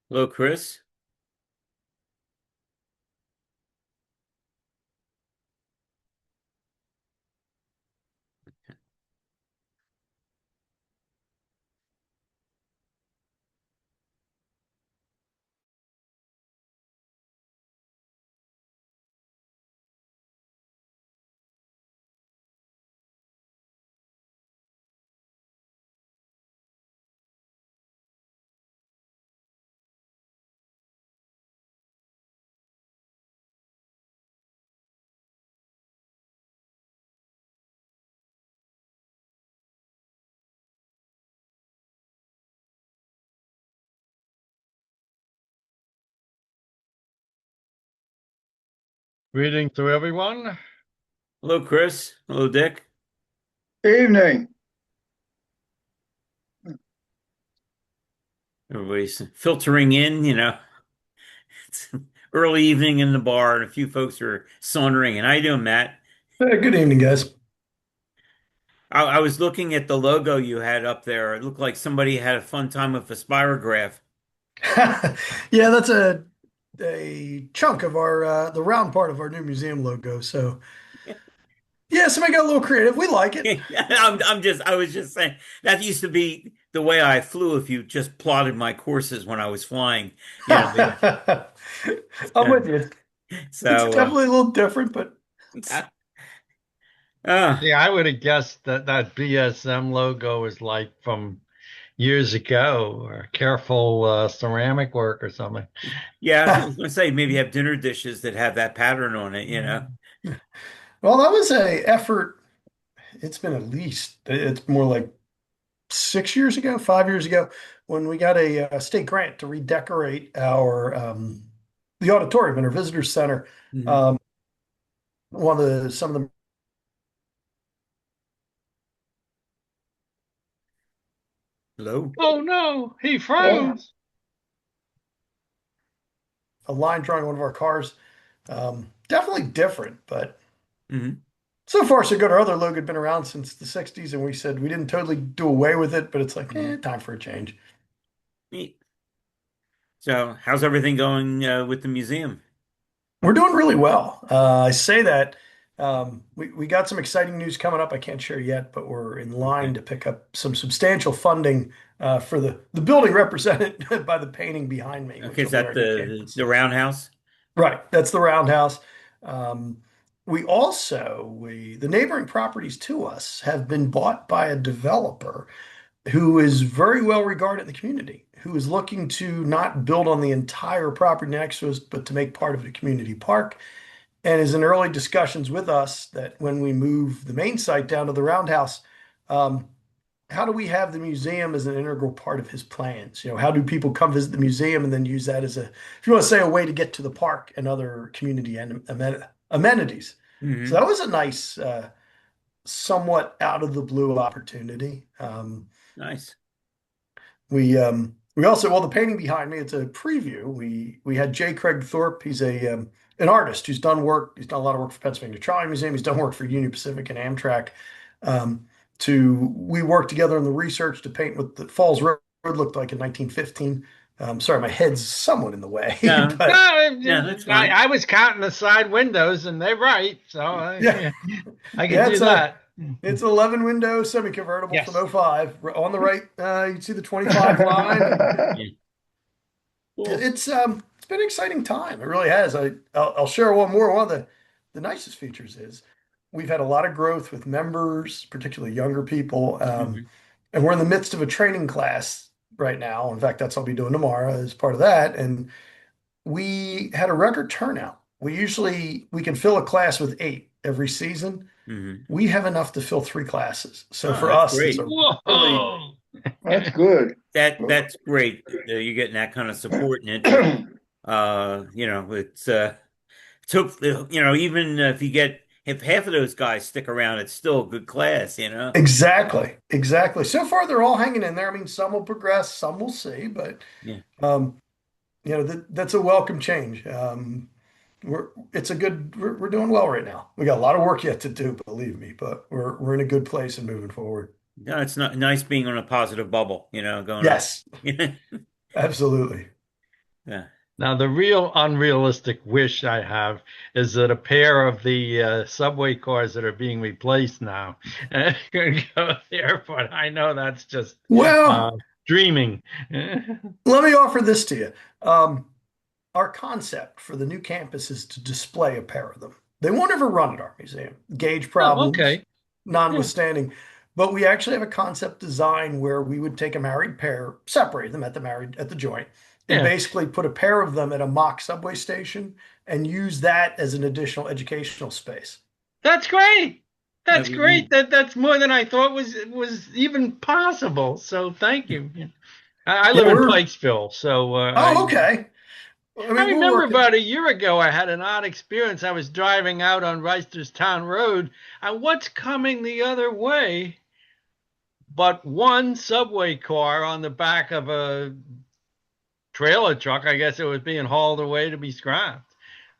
Hello, Chris. Greeting to everyone. Hello, Chris. Hello, Dick. Evening. Everybody's filtering in, It's, early evening in the bar, and a few folks are sauntering. And how you doing, Matt? Good evening, guys. I was looking at the logo you had up there. It looked like somebody had a fun time with a spirograph. Yeah, that's a chunk of our the round part of our new museum logo. So yeah, somebody got a little creative. We like it. I was just saying that used to be the way I flew. If you just plotted my courses when I was flying, you know. I'm with you. It's So, definitely a little different, but it's uh, uh, Yeah, I would have guessed that that BSM logo is like from years ago, or careful ceramic work or something. yeah, I was going to say maybe have dinner dishes that have that pattern on it, you know. well, that was a effort. It's been at least it's more like 6 years ago, 5 years ago, when we got a state grant to redecorate our the auditorium in our visitor center. Mhm. Um, one of the some of the Hello. Oh no, he yeah, froze. a line drawing on one of our cars. Definitely different, but Hmm. so far so good. Our other logo had been around since the 60s, and we said we didn't totally do away with it, but it's like, Hmm. time for a change. Neat. So, how's everything going with the museum? We're doing really well. I say that we got some exciting news coming up. I can't share yet, but we're in line Okay. to pick up some substantial funding for the building represented by the painting behind me, Okay, which is will be that our new the campus. roundhouse? Right, that's the roundhouse. Um, the neighboring properties to us have been bought by a developer who is very well regarded in the community, who is looking to not build on the entire property next to us, but to make part of the community park, and is in early discussions with us that when we move the main site down to the roundhouse, um, how do we have the museum as an integral part of his plans? How do people come visit the museum and then use that as if you want to say, a way to get to the park and other community amenities? So Hmm. that was a nice, somewhat out of the blue opportunity. Nice. We also, well, the painting behind me, it's a preview. We had J. Craig Thorpe. He's a an artist who's done work. He's done a lot of work for Pennsylvania Trolley Museum. He's done work for Union Pacific and Amtrak. We worked together on the research to paint what the Falls Road looked like in 1915. Sorry, my head's somewhat in the way, No, but no, that's I, fine. I was counting the side windows, and they're right, so yeah, I can yeah, do that. it's an 11 window semi convertible from Yes. '05. On the right, you can see the 25 line, and Yeah. Cool. it's been an exciting time. It really has. I'll share one more. One of the nicest features is we've had a lot of growth with members, particularly younger people, Hmm. and we're in the midst of a training class right now. In fact, that's what I'll be doing tomorrow as part of that. And we had a record turnout. We can fill a class with 8 every season. Hmm. We have enough to fill 3 classes. So Oh, for that's us, it's great. a really Whoa! that's good. That's great. You're getting that kind of support and interest. It's took even if half of those guys stick around, it's still a good class, you know. Exactly, exactly. So far, they're all hanging in there. I mean, some will progress, some will see, but Yeah. um, that's a welcome change. We're doing well right now. We got a lot of work yet to do, believe me, but we're in a good place and moving forward. No, it's not nice being on a positive bubble, going up. Yes, absolutely. Yeah. Now, the real unrealistic wish I have is that a pair of the subway cars that are being replaced now could go there, but I know that's just uh, Well, dreaming. let me offer this to you. Um, our concept for the new campus is to display a pair of them. They won't ever run at our museum, gauge Oh, problems okay. Yeah, notwithstanding. But we actually have a concept design where we would take a married pair, separate them at the joint, and yeah. basically put a pair of them at a mock subway station and use that as an additional educational space. That's great. That'd That's be great. neat. That's more than I thought was even possible. So thank you. Yeah. I Yeah, live in we're Pikesville, so oh, okay. I I mean, we're remember working. about a year ago I had an odd experience. I was driving out on Reisterstown Road, and what's coming the other way but one subway car on the back of a trailer truck. I guess it was being hauled away to be scrapped.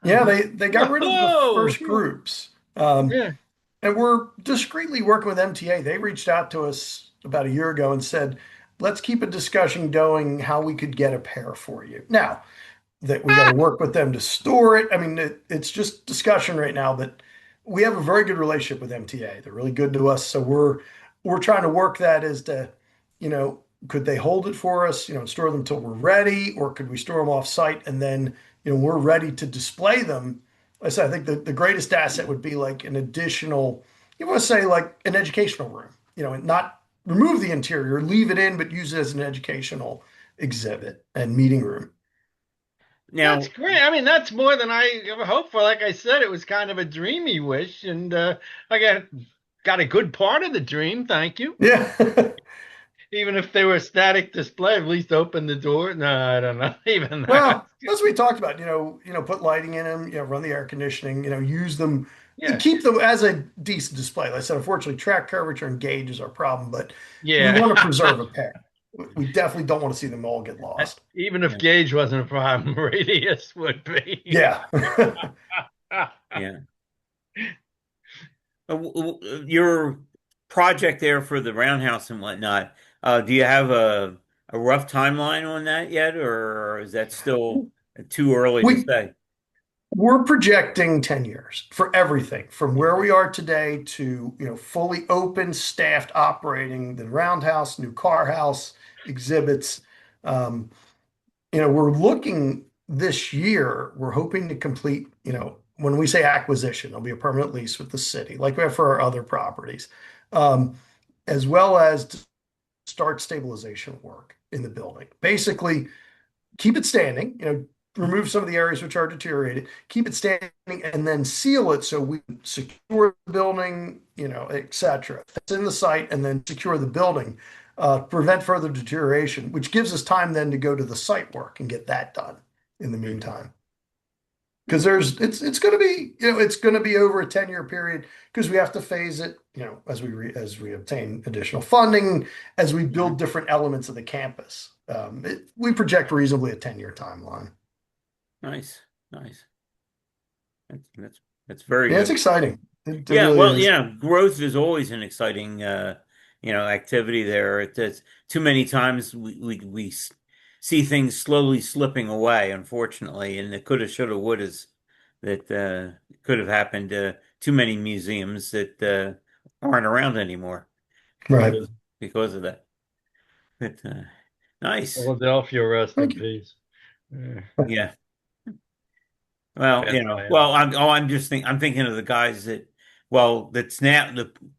I Yeah, thought, they got rid of the whoa, first groups. yeah, And we're discreetly working with MTA. They reached out to us about a year ago and said, let's keep a discussion going how we could get a pair for you. Now, that we got to work with them to store it. I mean, it's just discussion right now, but we have a very good relationship with MTA. They're really good to us. So we're trying to work that as to, could they hold it for us, store them until we're ready, or could we store them off site and then, we're ready to display them. Like I said, I think the greatest asset would be like an additional, you want to say like an educational room, and not remove the interior, leave it in, but use it as an educational exhibit and meeting room. that's Now, great. I mean, that's more than I ever hoped for. Like I said, it was kind of a dreamy wish, and I got a good part of the dream. Thank you. Yeah. Even if they were a static display, at least open the door. No, I don't know. Even that. Well, as we talked about, put lighting in them, run the air conditioning, use them, Yeah, keep them as a decent display. Like I said, unfortunately, track curvature and gauge is our problem, but we yeah. want to preserve a pair. We definitely don't want to see them all get lost. Even if yeah, gauge wasn't a problem, radius would be. Yeah. yeah. Your project there for the roundhouse and whatnot, do you have a rough timeline on that yet, or is that still too early to We say? we're projecting 10 years for everything from where we are today to, fully open, staffed, operating the roundhouse, new car house, exhibits. Um, we're looking this year, we're hoping to complete, when we say acquisition, there'll be a permanent lease with the city, like we have for our other properties, um, as well as to start stabilization work in the building. Basically, keep it standing, remove some of the areas which are deteriorated, keep it standing, and then seal it so we secure the building, et cetera. That's in the site, and then secure the building, prevent further deterioration, which gives us time then to go to the site work and get that done in the Mhm. meantime. Because it's going to be, it's going to be over a 10-year period because we have to phase it, as we obtain additional funding, as we build Mhm. different elements of the campus. We project reasonably a 10-year timeline. Nice, nice. That's very Yeah, it's good. exciting. It Yeah, really well, is. growth is always an exciting, activity there. It's too many times we see things slowly slipping away, unfortunately, and the coulda, shoulda, wouldas that could have happened to too many museums that aren't around anymore Right. because of that. But nice, Philadelphia, rest in Thank you. peace. Yeah, yeah. Well, bad plan. I'm thinking of the guys that, that's now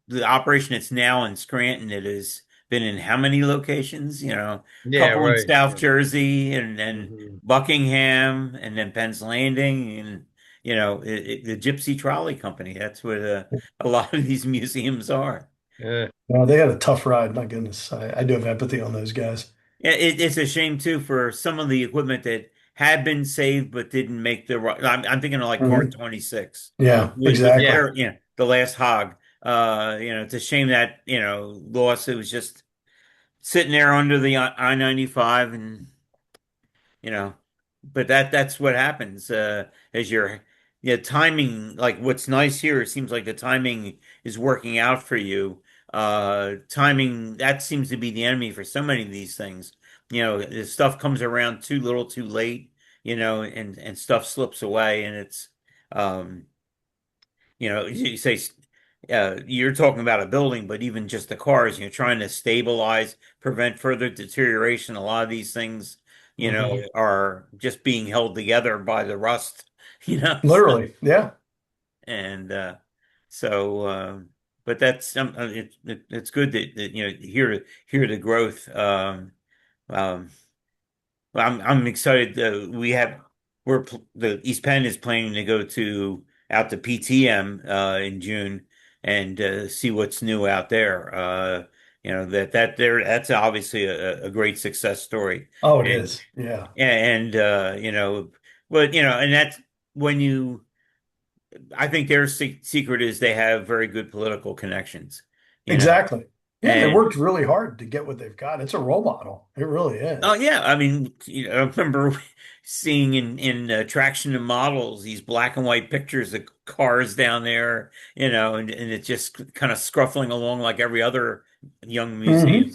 the operation that's now in Scranton. It has been in how many locations? A Yeah, couple in right. South Yeah. Jersey, and then Mhm. Buckingham, and then Penn's Landing, and the Gypsy Trolley Company. That's what a lot of these museums are. Yeah. No, they had a tough ride. My goodness. I do have empathy on those guys. Yeah, it's a shame too for some of the equipment that had been saved but didn't make the right. I'm thinking of like Car Mhm. 26 Yeah, with exactly. Yeah. their, the last hog. It's a shame that, lost. It was just sitting there under the I-95, and you know, but that's what happens as your, yeah, timing. Like, what's nice here, it seems like the timing is working out for you. Timing, that seems to be the enemy for so many of these things. The stuff comes around too little, too late, and stuff slips away, and it's um you say, you're talking about a building, but even just the cars, trying to stabilize, prevent further deterioration. A lot of these things, Hmm. are just being held together by the rust, Literally. Yeah, and so, but that's it's good that hear the growth. Um, I'm excited. The East Penn is planning to go to out to PTM in June, and see what's new out there. That's obviously a great success story, oh, it and is. Yeah, but and that's when you. I think their secret is they have very good political connections. You know, exactly. Yeah, they And worked really hard to get what they've got. It's a role model. It really oh is. yeah, I mean, I remember seeing in Traction and Models these black and white pictures of cars down there, and it's just kind of scruffling along like every other young museum. Hmm.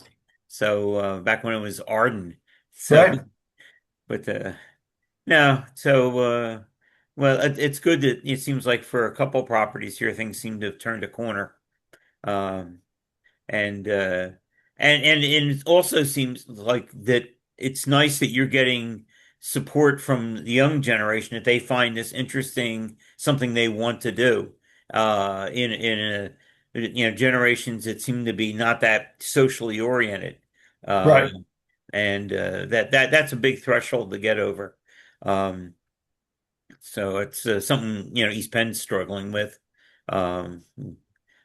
So back when it was Arden. So, Right. but no, so well, it's good that it seems like for a couple properties here, things seem to have turned a corner. Um, and and it also seems like that it's nice that you're getting support from the young generation that they find this interesting, something they want to do. In a generations that seem to be not that socially oriented. Uh, Right. and that's a big threshold to get over. Um, so it's something East Penn's struggling with. Um,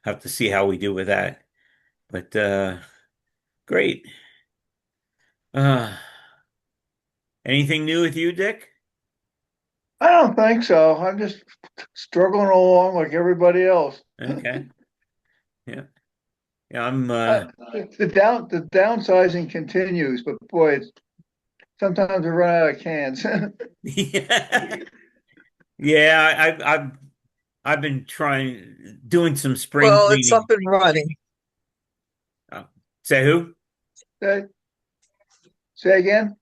have to see how we do with that. But great. Uh, anything new with you, Dick? I don't think so. I'm just struggling along like everybody else. Okay. Yeah. Yeah, I'm Uh, the downsizing continues, but boy, sometimes we run out of cans. yeah. Yeah, I've been trying doing some spring Well, it's up cleaning. and running. Uh, say who? say, say again?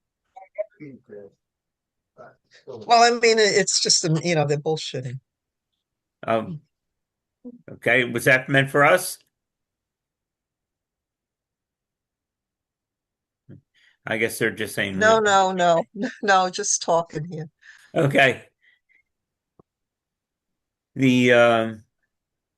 Well, I mean, it's just, they're bullshitting. Um, okay, was that meant for us? I guess they're just saying No, that. no, no, no, just talking here. Okay. The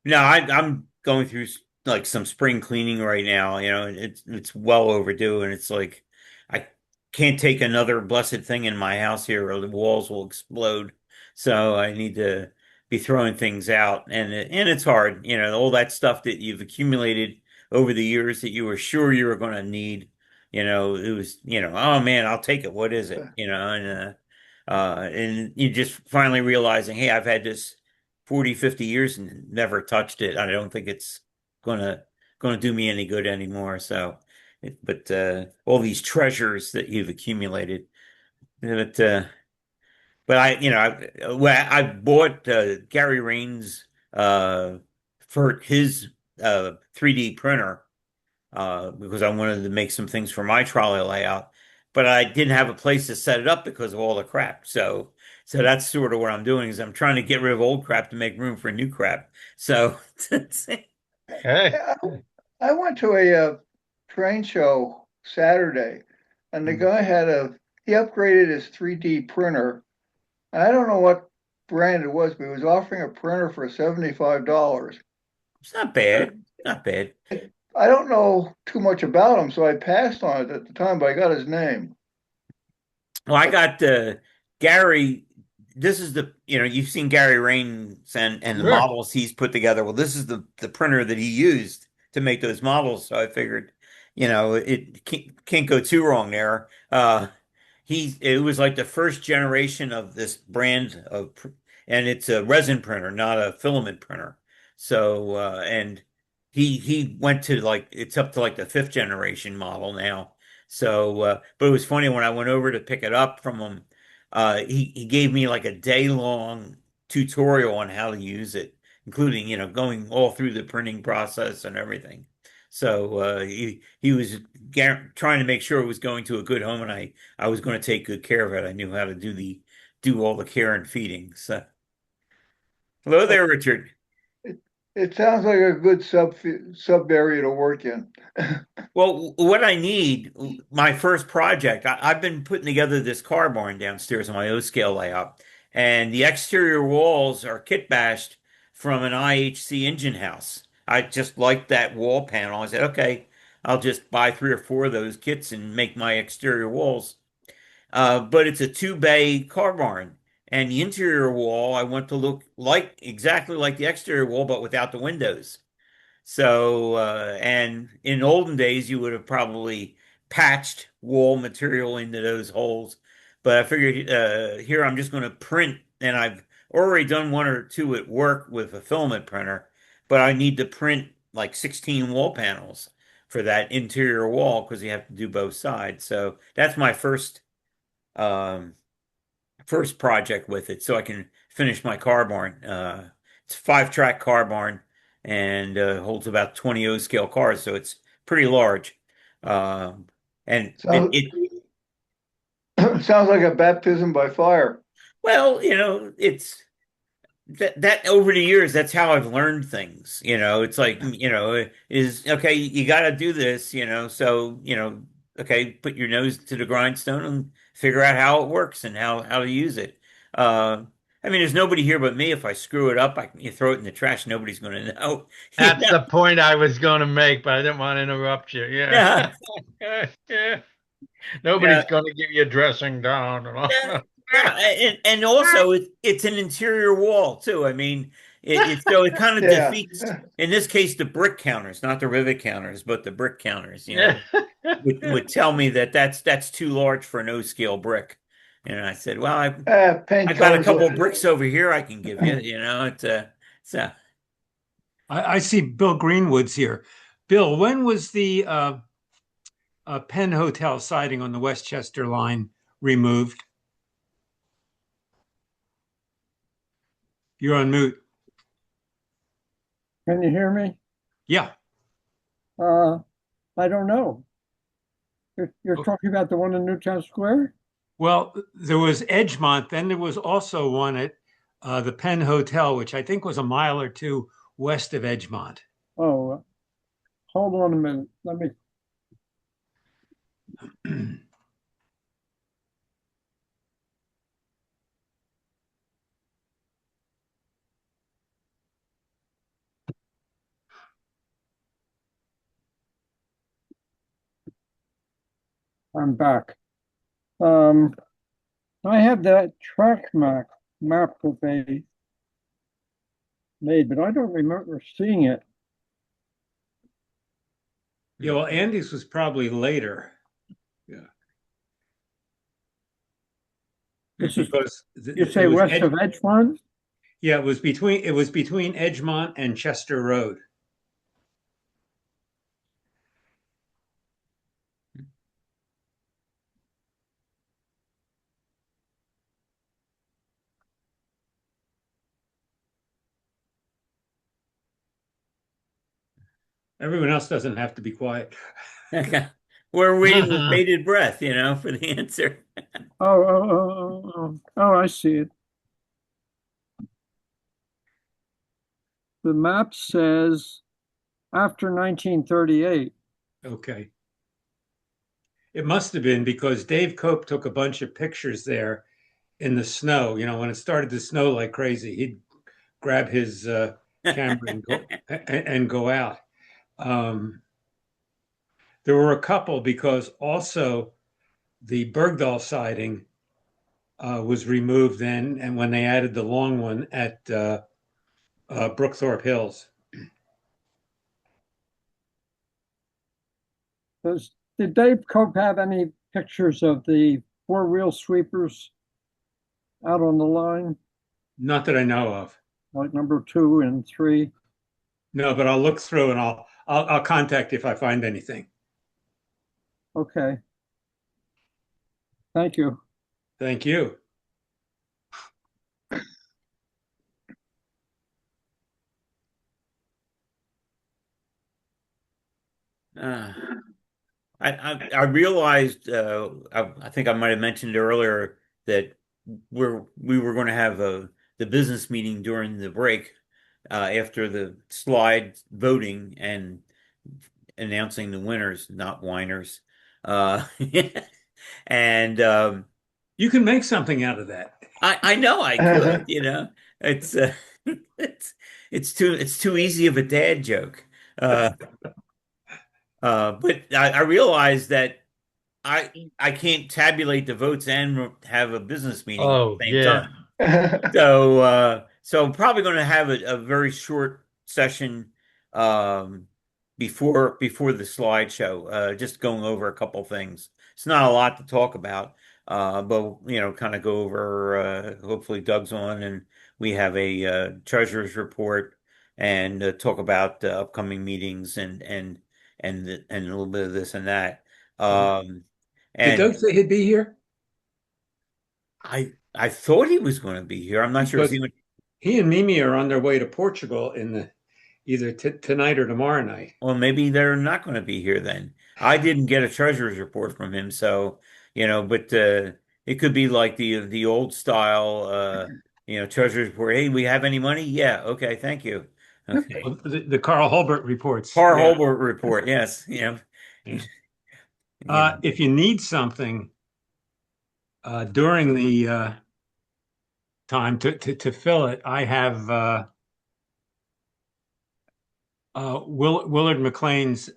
No, I'm going through like some spring cleaning right now, and it's well overdue, and it's like I can't take another blessed thing in my house here or the walls will explode. So I need to be throwing things out, and it's hard, all that stuff that you've accumulated over the years that you were sure you were going to need, it was, oh man, I'll take it. What is it? And you just finally realizing, hey, I've had this 40, 50 years and never touched it. I don't think it's gonna gonna do me any good anymore. So, but all these treasures that you've accumulated, but I bought Gary Rain's for his 3D printer because I wanted to make some things for my trolley layout, but I didn't have a place to set it up because of all the crap. So that's sort of what I'm doing is I'm trying to get rid of old crap to make room for new crap. So Hey, Yeah, I went to a train show Saturday, and the guy he upgraded his 3D printer. I don't know what brand it was, but he was offering a printer for $75. it's not bad. Not bad. I don't know too much about him, so I passed on it at the time, but I got his name. Well, I got Gary. This is you've seen Gary Rains and the sure. models he's put together. Well, this is the printer that he used to make those models. So I figured, it can't go too wrong there. It was like the first generation of this brand and it's a resin printer, not a filament printer. So and he went to like it's up to like the fifth generation model now. So, but it was funny when I went over to pick it up from him. He gave me like a day long tutorial on how to use it, including going all through the printing process and everything. So he was trying to make sure it was going to a good home, and I was going to take good care of it. I knew how to do all the care and feeding. So, hello Well, there, Richard. it, it sounds like a good sub area to work in. Well, what I need, my first project, I've been putting together this car barn downstairs on my O scale layout, and the exterior walls are kit bashed from an IHC engine house. I just liked that wall panel. I said, okay, I'll just buy three or four of those kits and make my exterior walls. But it's a two bay car barn, and the interior wall I want to look like exactly like the exterior wall, but without the windows. So, and in olden days, you would have probably patched wall material into those holes. But I figured here I'm just going to print, and I've already done one or two at work with a filament printer, but I need to print like 16 wall panels. for that interior wall because you have to do both sides. So that's my um, first project with it, so I can finish my car barn. It's a 5-track car barn and holds about 20 O scale cars, so it's pretty large. Um, and So sounds like a baptism by fire. well, it's that over the years, that's how I've learned things. It's like, is okay, you got to do this, so, okay, put your nose to the grindstone and figure out how it works and how to use it. Uh, I mean, there's nobody here but me. If I screw it up, you throw it in the trash. Nobody's going to know. You That's know? the point I was going to make, but I didn't want to interrupt you. Yeah. Yeah. Yeah. Yeah. Nobody's going to give you a dressing down and all Yeah, that. yeah, and also it's an interior wall too. I mean, so it kind of Yeah. defeats, in this case, the brick counters, not the rivet counters, but the brick counters. Yeah. Would tell me that that's too large for an O-scale brick. And I said, well, Paint I've got a colors. couple of bricks over here I can give you. So I see Bill Greenwood's here. Bill, when was the Penn Hotel siding on the Westchester line removed? You're on mute. Can you hear me? Yeah. Uh, I don't know. You're talking about the one in Newtown Square? Well, there was Edgemont, then there was also one at the Penn Hotel, which I think was a mile or two west of Edgemont. Oh, hold on a minute. Let me. I'm back. Um, I have that track map that they made, but I don't remember seeing it. Yeah, well, Andy's was probably later. Yeah. This is, Because you it say was west of Edgemont? yeah, it was between Edgemont and Chester Road. Everyone else doesn't have to be quiet. we're waiting with bated breath, for the answer. Oh, I see it. The map says after 1938. Okay. It must have been because Dave Cope took a bunch of pictures there in the snow. When it started to snow like crazy, he'd grab his camera and go out. Um, there were a couple because also the Bergdahl siding was removed then, and when they added the long one at Brookthorpe Hills. Did Dave Cope have any pictures of the four-wheel sweepers out on the line, Not that I know of. like number 2 and 3? No, but I'll look through and I'll contact you if I find anything. Okay, thank you. Thank you. Uh, I realized I think I might have mentioned earlier that we were going to have the business meeting during the break after the slide voting and announcing the winners, not whiners. Uh, and You can make something out of that. I know I could, it's it's it's too easy of a dad joke. Uh, but I realized that I can't tabulate the votes and have a business meeting at Oh, the same yeah. time. So I'm probably going to have a very short session before the slideshow, just going over a couple things. It's not a lot to talk about, but kind of go over. Hopefully, Doug's on, and we have a treasurer's report and talk about upcoming meetings and and a little bit of this and that. Did, Um, did Doug and say he'd be here? I thought he was going to be here. I'm not sure if Because he went. he and Mimi are on their way to Portugal in the either tonight or tomorrow night. Well, maybe they're not going to be here then. I didn't get a treasurer's report from him, so but it could be like the old style, treasurer's report. Hey, we have any money? Yeah, okay, thank you. Okay. Well, the Carl Holbert reports. Par Yeah. Holbert report, yes. Yeah. You know. If you need something during the time to fill it, I have Willard McLean's.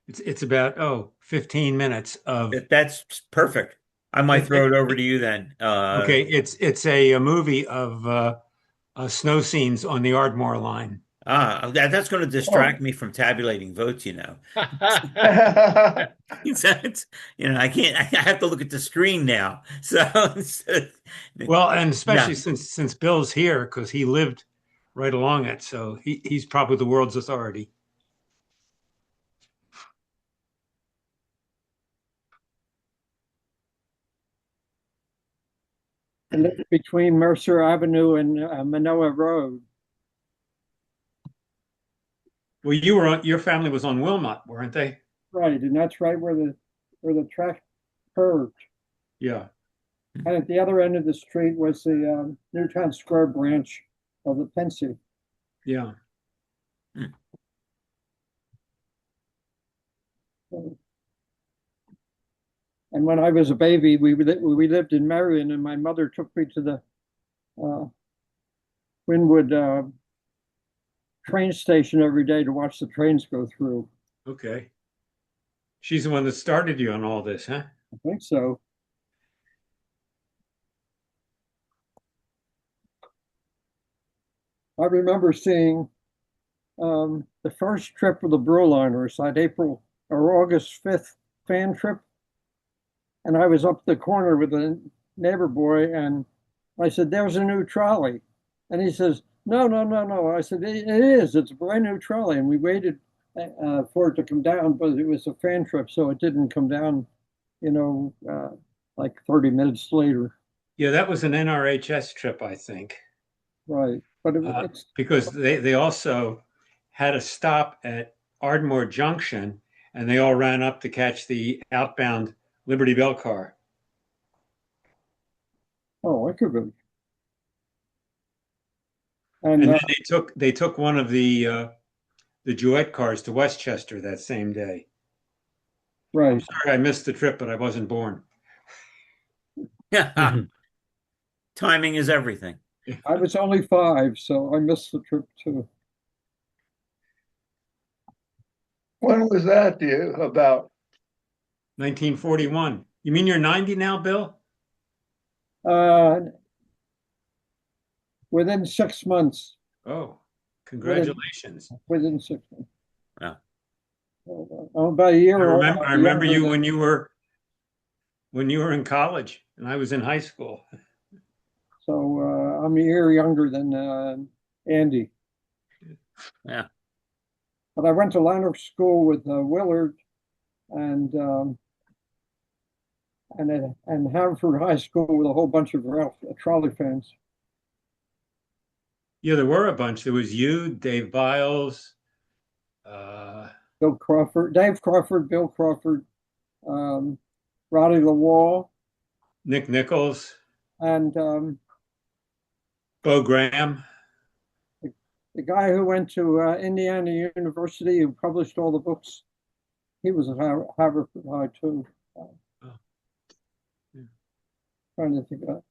It's about 15 minutes of That's perfect. I might it, throw it it, over to you then. okay. It's a movie of snow scenes on the Ardmore line. That's going to Oh, distract me from tabulating votes. Well, I can't. I have to look at the screen now. Well, and especially No. since Bill's here because he lived right along it, so he's probably the world's authority. I lived between Mercer Avenue and Manoa Road. Well, your family was on Wilmot, weren't they? Right, and that's right where the track curved. Yeah. And at the other end of the street was the Newtown Square branch of the Pensy. Yeah. And when I was a baby, we lived in Marion, and my mother took me to the uh, Wynwood train station every day to watch the trains go through. Okay. She's the one that started you on all this, huh? I think so. I remember seeing the first trip of the Broliners that April or August 5th fan trip. And I was up the corner with a neighbor boy, and I said, "There's a new trolley." And he says, "No, no, no, no." I said, "It is. It's a brand new trolley." And we waited for it to come down, but it was a fan trip, so it didn't come down, you know, uh, like 30 minutes later. Yeah, that was an NRHS trip, I think, Right. But it's, because they also had a stop at Ardmore Junction, and they all ran up to catch the outbound Liberty Bell car. oh, it could be. And And then they took one of the Duet cars to Westchester that same day. I'm right. sorry I missed the trip, but I wasn't born. Yeah. Timing is everything. I was only 5, so I missed the trip too. when was that, do you, about? 1941. You mean you're 90 now, Bill? Uh, within 6 months, Oh, within congratulations. within 6 months. Yeah. I'm about a year I remember younger you than, when you were in college and I was in high school. so I'm a year younger than Andy. Yeah. But I went to Lanark School with Willard and and Haverford High School with a whole bunch of Ralph Trolley fans. Yeah, there were a bunch. There was you, Dave Biles, uh, Bill Crawford, Dave Crawford, Bill Crawford, um, Roddy LaWall, Nick Nichols, and Bo Graham. the guy who went to Indiana University who published all the books. He was at Haverford High too. Oh, yeah. Trying to think of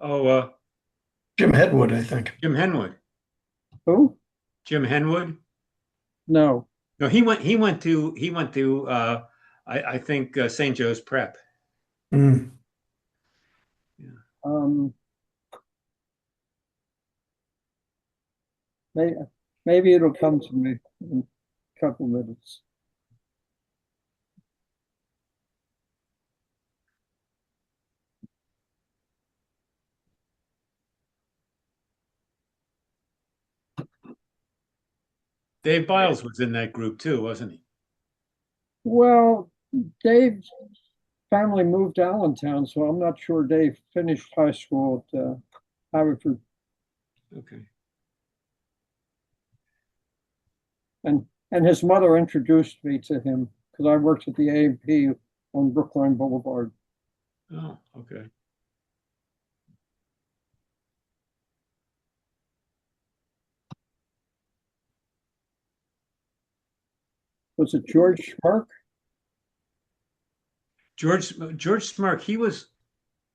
Oh, Jim Hedwood, I think. Jim Henwood. who? Jim Henwood. No. No, he went to I think St. Joe's Prep. Mm. Yeah. Um, maybe, maybe it'll come to me in a couple minutes. Dave Biles was in that group too, wasn't he? Well, Dave's family moved to Allentown, so I'm not sure Dave finished high school at Haverford. Okay. And his mother introduced me to him because I worked at the A&P on Brookline Boulevard. Oh, okay. Was it George Smirk? George Smirk, he was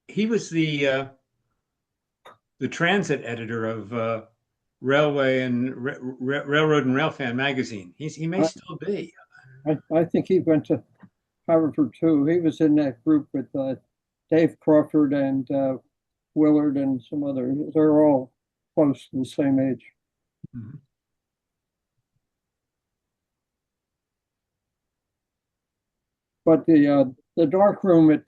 the transit editor of Railway and Railroad and Railfan magazine. He may I, still be. I think he went to Haverford too. He was in that group with Dave Crawford and Willard and some other. They're all close to the same age. Mhm. But the dark room at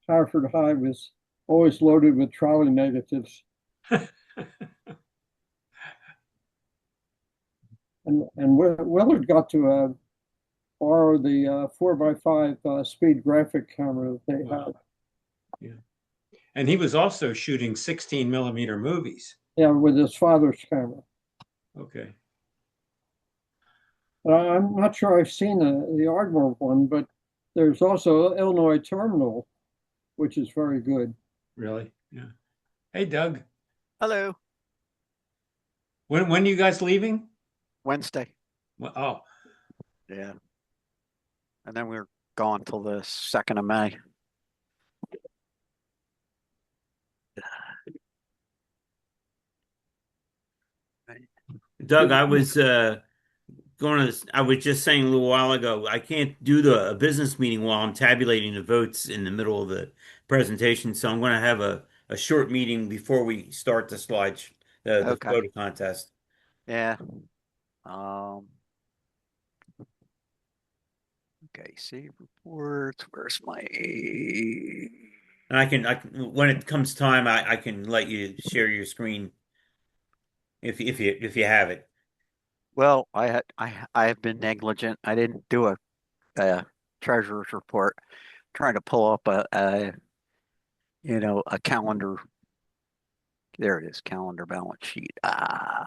Haverford High was always loaded with trolley negatives. And Willard got to borrow the 4x5 speed graphic camera that they Wow. had. Yeah. And he was also shooting 16 millimeter movies. Yeah, with his father's camera. Okay. But I'm not sure I've seen the Ardmore one, but there's also Illinois Terminal, which is very good. Really? Yeah. Hey, Doug. Hello. When are you guys leaving? Wednesday. Well, oh, Yeah. And then we're gone till the 2nd of May. Doug, I was just saying a little while ago, I can't do a business meeting while I'm tabulating the votes in the middle of the presentation, so I'm going to have a short meeting before we start the Okay. photo contest. Yeah. Um, okay, save reports. Where's my And when it comes time, I can let you share your screen if you have it. well, I have been negligent. I didn't do a treasurer's report. Trying to pull up a calendar. There it is, calendar balance sheet. Yeah.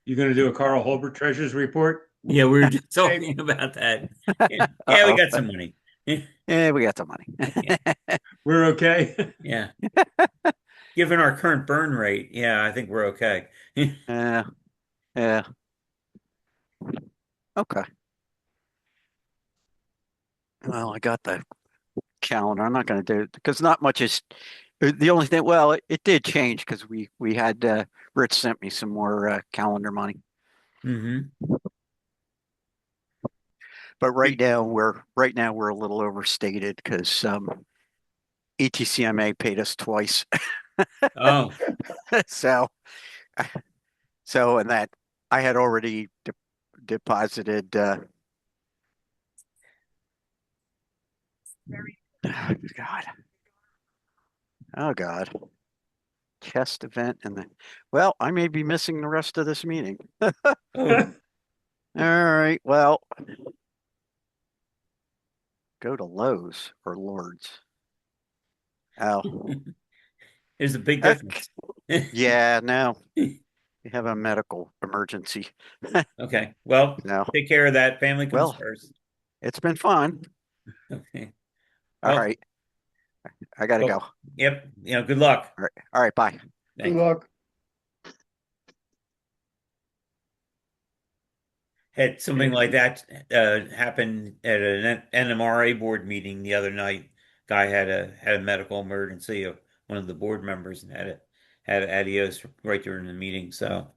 you're going to do a Carl Holbert Treasures report? Yeah, we were just Hey, talking about that. Yeah, yeah, we Uh-oh. got some money. Yeah, we got some money. Yeah, we're okay. yeah. Given our current burn rate, yeah, I think we're okay. Yeah, yeah. Okay. Well, I got the calendar. I'm not going to do it because not much is the only thing. Well, it did change because we had Rich sent me some more calendar money, Hmm. but right now we're a little overstated because ETCMA paid us twice. Oh, so and that I had already deposited. God, oh God, chest event and then. Well, I may be missing the rest of this meeting. oh. All right. Well, go to Lowe's or Lord's. Oh, There's a big okay. difference. Yeah, no, we have a medical emergency. Okay. Well, No. take care of that. Family comes Well, first. it's been fun. Okay. All Well, right. I gotta go. well, All yep. Good luck. right. All right. Bye. Good Thanks. luck. Had something like that happen at an NMRA board meeting the other night. Guy had a medical emergency of one of the board members and had adios right during the meeting. So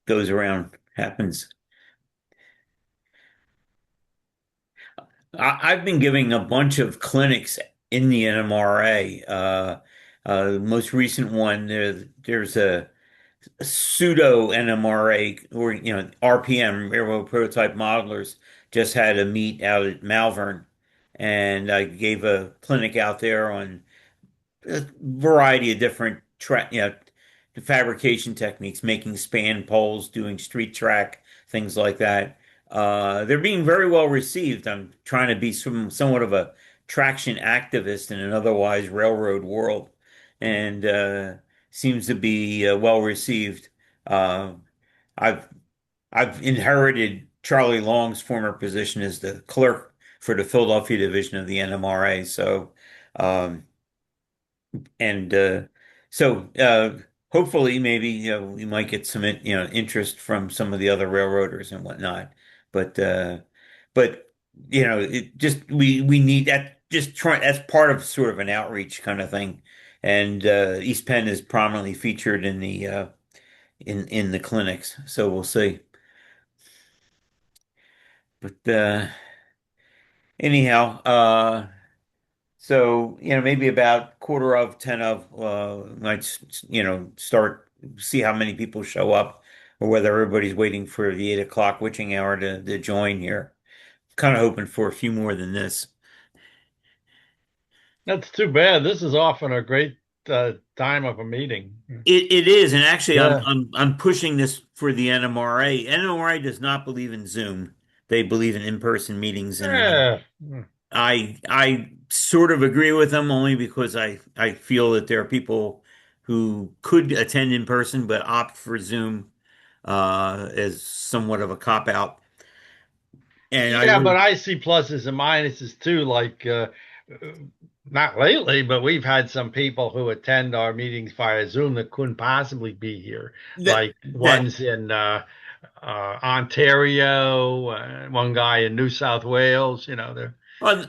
goes around, happens. I've been giving a bunch of clinics in the NMRA. The most recent one, there's a pseudo NMRA or RPM, Railroad Prototype Modelers, just had a meet out at Malvern, and I gave a clinic out there on a variety of different fabrication techniques, making span poles, doing street track, things like that. They're being very well received. I'm trying to be somewhat of a traction activist in an otherwise railroad world, and seems to be well received. Uh, I've I've inherited Charlie Long's former position as the clerk for the Philadelphia division of the NMRA. Um, and so hopefully maybe we might get some interest from some of the other railroaders and whatnot. But but it just we need that, just try that's part of sort of an outreach kind of thing. And East Penn is prominently featured in the in the clinics, so we'll see. But anyhow, so, maybe about quarter of 10 of might, start, see how many people show up, or whether everybody's waiting for the 8 o'clock witching hour to join here. Kind of hoping for a few more than this. That's too bad. This is often a great time of a meeting. It is, and actually, I'm Yeah. I'm I'm pushing this for the NMRA. NMRA does not believe in Zoom. They believe in in-person meetings, and Yeah. I sort of agree with them only because I feel that there are people who could attend in person but opt for Zoom as somewhat of a cop out. And I Yeah, but really I see pluses and minuses too. Like, not lately, but we've had some people who attend our meetings via Zoom that couldn't possibly be here, that like that ones in Ontario, one guy in New South Wales. They're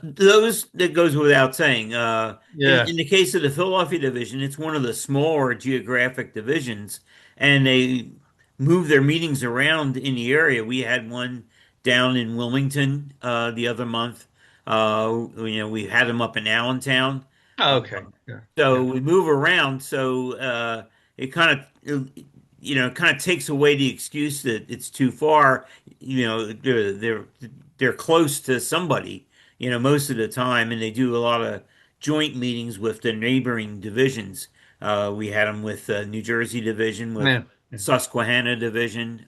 those that goes without saying. In yeah. the case of the Philadelphia division, it's one of the smaller geographic divisions, and they move their meetings around in the area. We had one down in Wilmington the other month. We had them up in Allentown. Oh, Uh, okay. Yeah. so Yeah. we move around. So it kind of takes away the excuse that it's too far. They're close to somebody, most of the time, and they do a lot of joint meetings with the neighboring divisions. We had them with New Jersey division, with Yeah. Yeah. Susquehanna division.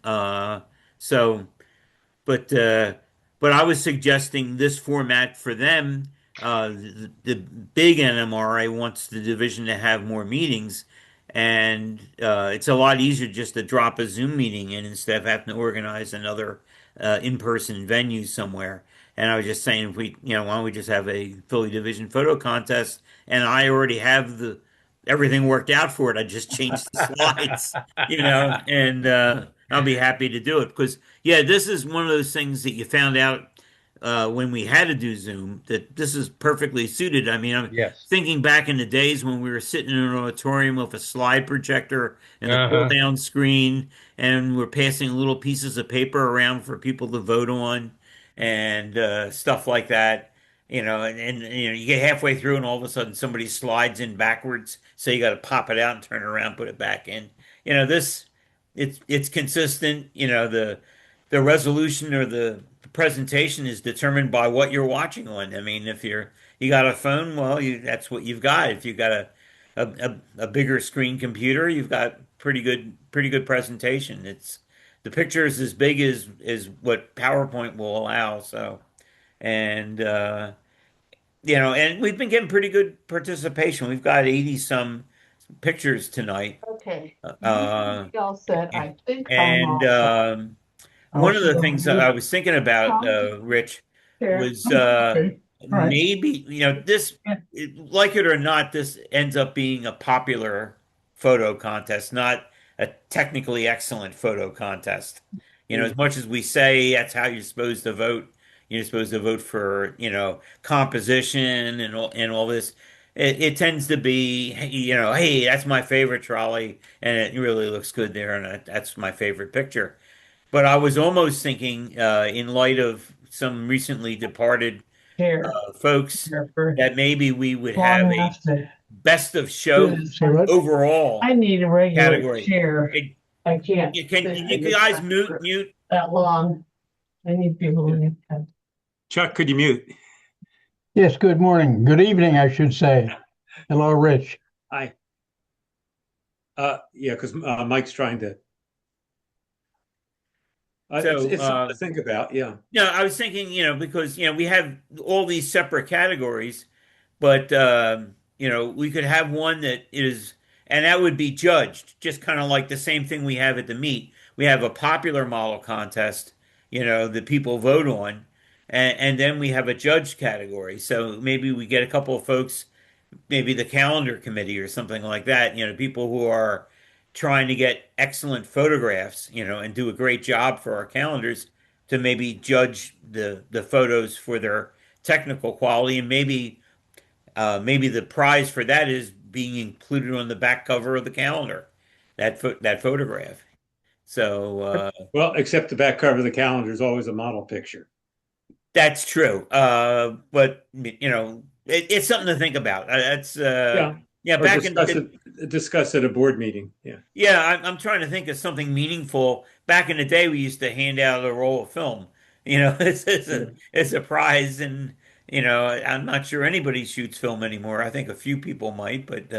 So. But I was suggesting this format for them. The big NMRA wants the division to have more meetings, and it's a lot easier just to drop a Zoom meeting in instead of having to organize another in-person venue somewhere. And I was just saying, if why don't we just have a Philly division photo contest? And I already have the everything worked out for it. I just changed the slides, and I'll be happy to do it because yeah, this is one of those things that you found out when we had to do Zoom that this is perfectly suited. I mean, I'm Yes. thinking back in the days when we were sitting in an auditorium with a slide projector and a pull Uh-huh. down screen, and we're passing little pieces of paper around for people to vote on and stuff like that. And you get halfway through, and all of a sudden somebody slides in backwards, so you got to pop it out and turn it around, put it back in. This it's consistent. The resolution or the presentation is determined by what you're watching on. I mean, if you got a phone, well, that's what you've got. If you've got a bigger screen computer, you've got pretty good presentation. The picture is as big as what PowerPoint will allow. So, and and we've been getting pretty good participation. We've got 80 some pictures tonight. Okay, you should Uh, be all set. I think I'm and all set. I'll one of sit the over things that I here. was thinking about, Tom, Rich, here. was Okay, all right. maybe, like it or not, this ends up being a popular photo contest, not a technically excellent photo contest. As much as we say that's how you're supposed to vote, you're supposed to vote for, composition and all this. It tends to be, hey, that's my favorite trolley, and it really looks good there, and that's my favorite picture. But I was almost thinking, in light of some recently departed Chair, folks, chair for that maybe we would have long a enough to best of do show this. Say what? I overall need a regular category. chair. Hey, I can't can sit you in the guys chair mute? that long. I need people in it. Chuck, could you mute? Yes, good morning. Good evening, I should say. Hello, Rich. Hi. Yeah, because Mike's trying to. So, It's something to think about. Yeah. no, I was thinking, because, we have all these separate categories, but, we could have one that is, and that would be judged, just kind of like the same thing we have at the meet. We have a popular model contest, that people vote on, and then we have a judged category. So maybe we get a couple of folks, maybe the calendar committee or something like that, people who are trying to get excellent photographs, and do a great job for our calendars to maybe judge the photos for their technical quality, and maybe the prize for that is being included on the back cover of the calendar, that photograph. So Well, except the back cover of the calendar is always a model picture. that's true. But it's something to think about. That's Yeah. yeah. Or Back in the discuss at a board meeting. Yeah. Yeah, I'm trying to think of something meaningful. Back in the day, we used to hand out a roll of film, it's a prize, and I'm not sure anybody shoots film anymore. I think a few people might, but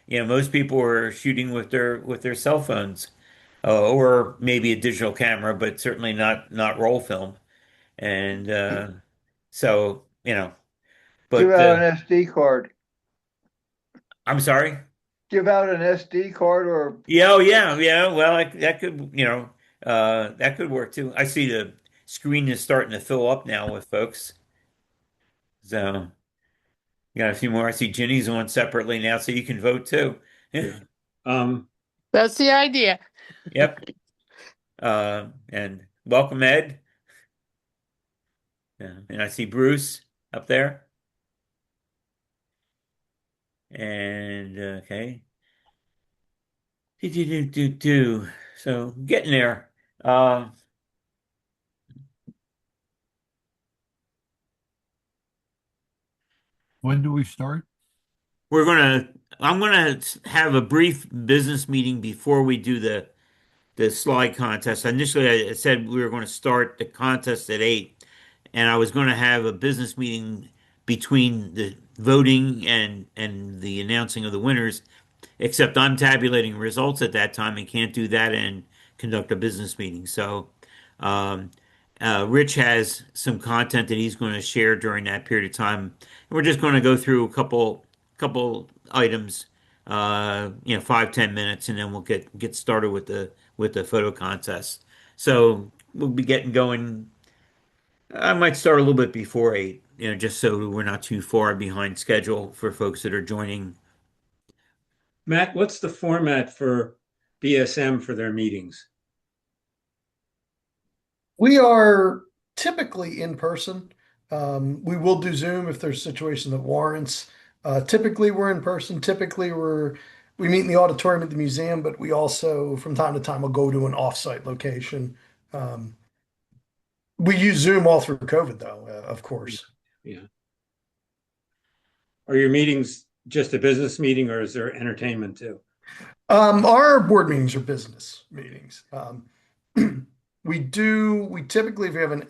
most people are shooting with their cell phones, or maybe a digital camera, but certainly not roll film. And so, Give but out an SD card. I'm sorry. Give out an SD card or Yeah, oh yeah, yeah. Well, that could, that could work too. I see the screen is starting to fill up now with folks. So you got a few more. I see Ginny's on separately now, so you can vote too. Yeah. Um, That's the idea. Yep. And welcome, Ed. Yeah. And I see Bruce up there. And okay. Do. So getting there. Um, When do we start? we're gonna. I'm gonna have a brief business meeting before we do the slide contest. Initially, I said we were going to start the contest at 8, and I was going to have a business meeting between the voting and the announcing of the winners, except I'm tabulating results at that time and can't do that and conduct a business meeting. So, um, Rich has some content that he's going to share during that period of time. And we're just going to go through a couple items, 5-10 minutes, and then we'll get started with the photo contest. So we'll be getting going. I might start a little bit before 8, just so we're not too far behind schedule for folks that are joining. Matt, what's the format for BSM for their meetings? We are typically in person. We will do Zoom if there's a situation that warrants. Typically, we're in person. Typically, we meet in the auditorium at the museum, but we also, from time to time, will go to an offsite location. Um, we use Zoom all through COVID, though, of course. Yeah. Are your meetings just a business meeting, or is there entertainment too? Our board meetings are business meetings. We typically, if we have an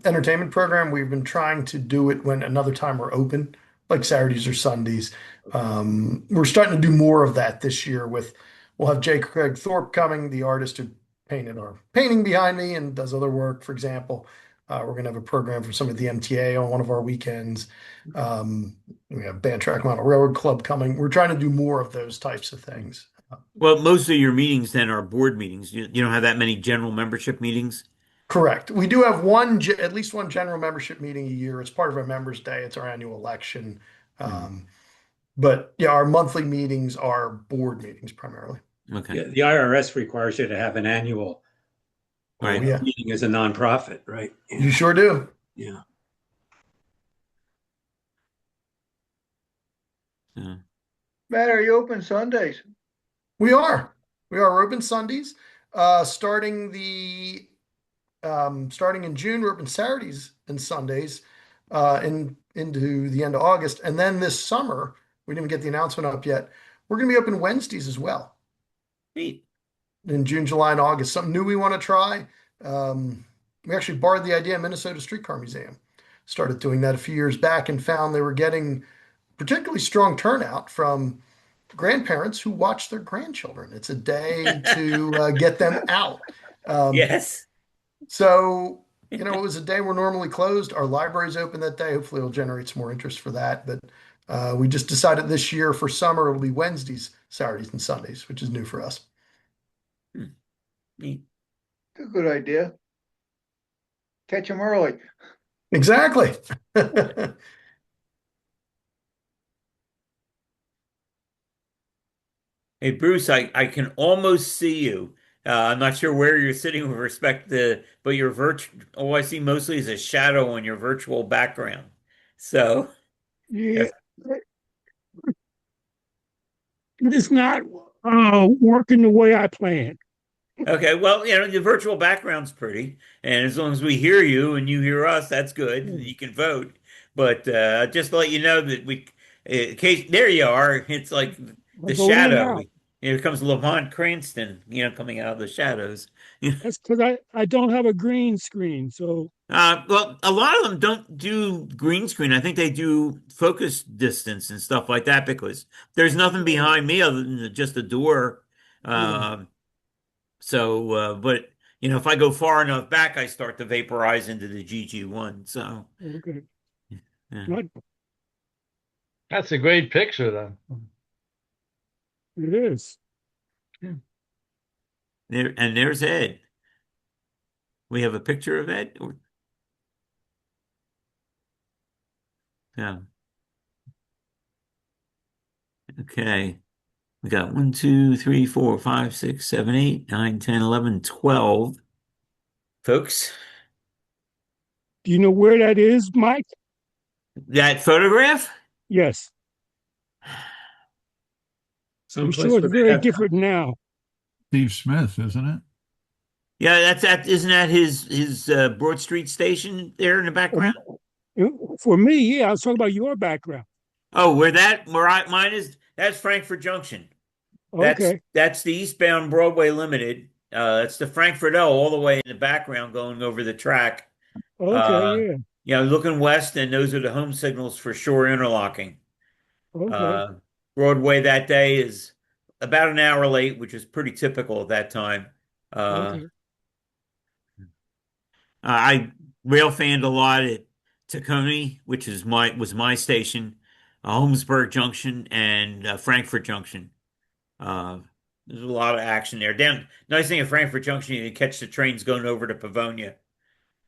entertainment program, we've been trying to do it when another time we're open, like Saturdays or Sundays. We're starting to do more of that this year we'll have J. Craig Thorpe coming, the artist who painted our painting behind me and does other work, for example. We're going to have a program for some of the MTA on one of our weekends. We have Band Track Model Railroad Club coming. We're trying to do more of those types of things. Well, most of your meetings then are board meetings. You don't have that many general membership meetings. Correct. We do have at least one general membership meeting a year. It's part of our members' day. It's our annual election. But yeah, our monthly meetings are board meetings primarily. Okay. Yeah, the IRS requires you to have an annual Oh, yeah. meeting as a nonprofit, right? You sure do. Yeah. Yeah. Matt, are you open Sundays? We are. We're open Sundays. Starting in June, we're open Saturdays and Sundays, into the end of August. And then this summer, we didn't get the announcement up yet. We're going to be open Wednesdays as well. Neat. In June, July, and August. Something new we want to try. We actually borrowed the idea of Minnesota Streetcar Museum. Started doing that a few years back and found they were getting particularly strong turnout from grandparents who watch their grandchildren. It's a day to get them out. Um, Yes. so, it was a day we're normally closed. Our library's open that day. Hopefully, it'll generate some more interest for that. But we just decided this year for summer it'll be Wednesdays, Saturdays, and Sundays, which is new for us. Neat. It's a good idea. Catch them early. Exactly. Hey, Bruce, I can almost see you. I'm not sure where you're sitting with respect to, but your all I see mostly is a shadow on your virtual background. So, Yeah, if, it is not working the way I planned. okay, well, the virtual background's pretty, and as long as we hear you and you hear us, that's good. Hmm. You can vote. But just to let you know that in case there you are, it's like I the vote in shadow. now. Here comes Lamont Cranston, coming out of the shadows. That's because I don't have a green screen. So, Well, a lot of them don't do green screen. I think they do focus distance and stuff like that because there's nothing oh, behind me other than just a door. yeah, Um, but if I go far enough back, I start to vaporize into the GG1. So, okay. yeah. Not, That's a great picture, then. it is. There's Ed. We have a picture of Ed. Yeah. Okay. We got 1, 2, 3, 4, 5, 6, 7, 8, 9, 10, 11, 12 folks. Do you know where that is, Mike? That photograph? Yes. I'm Someplace sure it's where they very have. different now. Steve Smith, isn't it? Yeah, that. Isn't that his Broad Street station there in the background? Um, for me, yeah, I was talking about your background. Oh, mine is, that's Frankfurt Junction. That's Okay. that's the eastbound Broadway Limited. It's the Frankfurt L all the way in the background going over the track. Okay. Uh, Yeah. looking west, and those are the home signals for shore interlocking. Okay. Uh, Broadway that day is about an hour late, which is pretty typical at that time. Uh, Okay. I rail fanned a lot at Tacony, which was my station, Holmesburg Junction, and Frankfurt Junction. Uh, there's a lot of action there. Nice thing at Frankfurt Junction, you catch the trains going over to Pavonia.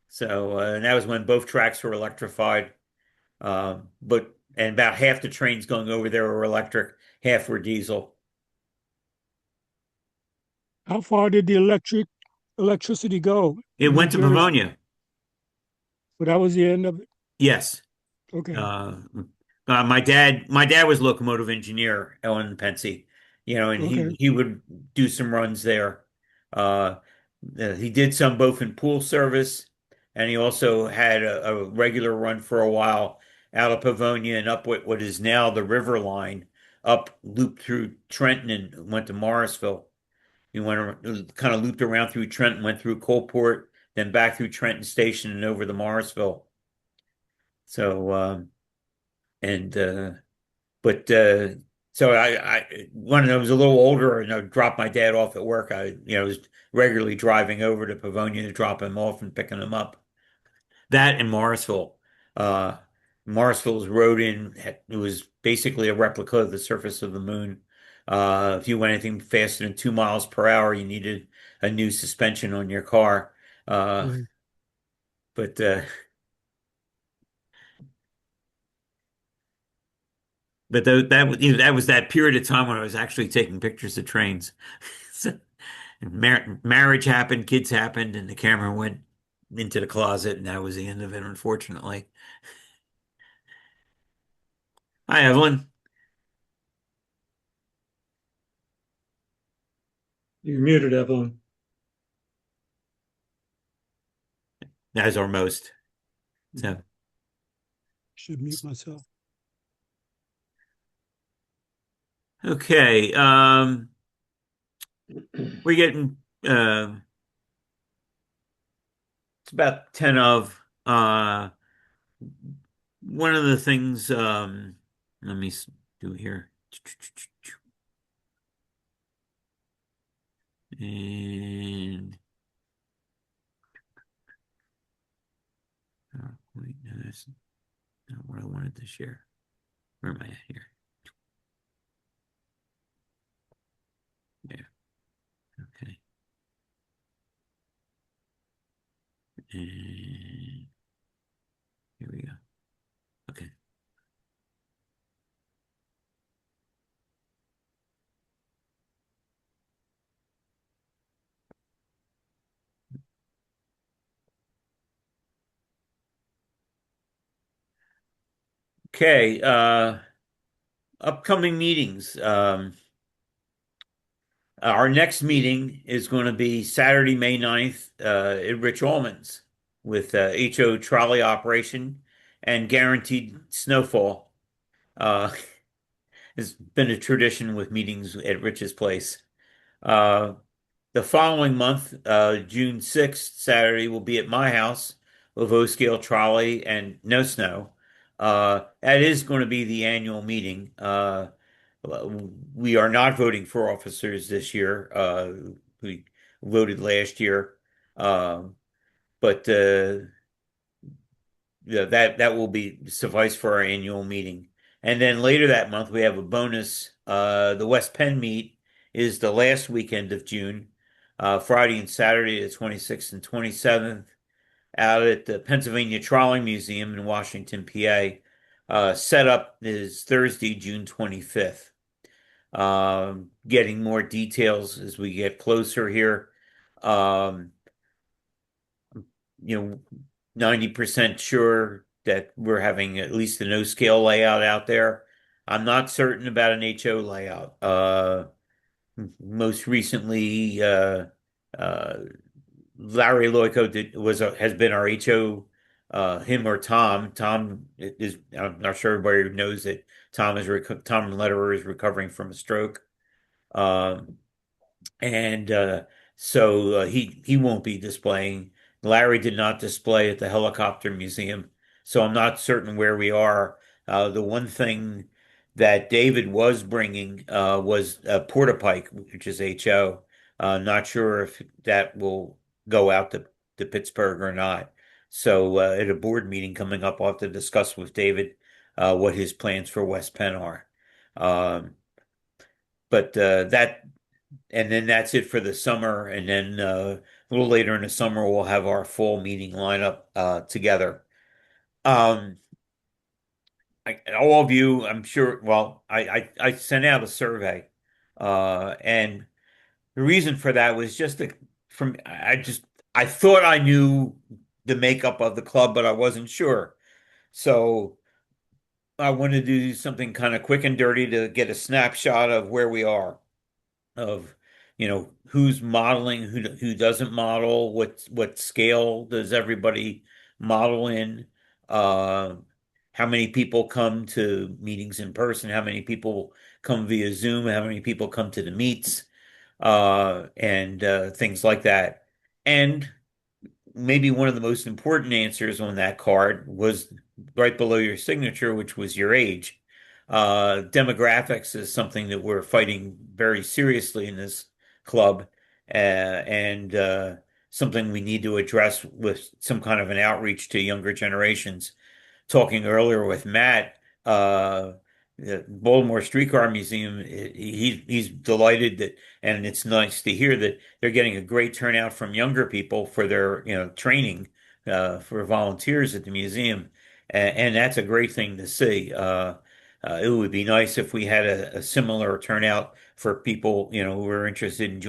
So, and that was when both tracks were electrified. And about half the trains going over there were electric, half were diesel. How far did the electricity go It in New went to Jersey? Pavonia. But that was the end of it. Yes. Okay. Uh, my dad was locomotive engineer in Pennsy, and he Okay. he would do some runs there. Uh, he did some both in pool service, and he also had a regular run for a while out of Pavonia and up what is now the River Line, up looped through Trenton and went to Morrisville. He kind of looped around through Trenton, went through Coalport, then back through Trenton Station and over to Morrisville. So. And but so I when I was a little older and I dropped my dad off at work, I was regularly driving over to Pavonia to drop him off and picking him up. That and Morrisville. Uh, Morrisville's road it was basically a replica of the surface of the moon. If you went anything faster than 2 miles per hour, you needed a new suspension on your car. Uh, Right. but that was that period of time when I was actually taking pictures of trains. So, marriage happened, kids happened, and the camera went into the closet, and that was the end of it, unfortunately. Hi, Evelyn. You're muted, Evelyn. As are most. So, Should mute myself. okay. We're getting it's about 10 of one of the things let me do here. And oh, wait, no, that's not what I wanted to share. Where am I at here? Yeah. Okay. And here we go. Okay. Okay. Upcoming meetings. Our next meeting is going to be Saturday, May 9th, at Rich Allman's with HO trolley operation and guaranteed snowfall. Uh, it's been a tradition with meetings at Rich's place. Uh, the following month, June 6th, Saturday, will be at my house with O-scale trolley and no snow. That is going to be the annual meeting. We are not voting for officers this year. We voted last year. Um, but yeah, that will be suffice for our annual meeting. And then later that month we have a bonus. The West Penn meet is the last weekend of June, Friday and Saturday, the 26th and 27th, out at the Pennsylvania Trolley Museum in Washington, PA. Setup is Thursday, June 25th. Getting more details as we get closer here. Um, you know, 90% sure that we're having at least a no scale layout out there. I'm not certain about an HO layout. Most recently, uh, Larry Loico has been our HO, him or Tom. Tom is, I'm not sure everybody knows that Tom Lederer is recovering from a stroke. Um, and so he won't be displaying. Larry did not display at the helicopter museum, so I'm not certain where we are. The one thing that David was bringing was a porta pike, which is HO. Not sure if that will go out to Pittsburgh or not. So at a board meeting coming up, I'll have to discuss with David what his plans for West Penn are. Um, but that and then that's it for the summer. And then a little later in the summer, we'll have our full meeting lineup together. Um, all of you, I'm sure. Well, I sent out a survey, and the reason for that was just from I thought I knew the makeup of the club, but I wasn't sure. So I wanted to do something kind of quick and dirty to get a snapshot of where we are, of who's modeling, who doesn't model, what scale does everybody model in, uh how many people come to meetings in person, how many people come via Zoom, how many people come to the meets, and things like that. And maybe one of the most important answers on that card was right below your signature, which was your age. Demographics is something that we're fighting very seriously in this club, and something we need to address with some kind of an outreach to younger generations. Talking earlier with Matt, the Baltimore Streetcar Museum, he's delighted that, and it's nice to hear that they're getting a great turnout from younger people for their, training, for volunteers at the museum, and that's a great thing to see. It would be nice if we had a similar turnout for people, who are interested in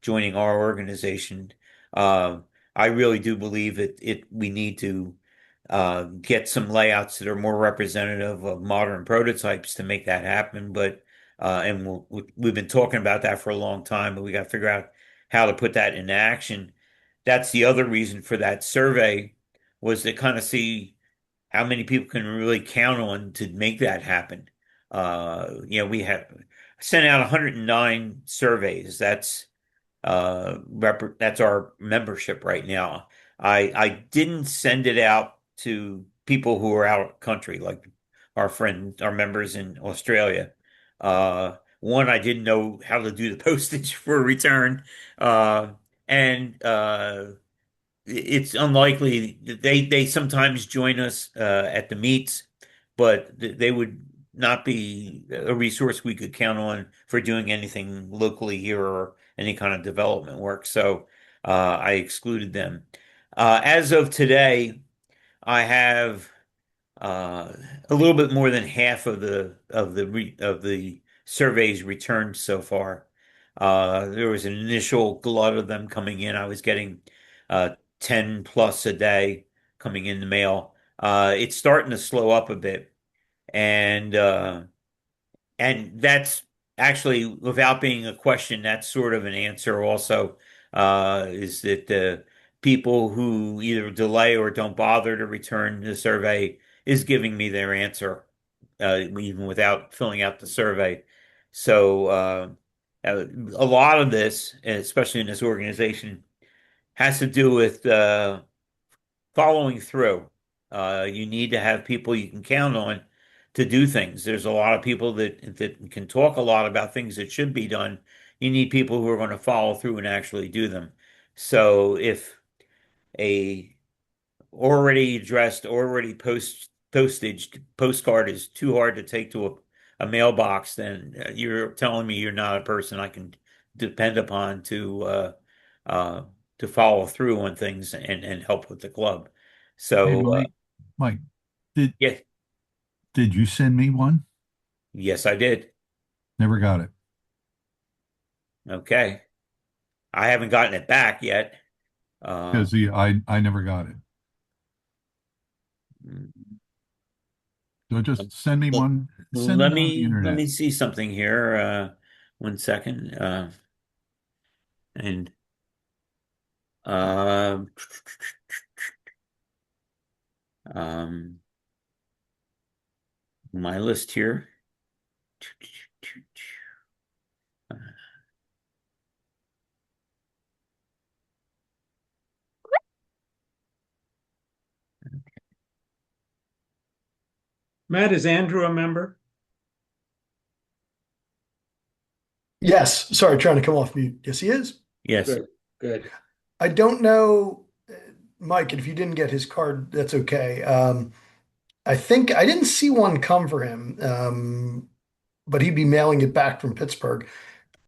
joining our organization. Uh, I really do believe it we need to get some layouts that are more representative of modern prototypes to make that happen. But and we've been talking about that for a long time, but we got to figure out how to put that into action. That's the other reason for that survey, was to kind of see how many people can really count on to make that happen. We have sent out 109 surveys. That's our membership right now. I didn't send it out to people who are out of country, like our members in Australia. one, I didn't know how to do the postage for a return, uh, and it's unlikely that they sometimes join us at the meets, but they would not be a resource we could count on for doing anything locally here or any kind of development work. So I excluded them. As of today, I have uh, a little bit more than half of the surveys returned so far. There was an initial glut of them coming in. I was getting 10 plus a day coming in the mail. It's starting to slow up a bit, and that's actually, without being a question, that's sort of an answer also, is that the people who either delay or don't bother to return the survey is giving me their answer, even without filling out the survey. So a lot of this, especially in this organization, has to do with following through. You need to have people you can count on to do things. There's a lot of people that can talk a lot about things that should be done. You need people who are going to follow through and actually do them. So if a already addressed, already postaged postcard is too hard to take to a mailbox, then you're telling me you're not a person I can depend upon uh, to follow through on things and help with the club. Hey, So Mike, did yeah, did you send me one? yes, I did. Never got it. Okay, I haven't gotten it back yet. Uh, Because I never got it. So just send me l- one. Send me one on the let internet. me see something here. 1 second. And Um, um, my list here. Matt, is Andrew a member? Yes, sorry, trying to come off mute. Yes, he is. Yes. Good, good. I don't know, Mike, and if you didn't get his card, that's okay. I think I didn't see one come for him, but he'd be mailing it back from Pittsburgh.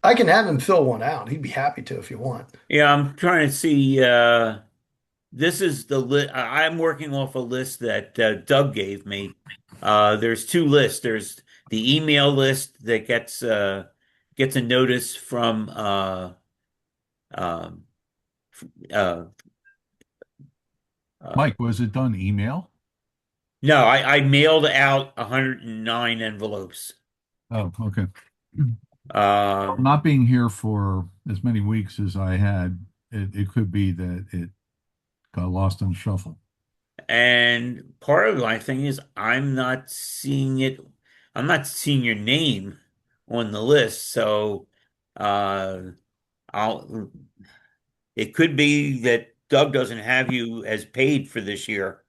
I can have him fill one out. He'd be happy to if you want. Yeah, I'm trying to see. This is the list. I'm working off a list that Doug gave me. There's two lists. There's the email list that gets a notice from um, uh, uh, Mike, was it done email? no, I mailed out 109 envelopes. Oh, okay. Um, Not being here for as many weeks as I had, it could be that it got lost in the shuffle. And part of my thing is I'm not seeing it. I'm not seeing your name on the list. So uh I'll it could be that Doug doesn't have you as paid for this year.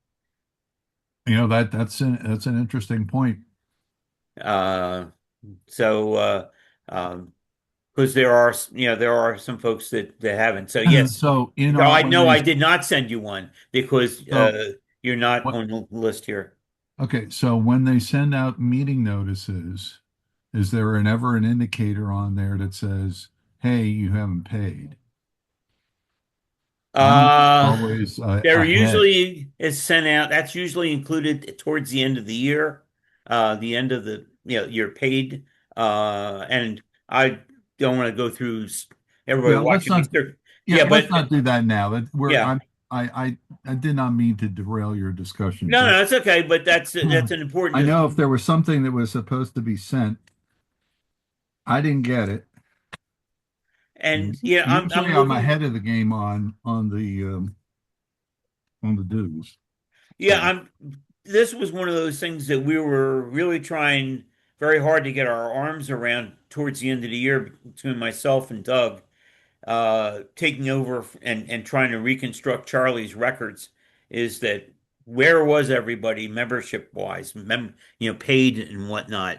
That's an interesting point. Uh so because there are there are some folks that haven't. So yes. So in So our I when know they I did not send you one because so you're not what on the list here. okay, so when they send out meeting notices, is there ever an indicator on there that says, "Hey, you haven't paid"? I'm usually Uh, always there ahead. usually is sent out. That's usually included towards the end of the year, the end of the you're paid. And I don't want to go through everybody Yeah, let's watching me. not. Yeah, Yeah, let's but not do that now. That we're yeah, I did not mean to derail your discussion, no, but no, it's okay. But that's an I important. know if there was something that was supposed to be sent, I didn't get it. And And yeah, I'm usually I'm looking. ahead of the game on the dues. Yeah, So I'm. This was one of those things that we were really trying very hard to get our arms around towards the end of the year between myself and Doug. Taking over and trying to reconstruct Charlie's records is that where was everybody membership wise, paid and whatnot.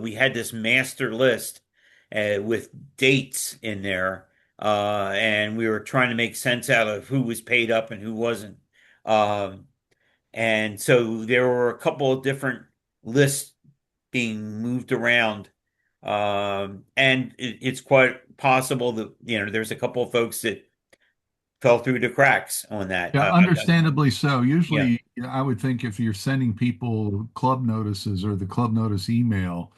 We had this master list, with dates in there, and we were trying to make sense out of who was paid up and who wasn't. Um, and so there were a couple of different lists being moved around. And it's quite possible that, there's a couple of folks that fell through the cracks on that. Yeah, understandably so. Yeah. Usually, I would think if you're sending people club notices or the club notice email,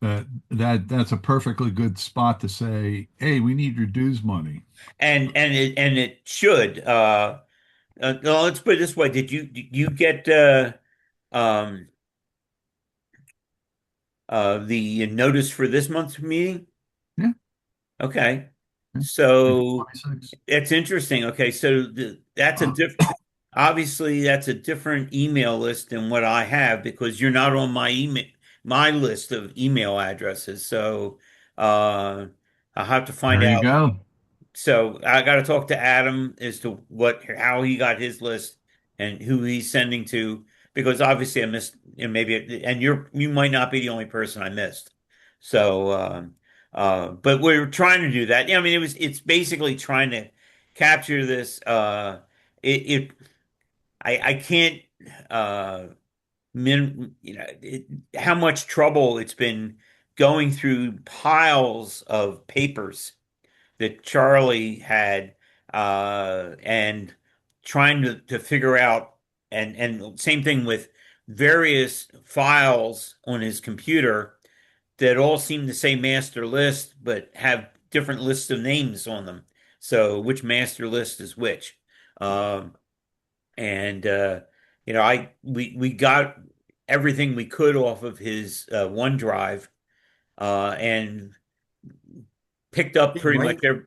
that's a perfectly good spot to say, "Hey, we need your dues money." And it should. No, let's put it this way. Did you get um the notice for this month's meeting? Yeah, Okay. yeah. It's So 26. it's interesting. Okay, so that's a obviously that's a different email list than what I have because you're not on my list of email addresses. So I'll have to find There you out. go. So I got to talk to Adam as to how he got his list and who he's sending to, because obviously I missed, and maybe, and you might not be the only person I missed. So, but we're trying to do that. Yeah, I mean, it's basically trying to capture this. It I can't, uh, how much trouble it's been going through piles of papers that Charlie had, and trying to figure out, and same thing with various files on his computer that all seem to say master list, but have different lists of names on them. So which master list is which? Um, and we got everything we could off of his OneDrive, and picked up pretty much Mike, every.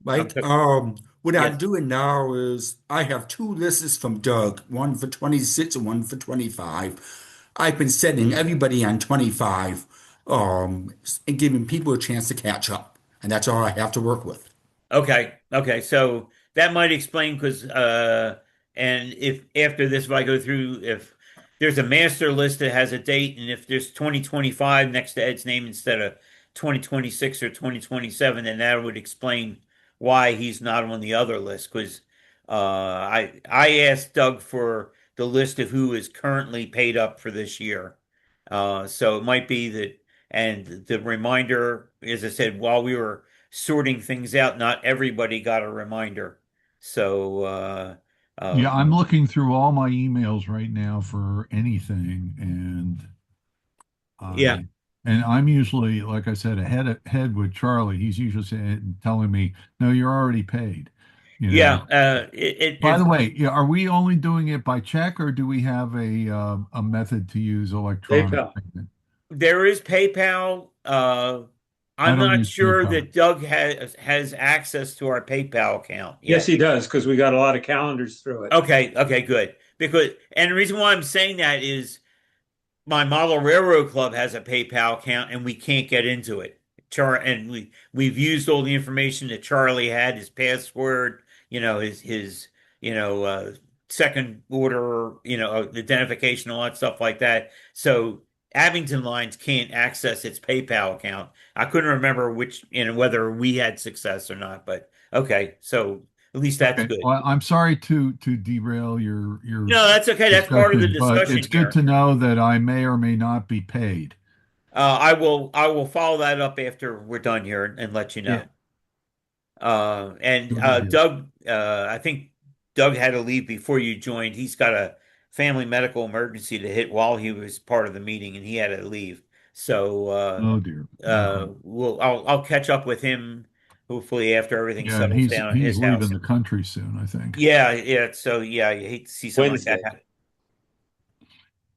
I'm Mike, sorry. what I'm Yes. doing now is I have two lists from Doug, one for 26 and one for 25. I've been sending everybody on 25, and giving people a chance to catch up. And that's all I have to work with. Okay. Okay. So that might explain because and if after this, if I go through, if there's a master list that has a date, and if there's 2025 next to Ed's name instead of 2026 or 2027, then that would explain why he's not on the other list. Because I asked Doug for the list of who is currently paid up for this year. So it might be that, and the reminder, as I said, while we were sorting things out, not everybody got a reminder. So, Yeah, um, I'm looking through all my emails right now for anything, and yeah, I and I'm usually, like I said, ahead with Charlie. He's usually telling me, "No, you're already paid." You yeah. know. By If the way, yeah, are we only doing it by check, or do we have a method to use electronic PayPal. payment? there is PayPal, I I'm don't not use sure PayPal. that Doug has access to our PayPal account Yes, yet. he does because we got a lot of calendars through it. Okay, okay, good. Because, and the reason why I'm saying that is my model railroad club has a PayPal account and we can't get into it. And we've used all the information that Charlie had, his password, his second order, identification, all that stuff like that. So Abington Lines can't access its PayPal account. I couldn't remember whether we had success or not, but okay, so at least that's Okay. good. Well, I'm sorry to derail your No, that's okay. That's part of the discussion, but discussion it's good here. to know that I may or may not be paid. I will follow that up after we're done here and let you Yeah, know. And good idea. Doug, I think Doug had to leave before you joined. He's got a family medical emergency to hit while he was part of the meeting, and he had to leave. So Oh dear. Okay. I'll catch up with him hopefully after everything Yeah, and settles he's down at he's his leaving house. the country soon, I think. Yeah, yeah. So yeah, you hate to see something like that Wednesday. happen.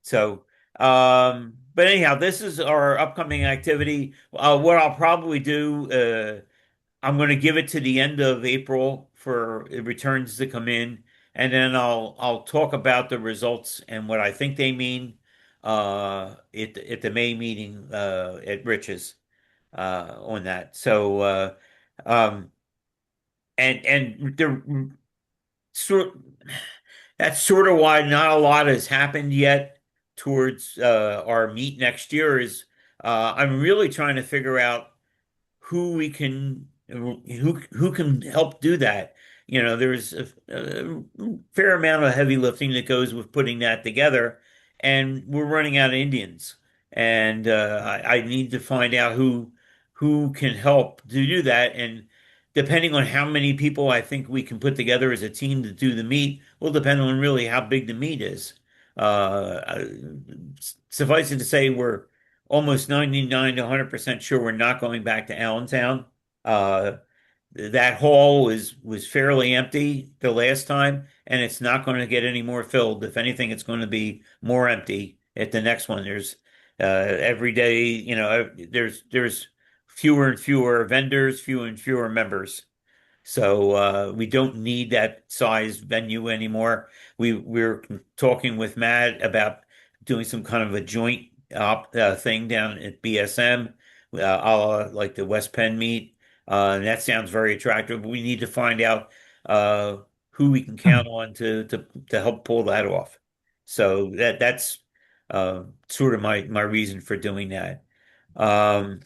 So, but anyhow, this is our upcoming activity. What I'll probably do, I'm going to give it to the end of April for returns to come in, and then I'll talk about the results and what I think they mean at the May meeting at Rich's on that. So, um, and the sort that's sort of why not a lot has happened yet towards our meet next year is I'm really trying to figure out who can help do that. There's a fair amount of heavy lifting that goes with putting that together, and we're running out of Indians, and I need to find out who can help to do that. And depending on how many people I think we can put together as a team to do the meet will depend on really how big the meet is. Uh, Suffice it to say, we're almost 99 to 100% sure we're not going back to Allentown. Uh, that hall was fairly empty the last time, and it's not going to get any more filled. If anything, it's going to be more empty at the next one. There's every day, there's fewer and fewer vendors, fewer and fewer members. So we don't need that size venue anymore. We're talking with Matt about doing some kind of a joint thing down at BSM, a la like the West Penn meet. And that sounds very attractive. We need to find out uh, who we can count on to help pull that off. So that's sort of my reason for doing that. Um,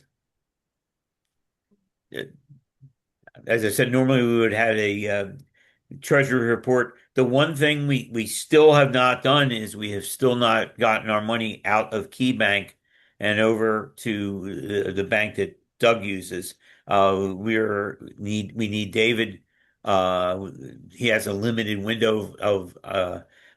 as I said, normally we would have a Treasury report. The one thing we still have not done is we have still not gotten our money out of Key Bank and over to the bank that Doug uses. We need David. He has a limited window of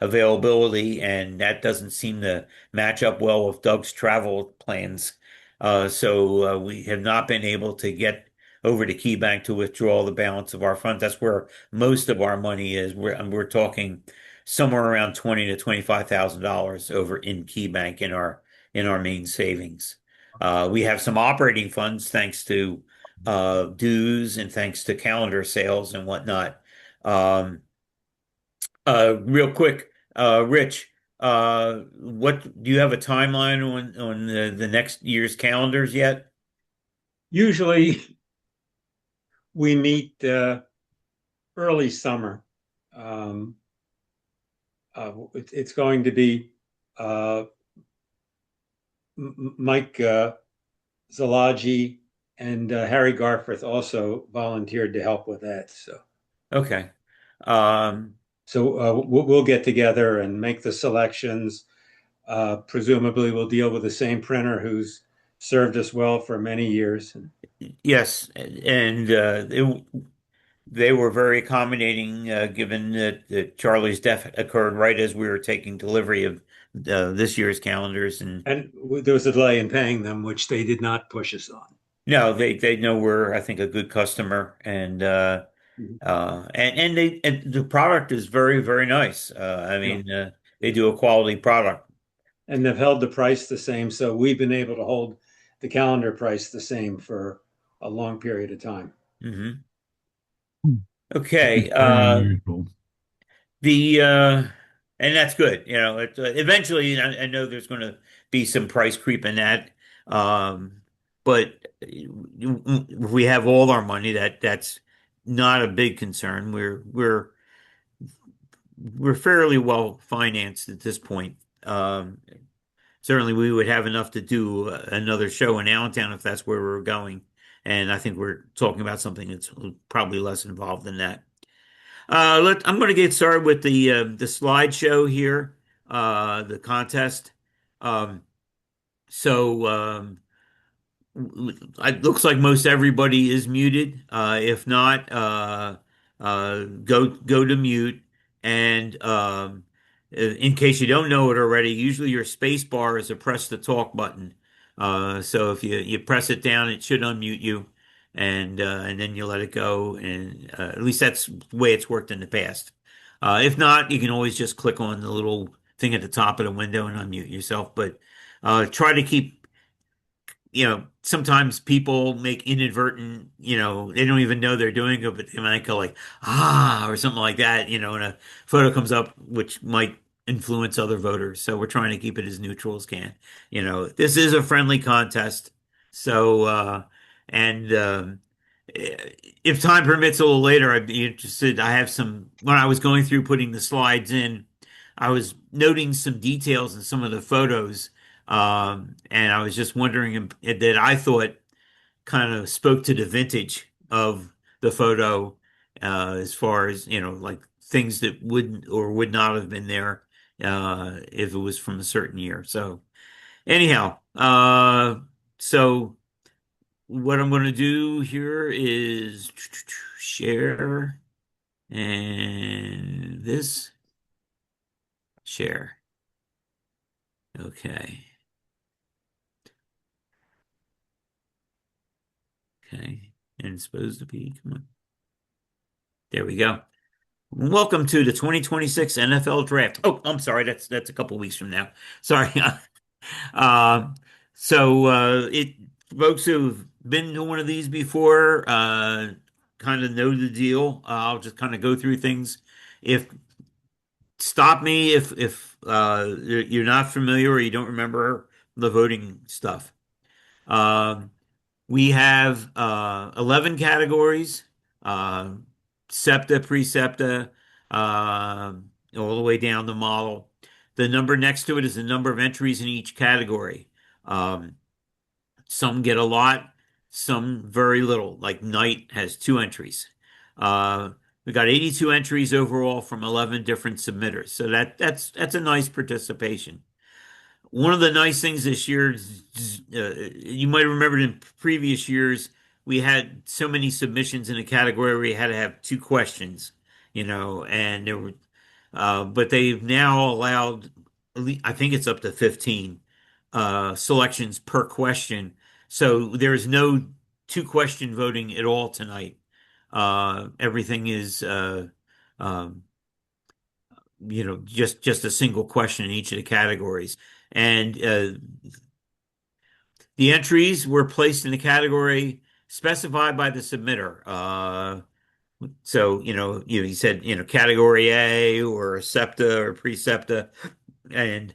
availability, and that doesn't seem to match up well with Doug's travel plans. So we have not been able to get over to Key Bank to withdraw the balance of our funds. That's where most of our money is. We're talking somewhere around 20 to $25,000 over in Key Bank in our main savings. We have some operating funds thanks to dues and thanks to calendar sales and whatnot. Um, Real quick, Rich, what do you have a timeline on the next year's calendars yet? Usually we meet early summer. Um, it's going to be Mike Zalagi and Harry Garforth also volunteered to help with that. So, Okay. Um, we'll get together and make the selections. Presumably, we'll deal with the same printer who's served us well for many years. yes, and they were very accommodating, given that Charlie's death occurred right as we were taking delivery of this year's calendars. And And there was a delay in paying them, which they did not push us on. no, they know we're, I think, a good customer, and Mhm. and the product is very, very nice. I Yeah. mean, they do a quality product. And they've held the price the same. So we've been able to hold the calendar price the same for a long period of time. Hmm. Okay. It's very unusual. The and that's good. Eventually, I know there's going to be some price creep in that. But if we have all our money, that's not a big concern. We're fairly well financed at this point. Certainly, we would have enough to do another show in Allentown if that's where we're going. And I think we're talking about something that's probably less involved than that. I'm going to get started with the slideshow here, the contest. Um, so it looks like most everybody is muted. If not, go to mute. And in case you don't know it already, usually your space bar is a press to talk button. So if you press it down, it should unmute you, and then you let it go. And at least that's the way it's worked in the past. If not, you can always just click on the little thing at the top of the window and unmute yourself. But try to keep sometimes people make inadvertent, they don't even know they're doing it, but they might go like, or something like that, and a photo comes up, which might influence other voters. So we're trying to keep it as neutral as can. This is a friendly contest. So, and if time permits a little later, I'd be interested. When I was going through putting the slides in, I was noting some details in some of the photos And I was just wondering that I thought kind of spoke to the vintage of the photo, as far as, like things that would or would not have been there, if it was from a certain year. So anyhow, so what I'm going to do here is share and this share. Okay. Okay. And it's supposed to be, come on. There we go. Welcome to the 2026 NFL Draft. Oh, I'm sorry. That's a couple weeks from now. Sorry. Uh, it folks who've been to one of these before, kind of know the deal. I'll just kind of go through things. If Stop me if you're not familiar or you don't remember the voting stuff. Um, we have 11 categories, uh, SEPTA, pre-SEPTA, all the way down the model. The number next to it is the number of entries in each category. Um, some get a lot, some very little. Like Knight has 2 entries. Uh, we got 82 entries overall from 11 different submitters. So that's a nice participation. One of the nice things this year, you might remember in previous years, we had so many submissions in a category where you had to have 2 questions, and there were, but they've now allowed, I think it's up to 15 selections per question. So there's no 2 question voting at all tonight. Everything is, um, just a single question in each of the categories. And the entries were placed in the category specified by the submitter. So, you said, category A or SEPTA or pre-SEPTA, and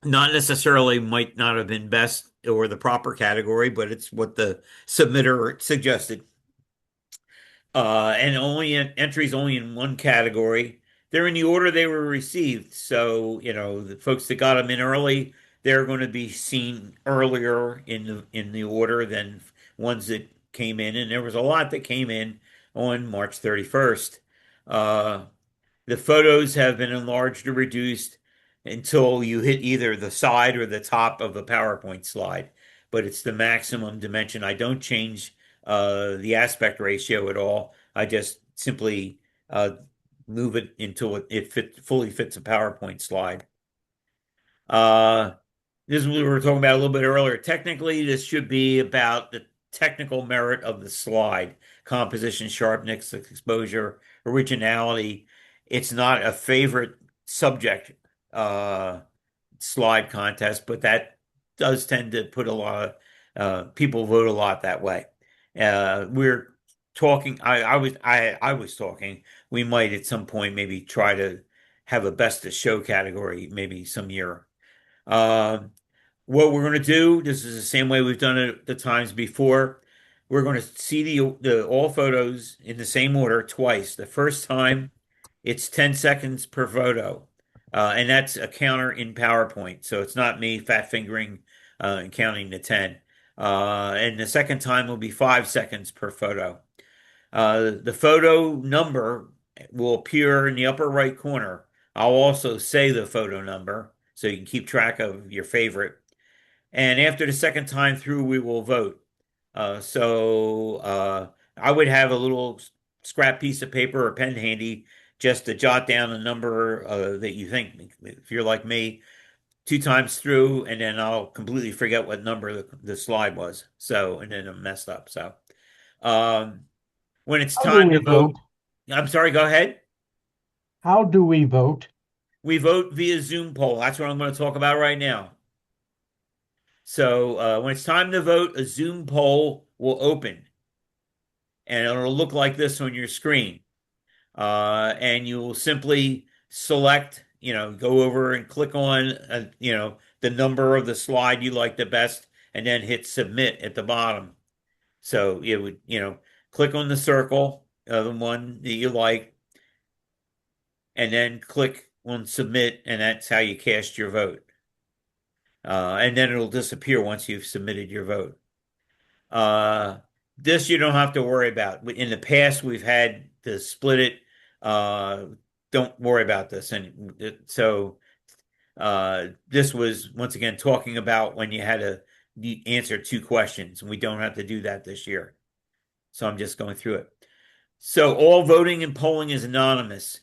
not necessarily might not have been best or the proper category, but it's what the submitter suggested. And entries only in one category. They're in the order they were received. So, the folks that got them in early, they're going to be seen earlier in the order than ones that came in. And there was a lot that came in on March 31st. Uh, the photos have been enlarged or reduced until you hit either the side or the top of a PowerPoint slide, but it's the maximum dimension. I don't change the aspect ratio at all. I just simply move it until it fully fits a PowerPoint slide. This is what we were talking about a little bit earlier. Technically, this should be about the technical merit of the slide, composition, sharpness, exposure, originality. It's not a favorite subject uh, slide contest, but that does tend to put a lot of people vote a lot that way. We're talking. I was talking. We might at some point maybe try to have a best of show category, maybe some year. Um, what we're going to do, this is the same way we've done it the times before. We're going to see the all photos in the same order twice. The first time, it's 10 seconds per photo, and that's a counter in PowerPoint. So it's not me fat fingering and counting to 10. And the second time will be 5 seconds per photo. The photo number will appear in the upper right corner. I'll also say the photo number so you can keep track of your favorite. And after the second time through, we will vote. I would have a little scrap piece of paper or pen handy just to jot down a number that you think, if you're like me, 2 times through, and then I'll completely forget what number the slide was. So, and then I'm messed up. So, um, when it's How do time we to vote, vote? I'm sorry, go ahead. How do we vote? We vote via Zoom poll. That's what I'm going to talk about right now. So when it's time to vote, a Zoom poll will open and it'll look like this on your screen. And you will simply select, go over and click on, the number of the slide you like the best and then hit submit at the bottom. So it would, click on the circle, the one that you like, and then click on submit, and that's how you cast your vote. And then it'll disappear once you've submitted your vote. Uh, this you don't have to worry about. In the past, we've had to split it. Uh, don't worry about this. And so this was once again talking about when you had to answer two questions, and we don't have to do that this year. So I'm just going through it. So all voting and polling is anonymous,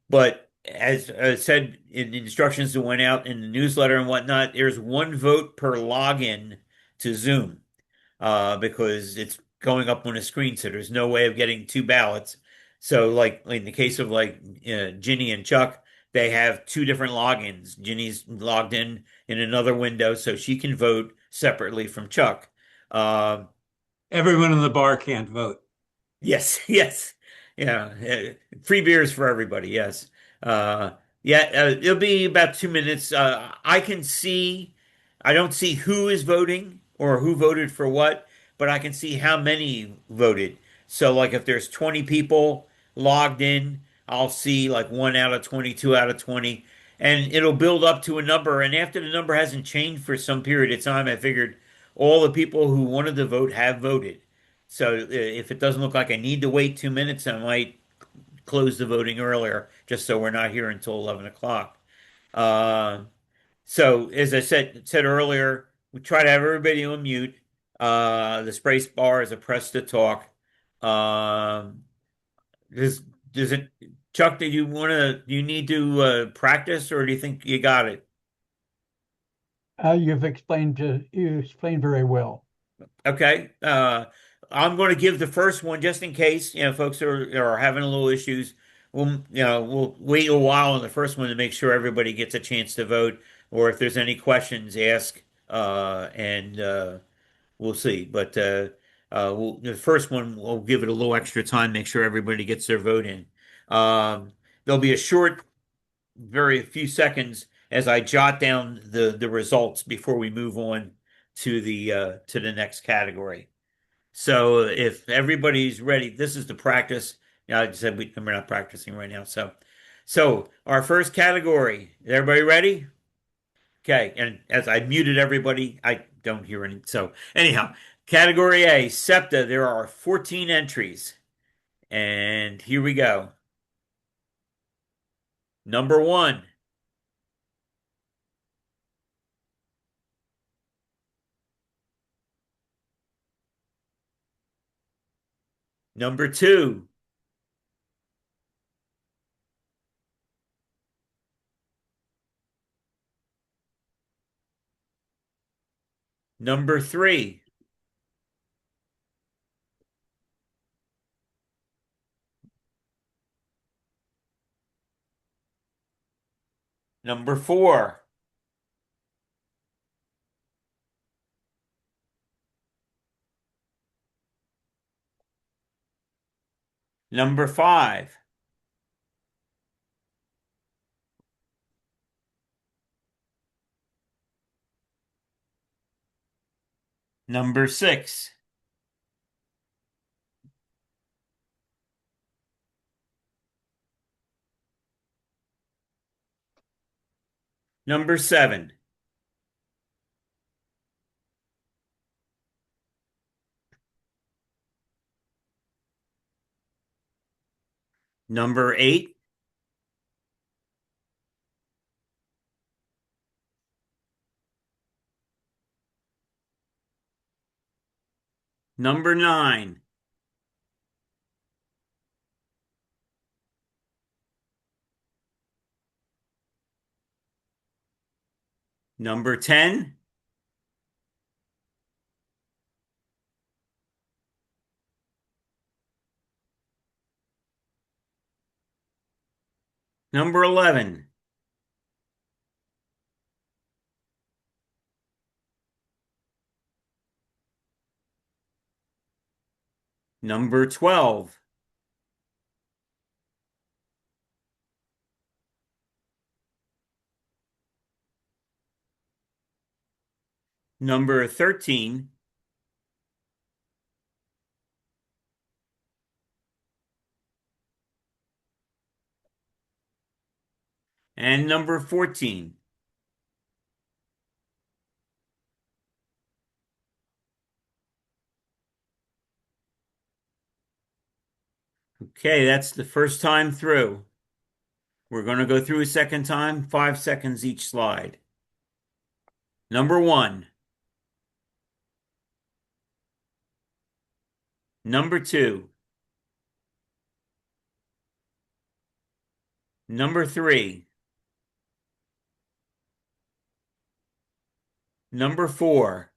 but as I said in the instructions that went out in the newsletter and whatnot, there's one vote per login to Zoom because it's going up on a screen, so there's no way of getting two ballots. So, like in the case of like Ginny and Chuck, they have two different logins. Ginny's logged in another window, so she can vote separately from Chuck. Uh, Everyone in the bar can't vote. Yes, yes. Yeah. Free beers for everybody. Yes. Uh, yeah, it'll be about 2 minutes. I don't see who is voting or who voted for what, but I can see how many voted. So, like, if there's 20 people logged in, I'll see like 1 out of 20, 2 out of 20, and it'll build up to a number. And after the number hasn't changed for some period of time, I figured all the people who wanted to vote have voted. So if it doesn't look like I need to wait 2 minutes, I might close the voting earlier, just so we're not here until 11 o'clock. Uh, so as I said earlier, we try to have everybody on mute. The space bar is a press to talk. Um, does does it, Chuck? Do you need to practice, or do you think you got it? You explained very well. Okay. I'm going to give the first one just in case, folks are having a little issues. We'll wait a while on the first one to make sure everybody gets a chance to vote, or if there's any questions, ask, and we'll see. But the first one, we'll give it a little extra time, make sure everybody gets their vote in. There'll be a short, very few seconds as I jot down the results before we move on to the next category. So if everybody's ready, this is the practice. I said we're not practicing right now. So our first category, is everybody ready? Okay. And as I muted everybody, I don't hear any. So anyhow, category A, SEPTA, there are 14 entries. And here we go. Number one, number two, number three, number four, number five, number six, number seven, number eight, number nine, number 10, number 11, number 12, number 13, and number 14. Okay, that's the first time through. We're going to go through a second time, 5 seconds each slide. Number one, number two, number three, number four,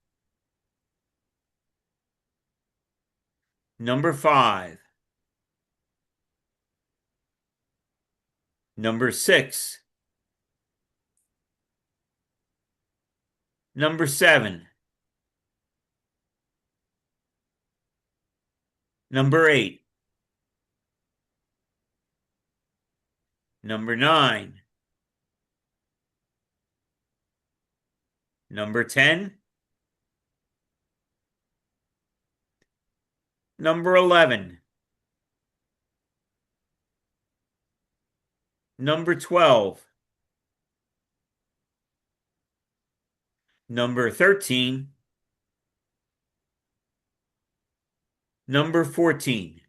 number five, number six, number seven, number eight, number nine, number 10, number 11, number 12, number 13, number 14.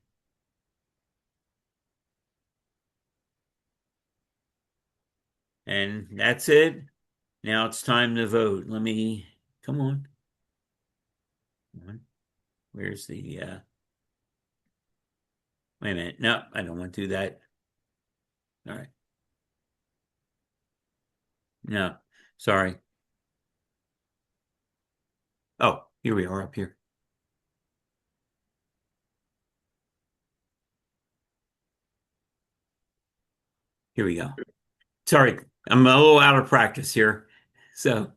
And that's it. Now it's time to vote. Come on. Come on. Where's wait a minute. No, I don't want to do that. All right. No, sorry. Oh, here we are up here. Here we go. Sorry, I'm a little out of practice here. So,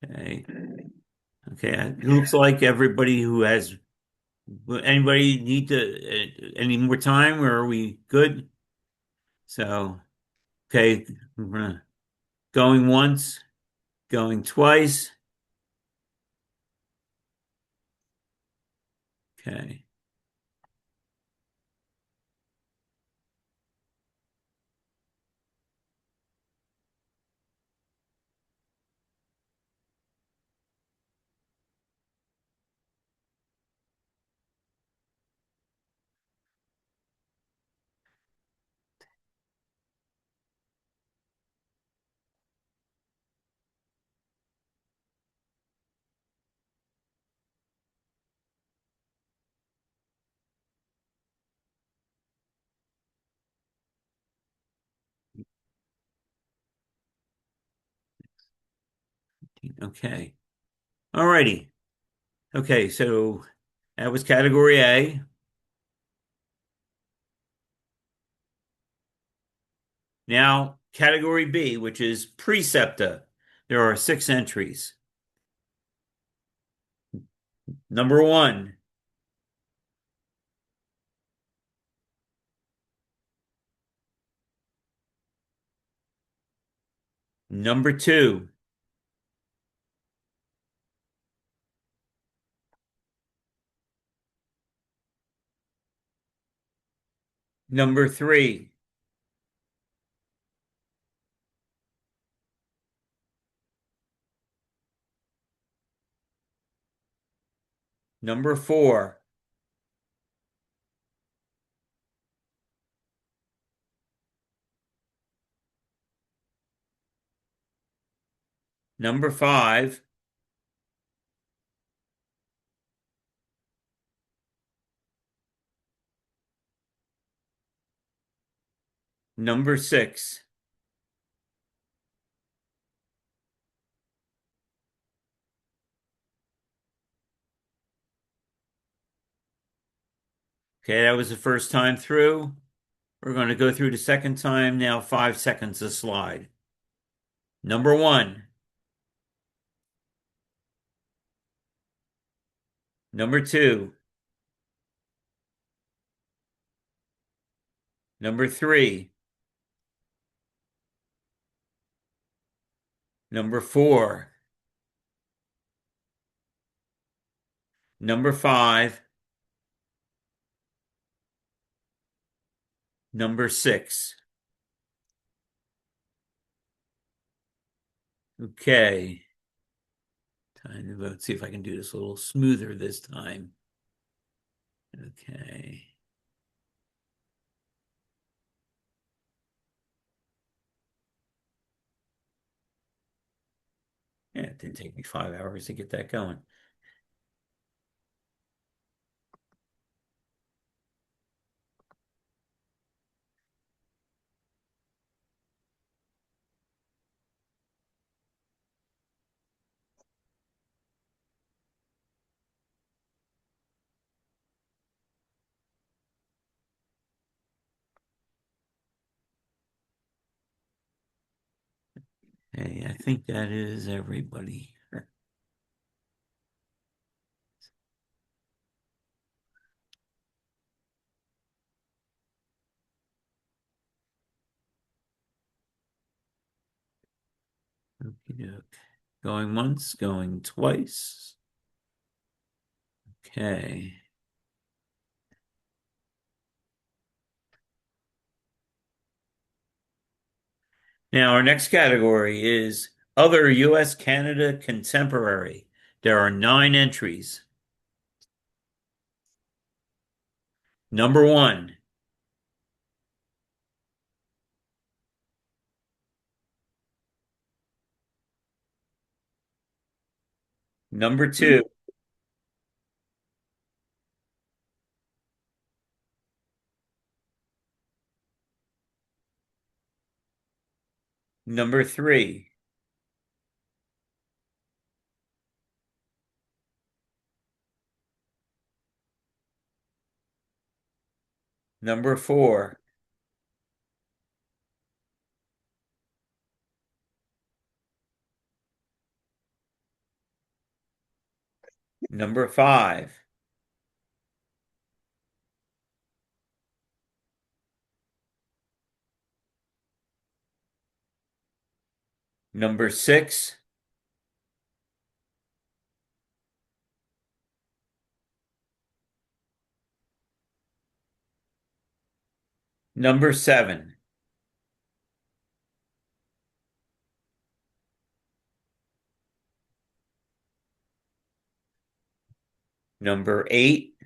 okay. Okay, it looks like everybody who has anybody need to any more time or are we good? So, okay, going once, going twice. Okay. Okay. All righty. Okay, so that was category A. Now, category B, which is preceptor. There are 6 entries. Number one, number two, number three, number four, number five, number six, Okay, that was the first time through. We're going to go through the second time now, 5 seconds a slide. Number one. Number two. Number three. Number four. Number five. Number six. Okay. Time to vote. See if I can do this a little smoother this time. Okay. Yeah, it didn't take me 5 hours to get that going. Hey, I think that is everybody. Okey-doke. Going once, going twice. Okay. Now, our next category is Other U.S. Canada Contemporary. There are 9 entries. Number 1. Number 2. Number 3. Number 4. Number 5. Number 6. Number 7. Number 8.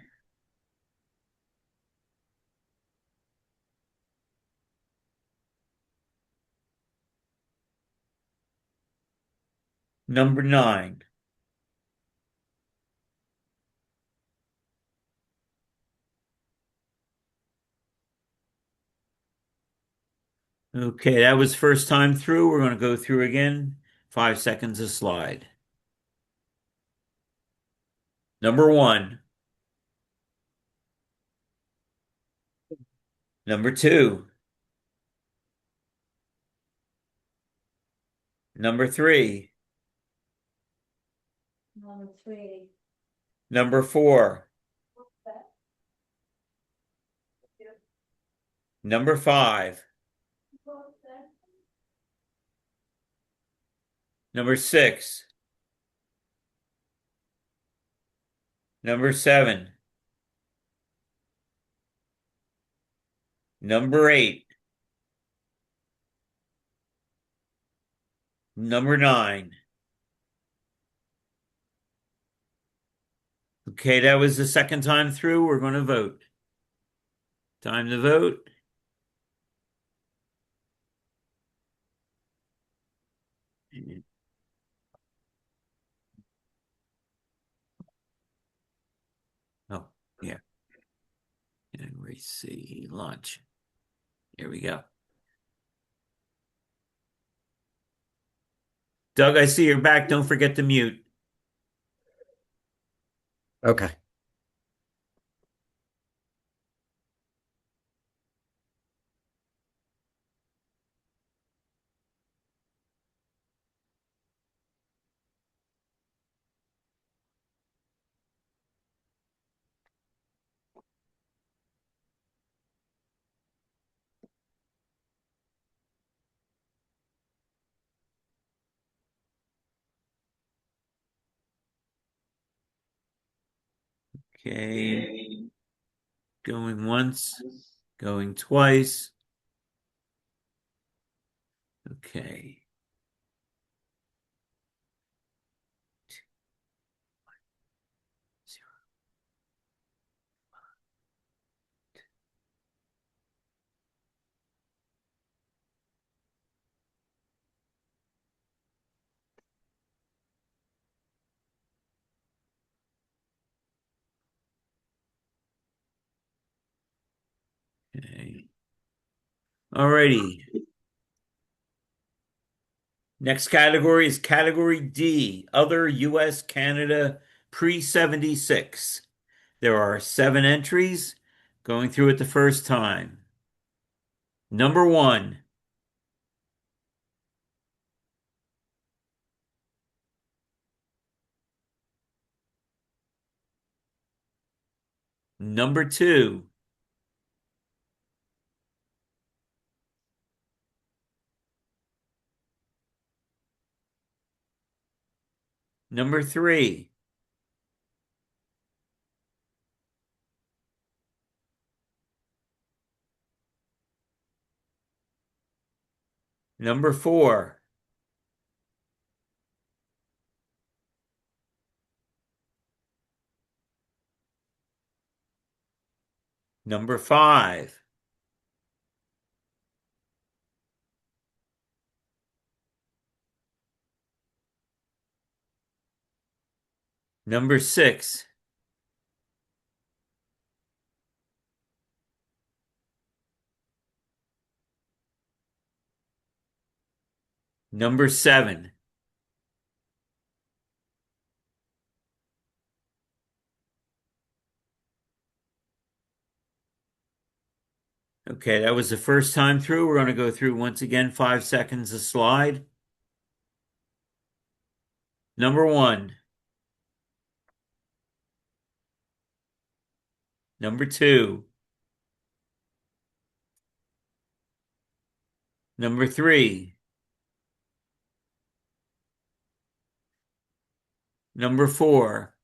Number 9. Okay, that was first time through. We're going to go through again. 5 seconds a slide. Number 1. Number 2. Number 3. Number 4. Number 5. Number 6. Number 7. Number 8. Number 9. Okay, that was the second time through. We're going to vote. Time to vote. Oh, yeah. Category C, launch. Here we go. Doug, I see you're back. Don't forget to mute. Okay. Okay. Going once, going twice. Okay. Okay. Alrighty. Next category is category D, other US Canada pre-76. There are 7 entries. Going through it the first time. Number 1, number 2, number 3, number 4, number 5, number 6, number 7, okay, that was the first time through. We're going to go through once again, 5 seconds a slide. Number 1, number 2, number 3, number 4,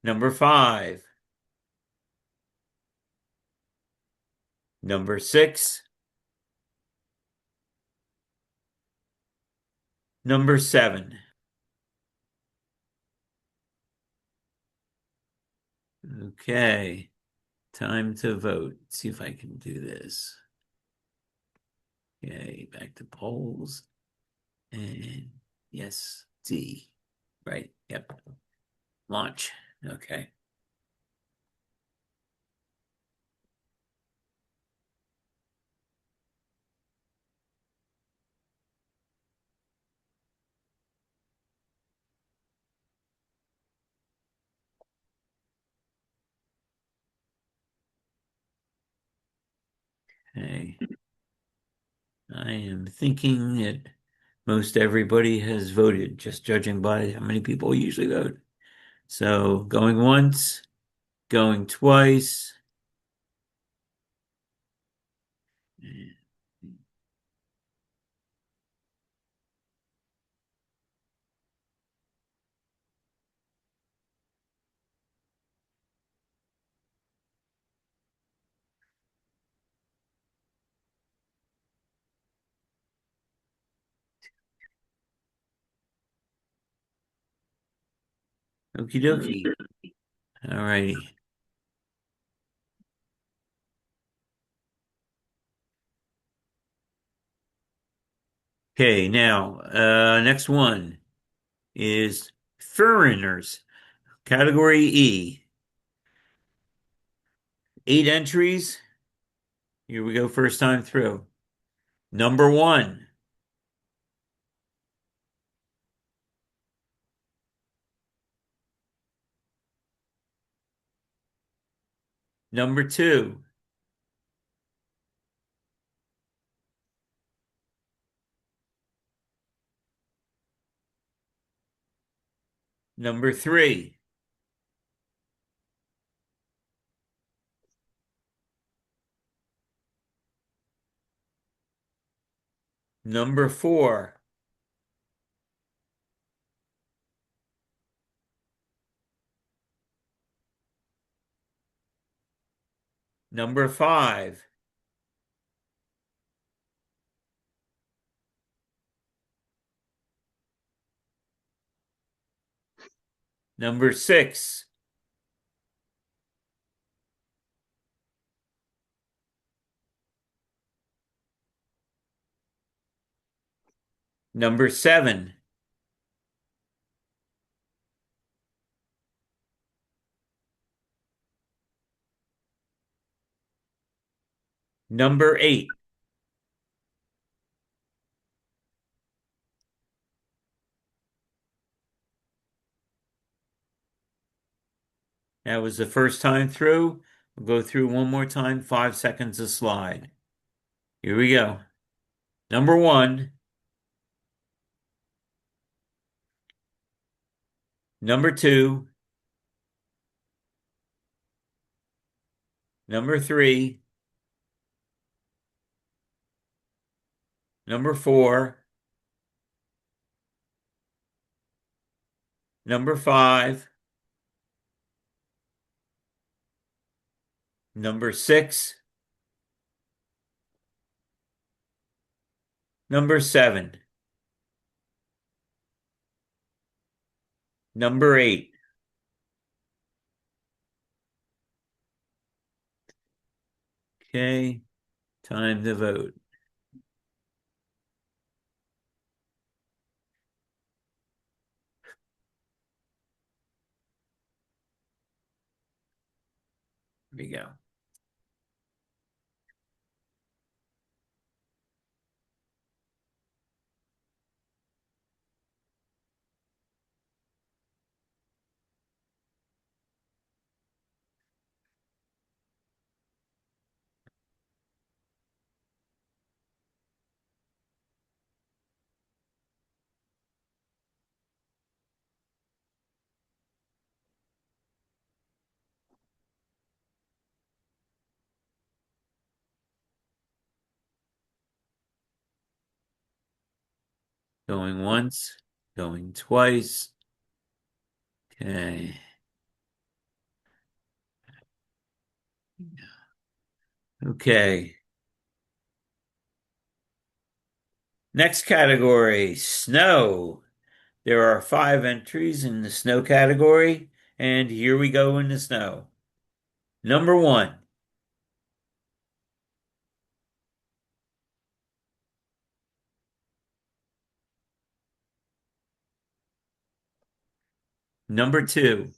number 5, number 6, number 7. Okay, time to vote. Let's see if I can do this. Okay, back to polls. And yes, D. Right, yep. Launch. Okay. Okay. I am thinking that most everybody has voted, just judging by how many people usually vote. So going once, going twice. Okie dokie. All righty. Okay, now, next one is foreigners, category E. 8 entries. Here we go, first time through. Number 1, number 2, number 3, number 4, Number 5. Number 6. Number 7. Number 8. That was the first time through. We'll go through one more time, 5 seconds a slide. Here we go. Number 1. Number 2. Number 3. Number 4. Number 5. Number 6. Number 7. Number 8. Okay, time to vote. Here we go. Going once, going twice. Okay. Okay. Next category, snow. There are 5 entries in the snow category, and here we go in the snow. Number 1. Number 2.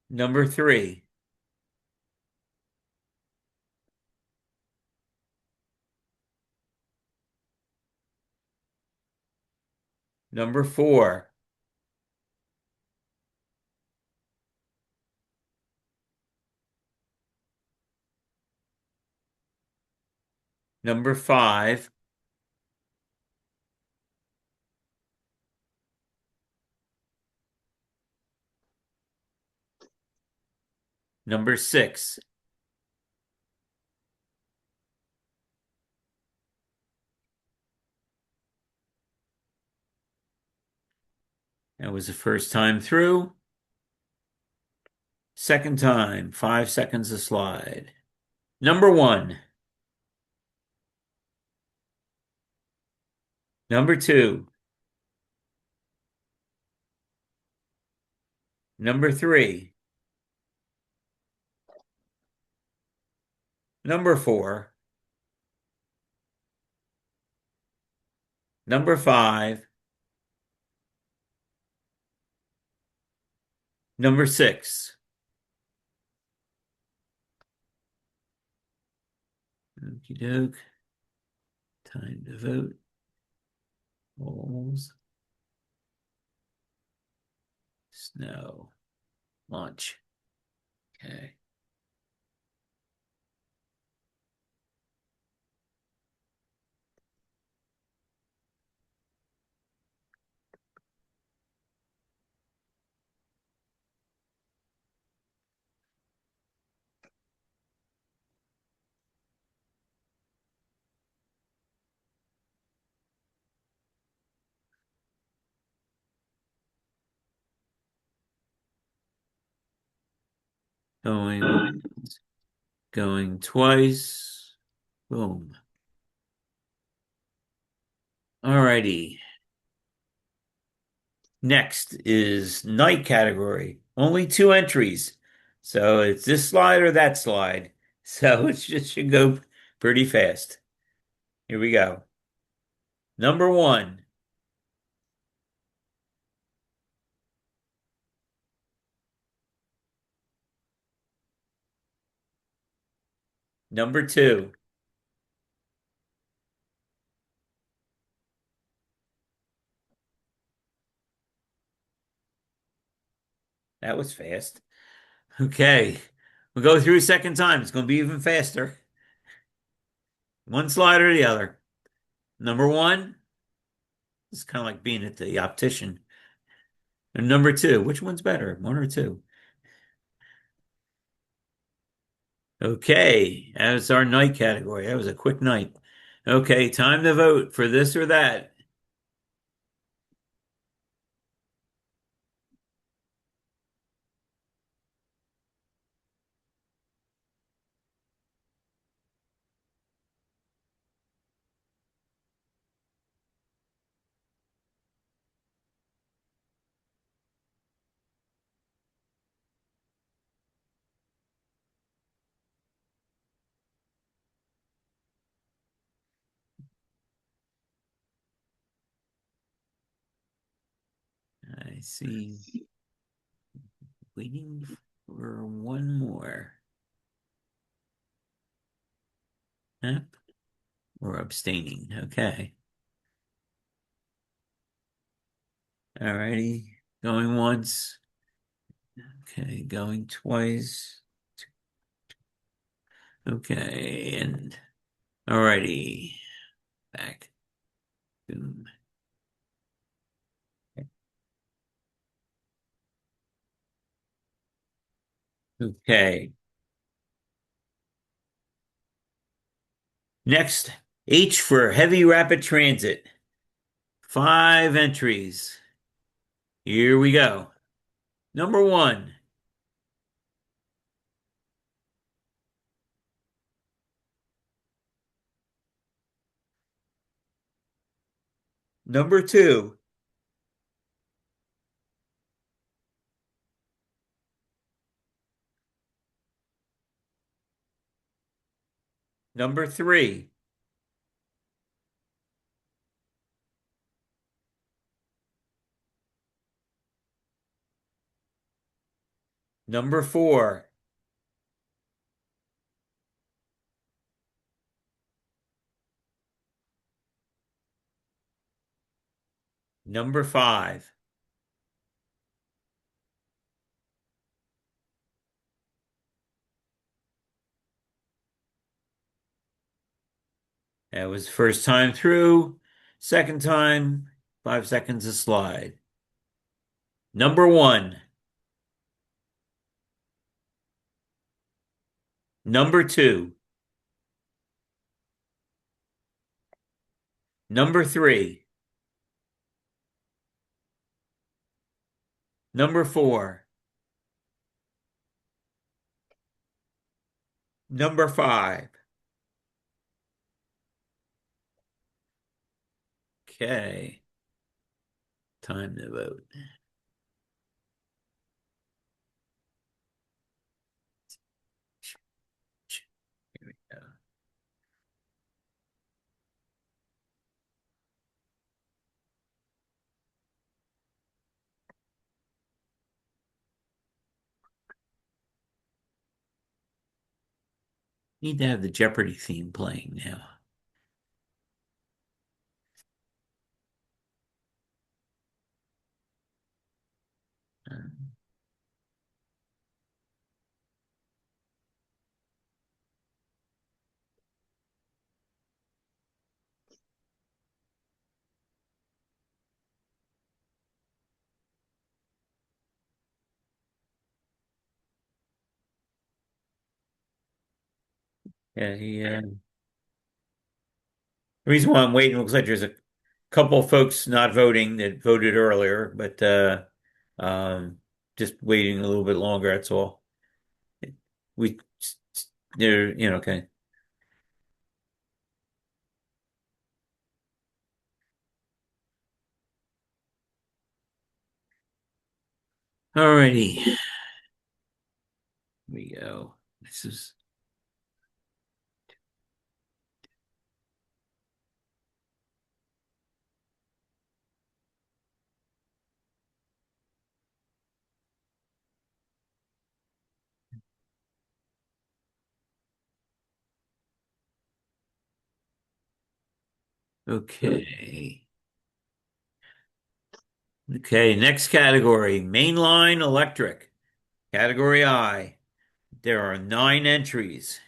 Number 3. Number 4. Number 5. Number 6. That was the first time through. Second time, 5 seconds a slide. Number 1. Number 2. Number 3. Number 4. Number 5. Number 6. Okie doke. Time to vote. Polls. Snow. Launch. Okay. Going once, going twice. Boom. Alrighty. Next is night category. Only two entries. So it's this slide or that slide. So it should go pretty fast. Here we go. Number one. Number two. That was fast. Okay. We'll go through a second time. It's going to be even faster. One slide or the other. Number one. It's kind of like being at the optician. And number two. Which one's better? One or two? Okay. That was our night category. That was a quick night. Okay. Time to vote for this or that. I see. Waiting for one more. Yep. Or abstaining. Okay. Alrighty. Going once. Okay. Going twice. Okay. And alrighty. Back. Boom. Okay. Next, H for heavy rapid transit. 5 entries. Here we go. Number one. Number two. Number three. Number four. Number five. That was first time through. Second time, 5 seconds a slide. Number one. Number two. Number three. Number four. Number five. Okay. Time to vote. Here we go. Need to have the Jeopardy theme playing now. Yeah. The reason why I'm waiting looks like there's a couple of folks not voting that voted earlier, but um, just waiting a little bit longer, that's all. We there, okay. Alrighty. Here we go. This is okay. Okay, next category, mainline electric. Category I. There are 9 entries.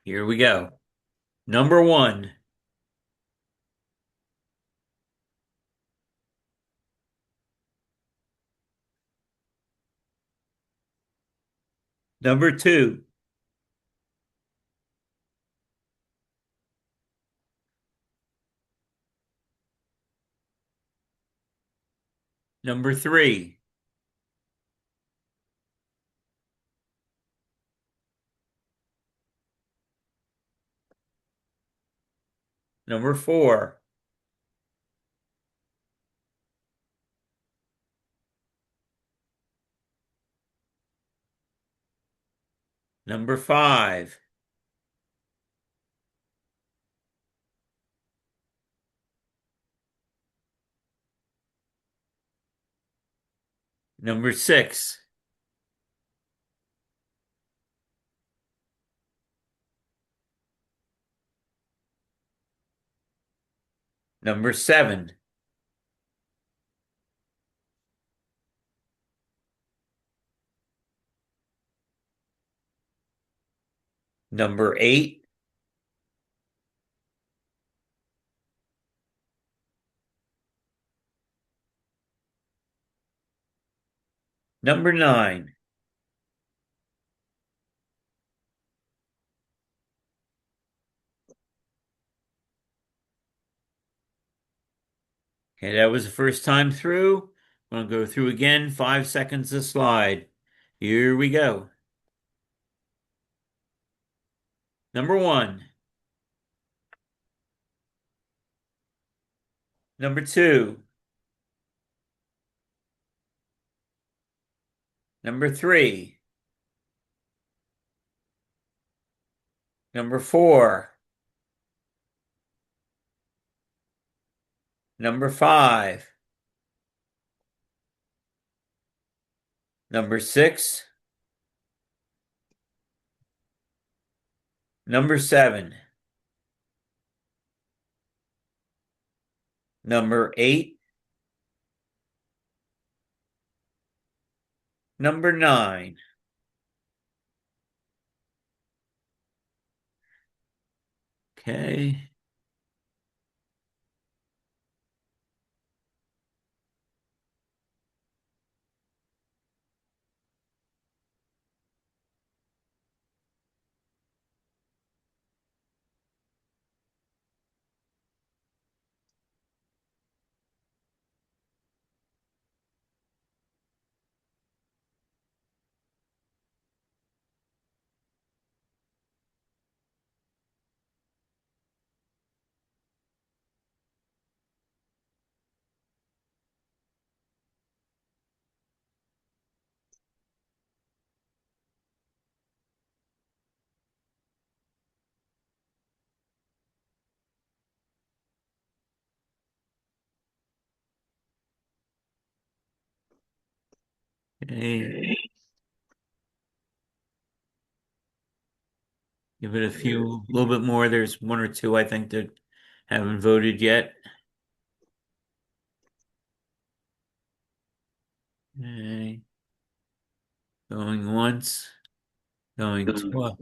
Here we go. Number 1, number 2, number 3, number 4, number 5, number 6, number 7, number 8, number 9. Okay, that was the first time through. I'm going to go through again, 5 seconds a slide. Here we go. Number 1, number 2, number 3, number 4, number 5, number 6, number 7, number 8, number 9. Okay. Okay. Give it a little bit more. There's 1 or 2, I think, that haven't voted yet. Okay. Going once, going twice.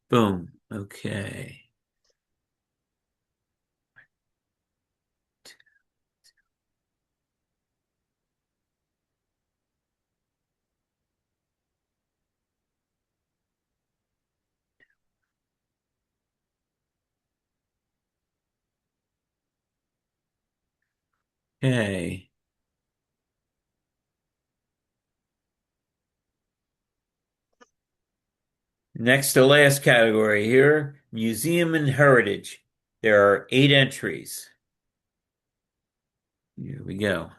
Boom. Okay. Okay. Next to last category here, museum and heritage. There are 8 entries. Here we go.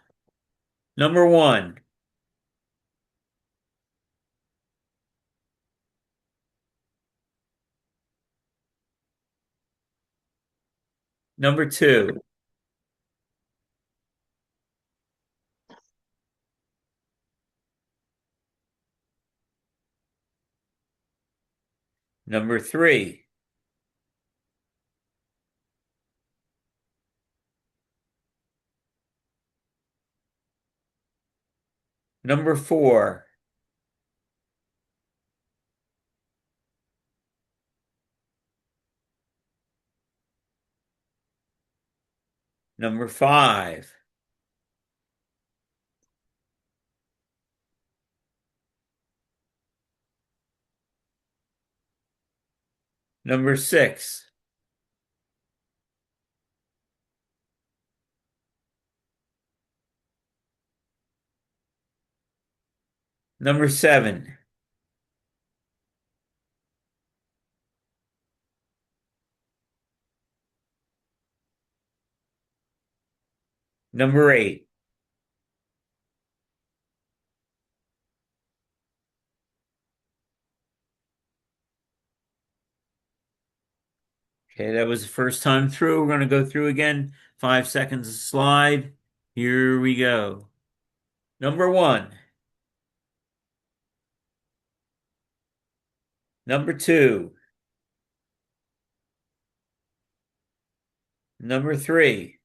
Number 1. Number 2. Number 3. Number 4. Number 5. Number 6. Number 7. Number 8. Okay, that was the first time through. We're going to go through again. 5 seconds a slide. Here we go. Number 1. Number 2. Number 3.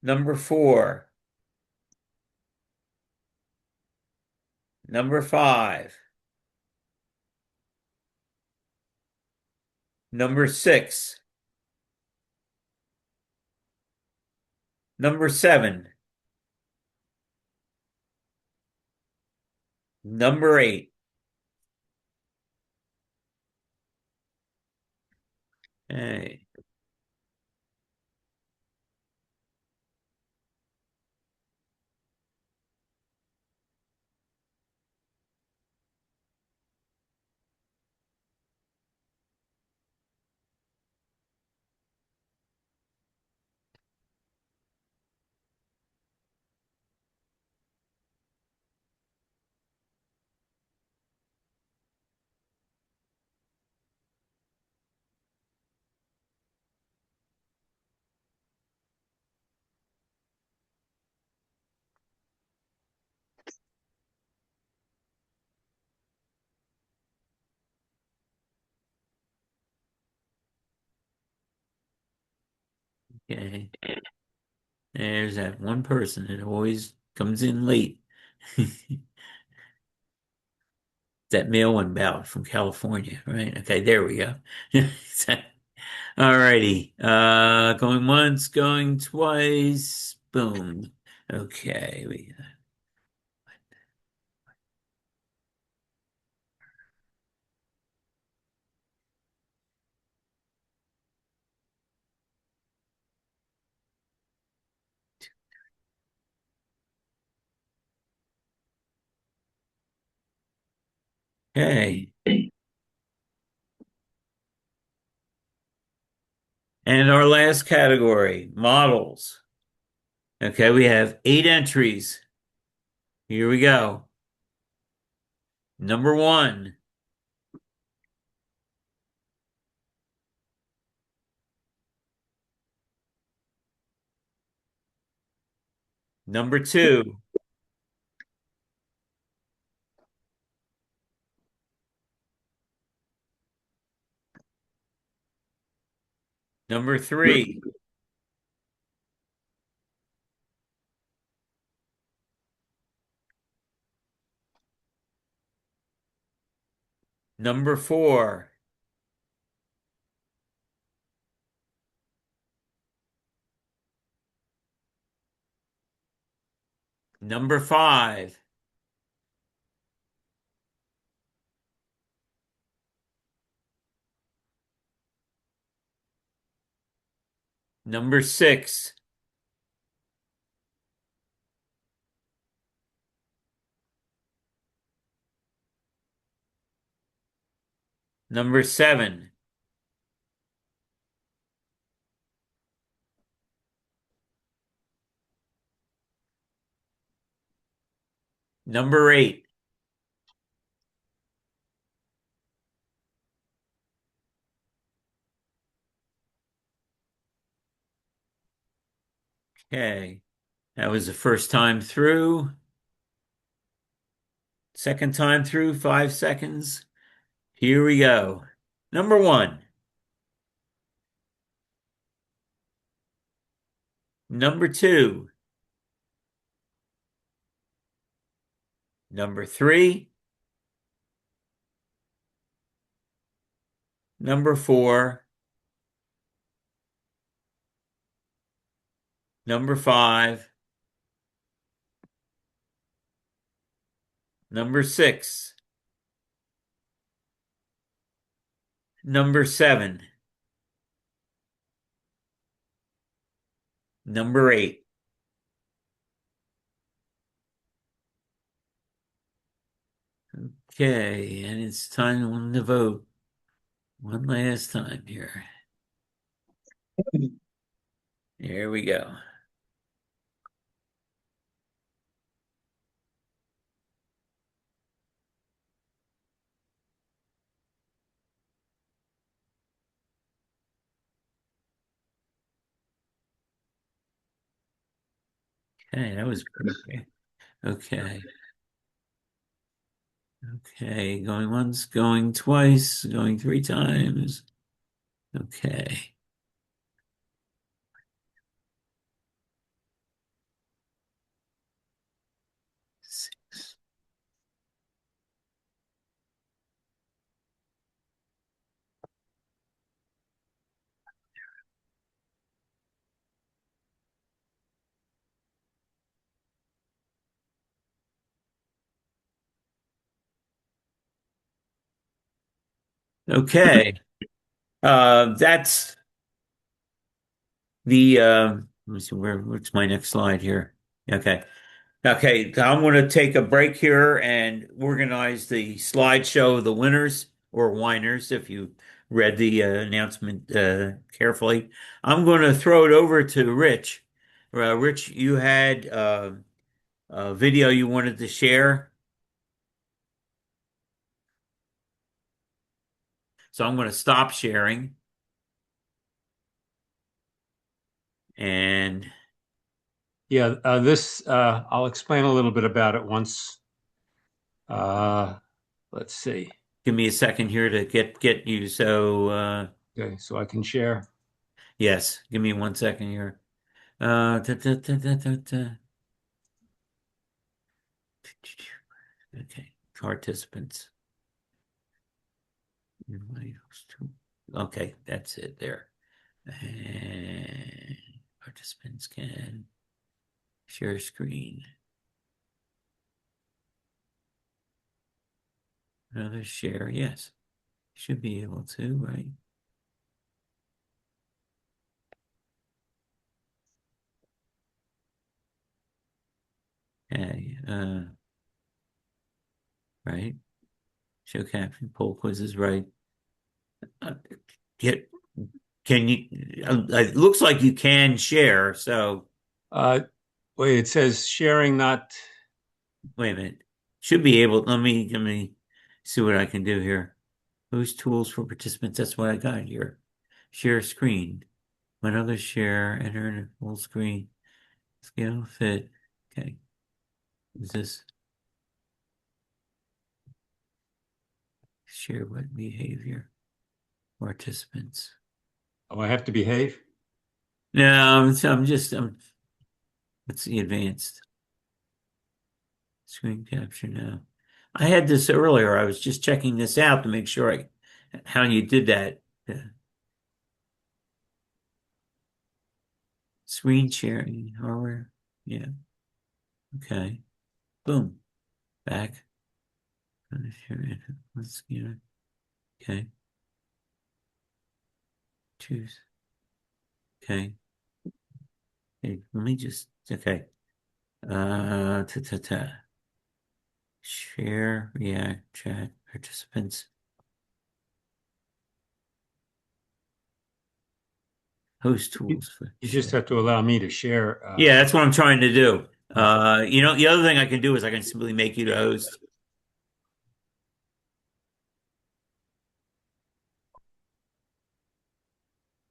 Number 4. Number 5. Number 6. Number 7. Number 8. Hey. Okay. There's that one person that always comes in late. That mail-in ballot from California, right? Okay, there we go. All righty. Going once, going twice. Boom. Okay. Okay. And our last category, models. Okay, we have 8 entries. Here we go. Number 1. Number 2. Number 3. Number 4. Number 5. Number 6. Number 7. Number 8. Okay. That was the first time through. Second time through, 5 seconds. Here we go. Number 1. Number 2. Number 3. Number 4. Number 5. Number 6. Number 7. Number 8. Okay, and it's time to vote one last time here. Here we go. Okay, that was pretty. Okay. Okay, going once, going twice, going 3 times. Okay. Six. Okay. That's the let me see what's my next slide here. Okay. Okay, I'm going to take a break here and organize the slideshow of the winners or whiners if you read the announcement carefully. I'm going to throw it over to Rich. Rich, you had a video you wanted to share, so I'm going to stop sharing and Yeah, this I'll explain a little bit about it once. Uh, let's see. give me a second here to get you. So Okay, so I can share. yes, give me 1 second here. Okay, participants. Okay, that's it there. And participants can share screen. Another share, yes. Should be able to, right? Okay, right. Show caption, poll quizzes, right. Get, can you, it looks like you can share, so Uh, Wait, it says sharing not. wait a minute. Should be able, let me see what I can do here. Those tools for participants, that's what I got here. Share screen. When others share, enter in a full screen. Scale fit. Okay. Is this share what behavior? Participants. Oh, I have to behave. No, let's see advanced. Screen capture now. I had this earlier. I was just checking this out to make sure how you did that. Screen sharing hardware. Yeah. Okay. Boom. Back. Let's okay. Choose. Okay. Hey, let me just okay. Ta ta ta. Share, react, chat, participants. Host tools for You just share. have to allow me to share. Yeah, that's what I'm trying to do. The other thing I can do is I can simply make you the host.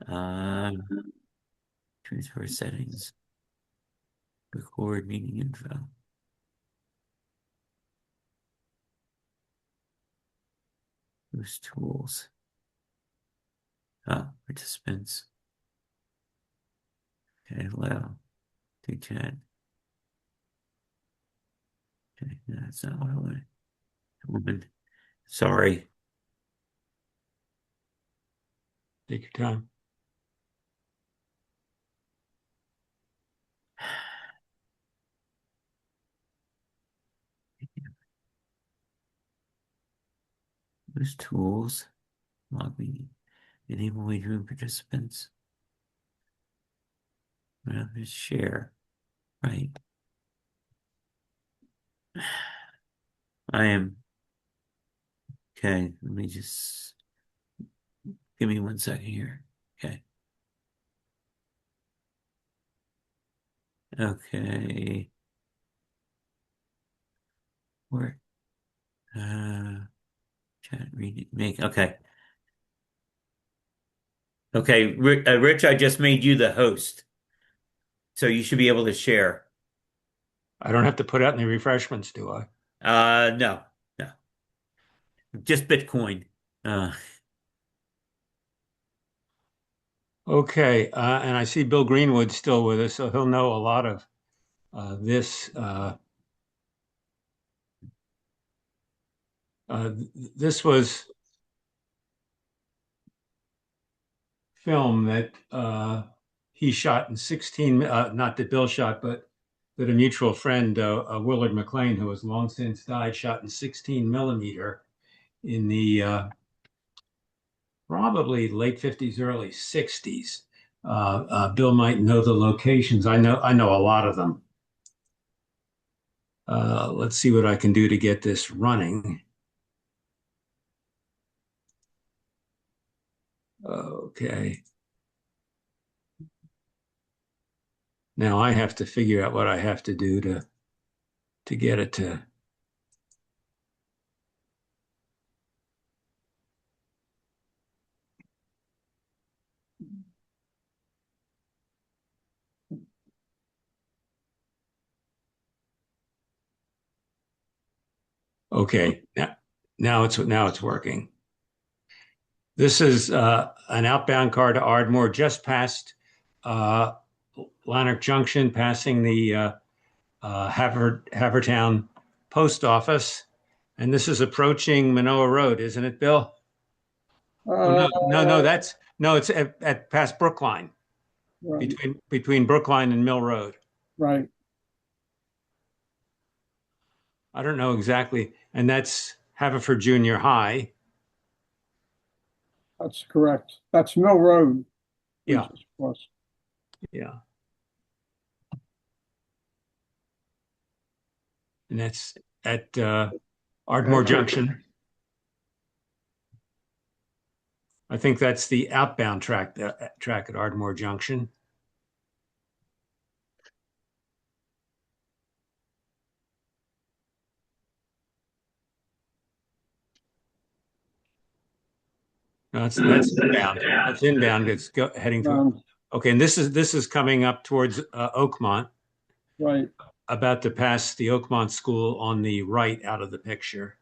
Uh, Transfer settings, record meeting info. Host tools. Participants. Okay, allow. Do chat. Okay, that's not what I wanted. Sorry. Take your time. Use tools. Log meeting. Enable waiting room participants. Share. Right. I am. Okay, let me just give me 1 second here. Okay. Okay. Where? Chat, read, make. Okay. Okay, Rich, I just made you the host, so you should be able to share. I don't have to put out any refreshments, do I? No, no, just Bitcoin. Uh, Okay, and I see Bill Greenwood's still with us, so he'll know a lot of this. This was film that he shot in 16, not that Bill shot, but that a mutual friend, Willard McLean, who has long since died, shot in 16 millimeter in the probably late 50s, early 60s. Bill might know the locations. I know a lot of them. Let's see what I can do to get this running. Okay. Now I have to figure out what I have to do to get it to. Okay. Now it's working. This is an outbound car to Ardmore, just past Lanark Junction, passing the Havertown post office. And this is approaching Manoa Road, isn't it, Bill? Oh, Uh, no, it's at past Brookline, right, between Brookline and Mill Road. right. I don't know exactly. And that's Haverford Junior High. That's correct. That's Mill Road. We Yeah. just crossed. Yeah. And that's at Ardmore Junction. I think that's the outbound track at Ardmore Junction. No, that's inbound. That's inbound. It's heading to. Okay, and this is coming up towards Oakmont. Right. About to pass the Oakmont School on the right out of the picture.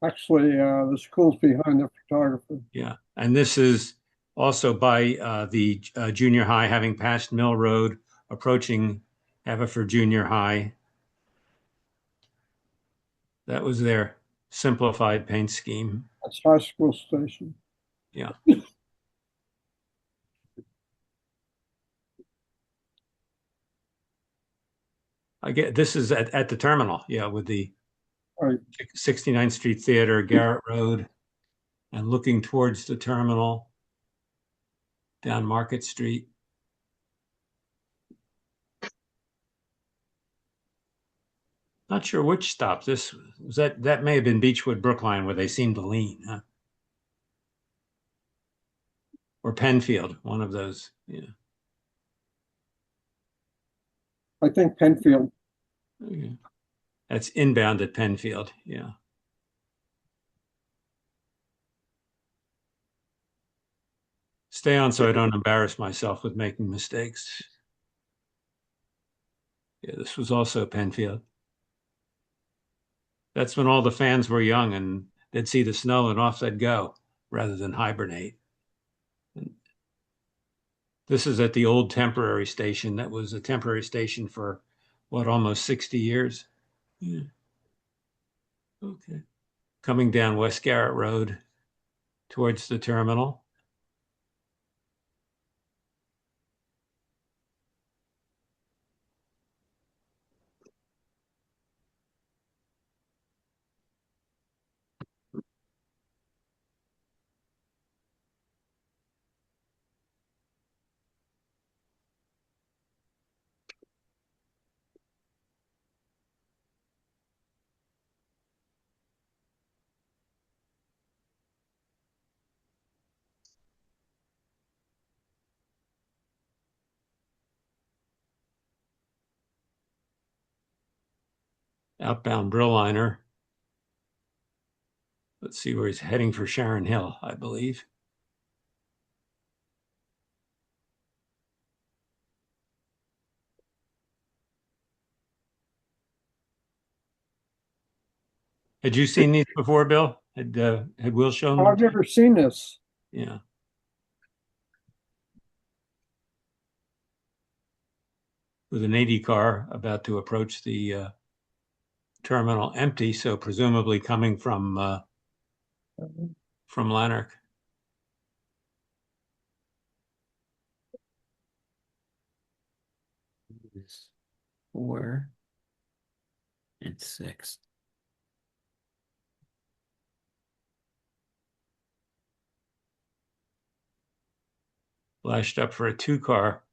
Actually, the school's behind the photographer. Yeah, and this is also by the junior high, having passed Mill Road, approaching Haverford Junior High. That was their simplified paint scheme. That's high school station. Yeah. I get this is at the terminal, yeah, with the Right. 69th Street Theater, Garrett Road, and looking towards the terminal down Market Street. Not sure which stop this was. That may have been Beechwood Brookline where they seemed to lean, huh? Or Penfield, one of those. Yeah. I think Penfield. Okay. That's inbound at Penfield. Yeah. Stay on so I don't embarrass myself with making mistakes. Yeah, this was also Penfield. That's when all the fans were young and they'd see the snow and off they'd go rather than hibernate. And this is at the old temporary station that was a temporary station for what, almost 60 years? Yeah. Okay. Coming down West Garrett Road towards the terminal. Outbound Brilliner. Let's see where he's heading for Sharon Hill, I believe. Had you seen these before, Bill? Had Will shown them I've to you? never seen this. Yeah. With an 80 car about to approach the terminal empty, so presumably coming from Lanark. It's 4 and 6. Flashed up for a 2-car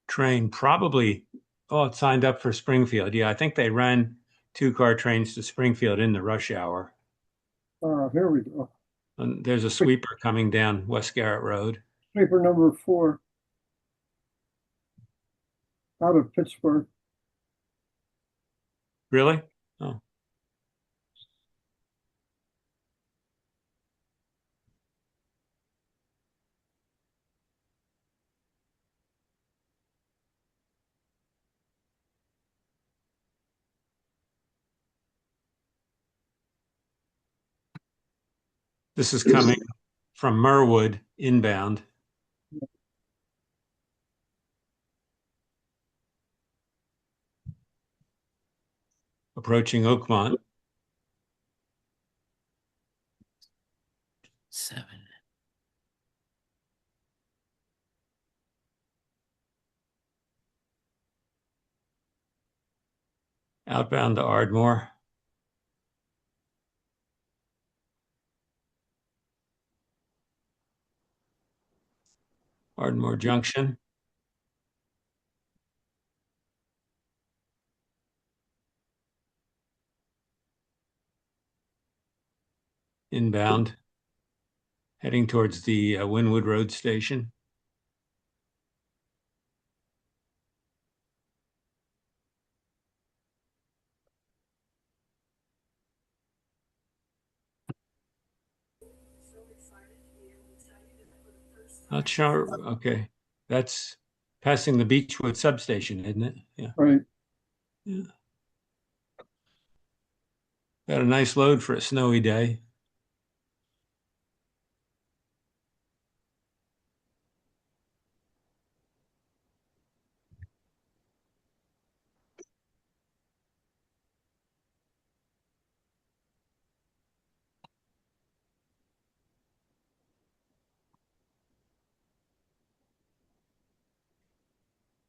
train, probably, oh, it signed up for Springfield. Yeah, I think they ran 2-car trains to Springfield in the rush hour. Here we go. And there's a sweeper coming down West Garrett Road. Paper number 4 out of Pittsburgh. Really? Oh. This is coming from Merwood inbound. Approaching Oakmont. 7. Outbound to Ardmore. Ardmore Junction. Inbound. Heading towards the Wynwood Road Station. Not sure. Okay. That's passing the Beechwood substation, isn't it? Yeah. Right. Yeah. Got a nice load for a snowy day.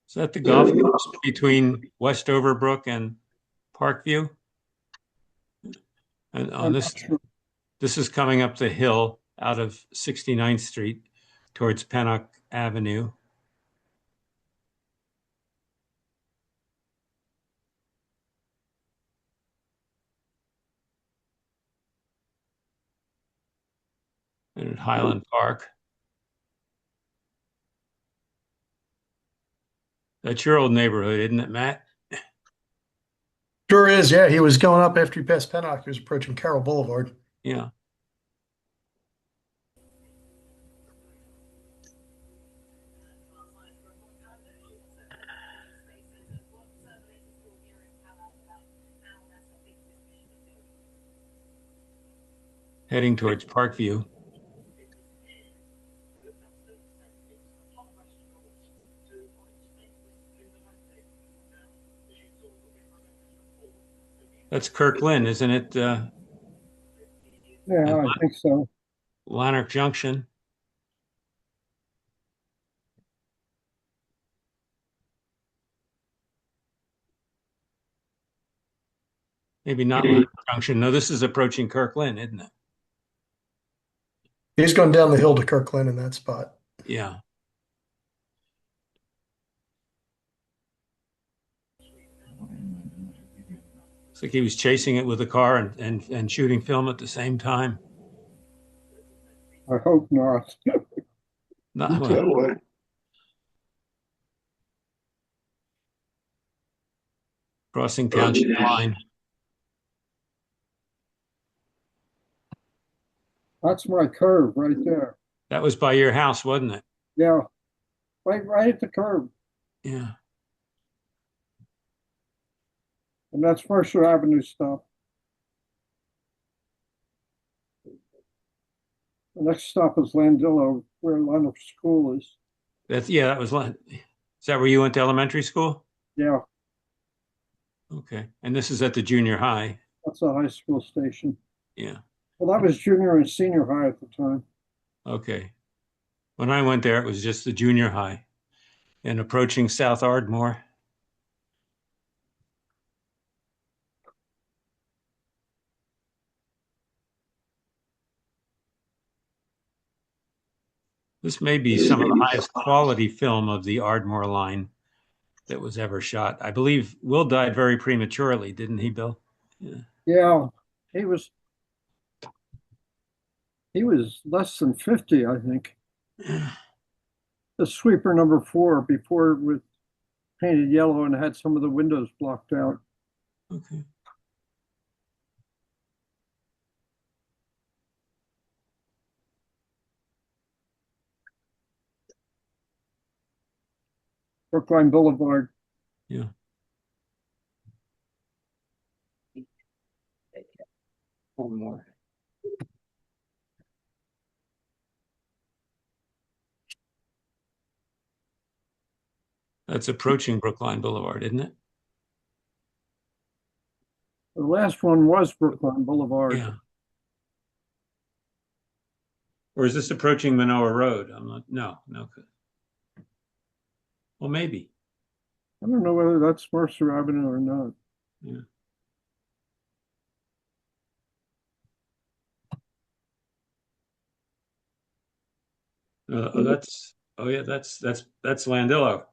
Is that the golf course between West Overbrook and Parkview? And on this is coming up the hill out of 69th Street towards Pennock Avenue. and at Highland Park. That's your old neighborhood, isn't it, Matt? Sure is. Yeah, he was going up after he passed Pennock. He was approaching Carroll Boulevard. Yeah. Heading towards Parkview. That's Kirkland, isn't it? Yeah, I think so. Lanark Junction. Maybe not Lanark Junction. No, this is approaching Kirkland, isn't it? He's going down the hill to Kirkland in that spot. Yeah. Looks like he was chasing it with a car and shooting film at the same time. I hope not. Not well. Crossing Township line. That's my curve right there. That was by your house, wasn't it? Yeah, right at the curb. Yeah. And that's Mercer Avenue stop. The next stop is Landillo, where Leonard School is. That was is that where you went to elementary school? Yeah, Okay. And this is at the junior high. that's a high school station. Yeah. Well, that was junior and senior high at the time. Okay. When I went there, it was just the junior high and approaching South Ardmore. This may be some of the highest quality film of the Ardmore line that was ever shot. I believe Will died very prematurely, didn't he, Bill? Yeah. Yeah, he was less than 50, I think. The sweeper number 4 before it was painted yellow and had some of the windows blocked out. Okay. Brookline Boulevard. Yeah. One more. That's approaching Brookline Boulevard, isn't it? The last one was Brookline Boulevard. Yeah. Or is this approaching Manoa Road? I'm not. No. Well, maybe. I don't know whether that's Mercer Avenue or not. Yeah. That's Landillo.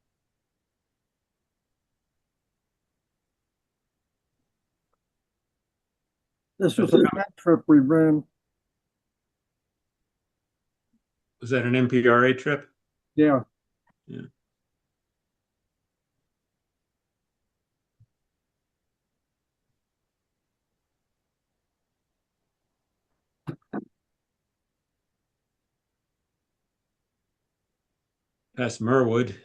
This was a Penn trip we ran. Was that an MPRA trip? Yeah. Yeah. Past Merwood.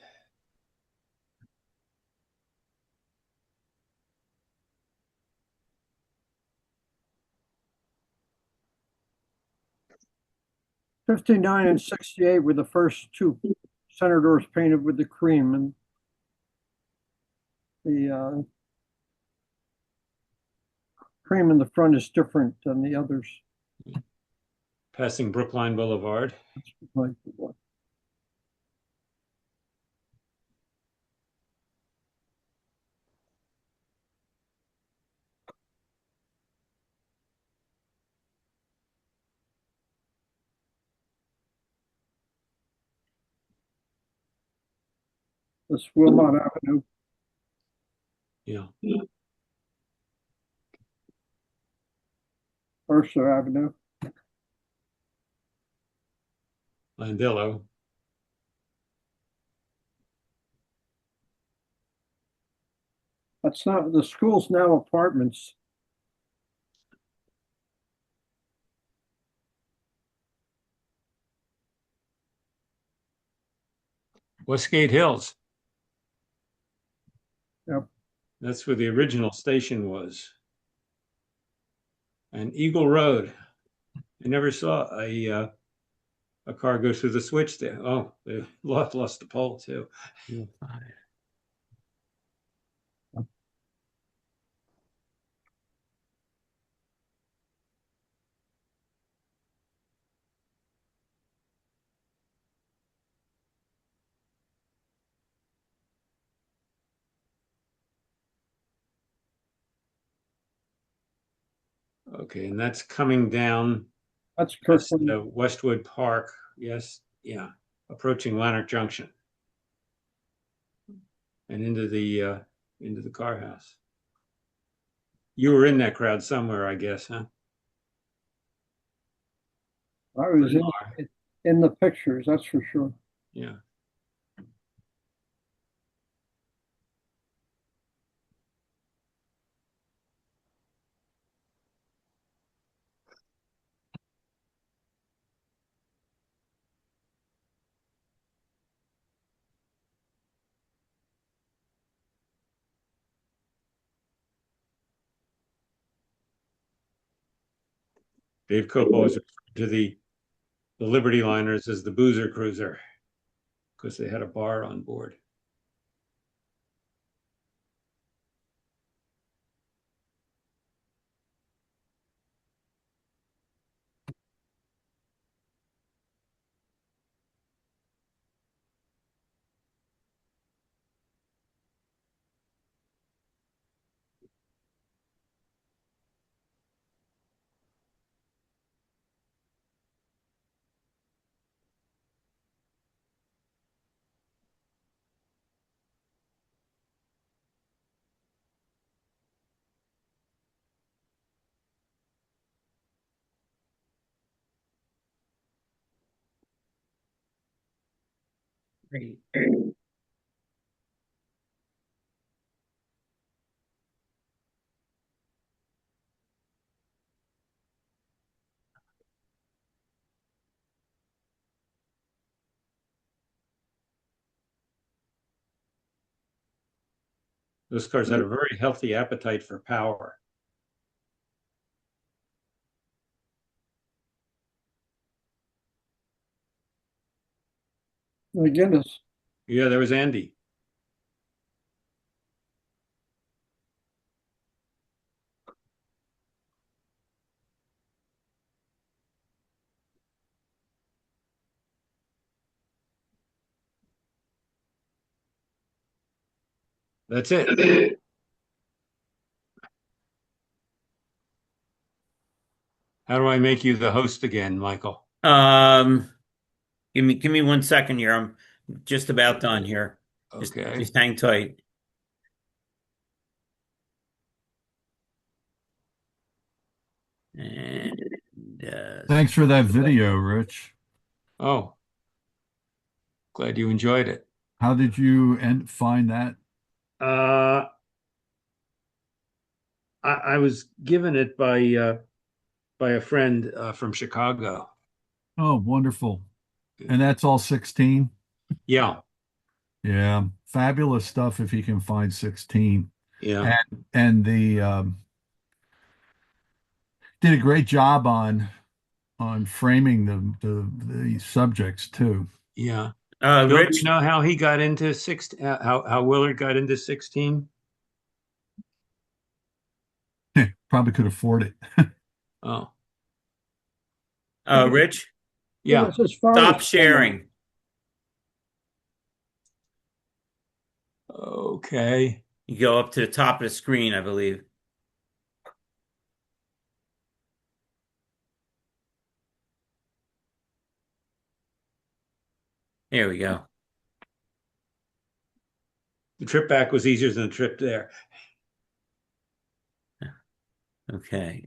'59 and '68 were the first two center doors painted with the cream, and the cream in the front is different than the others. Passing Brookline Boulevard. Like, this Wilmot Avenue. Yeah. Mercer Avenue. Landillo. That's not, the school's now apartments. Westgate Hills. Yep. That's where the original station was. And Eagle Road. I never saw a car go through the switch there. Oh, they lost the pole too. Okay, and that's coming down. That's That's Kirkland. Westwood Park. Yes, yeah, approaching Lanark Junction and into the car house. You were in that crowd somewhere, I guess, huh? I was in the pictures, that's for sure. Yeah. Dave Cope always referred to the Liberty Liners as the Boozer Cruiser because they had a bar on board. Great. Those cars had a very healthy appetite for power. My goodness. Yeah, there was Andy. That's it. How do I make you the host again, Michael? Um, give me 1 second here. I'm just about done here. Okay. Just hang tight. And Thanks for that video, Rich. Oh, glad you enjoyed it. How did you find that? Uh, I was given it by a friend from Chicago. Oh, wonderful. And that's all 16? Yeah, Yeah, fabulous stuff if you can find 16. yeah, And the did a great job on framing the subjects too. yeah. Bill, do you Rich, know how he got into how Willard got into 16? Probably could afford it. Oh, Rich, It yeah. was his father's stop program. sharing. Okay. You go up to the top of the screen, I believe. There we go. The trip back was easier than the trip there. Okay.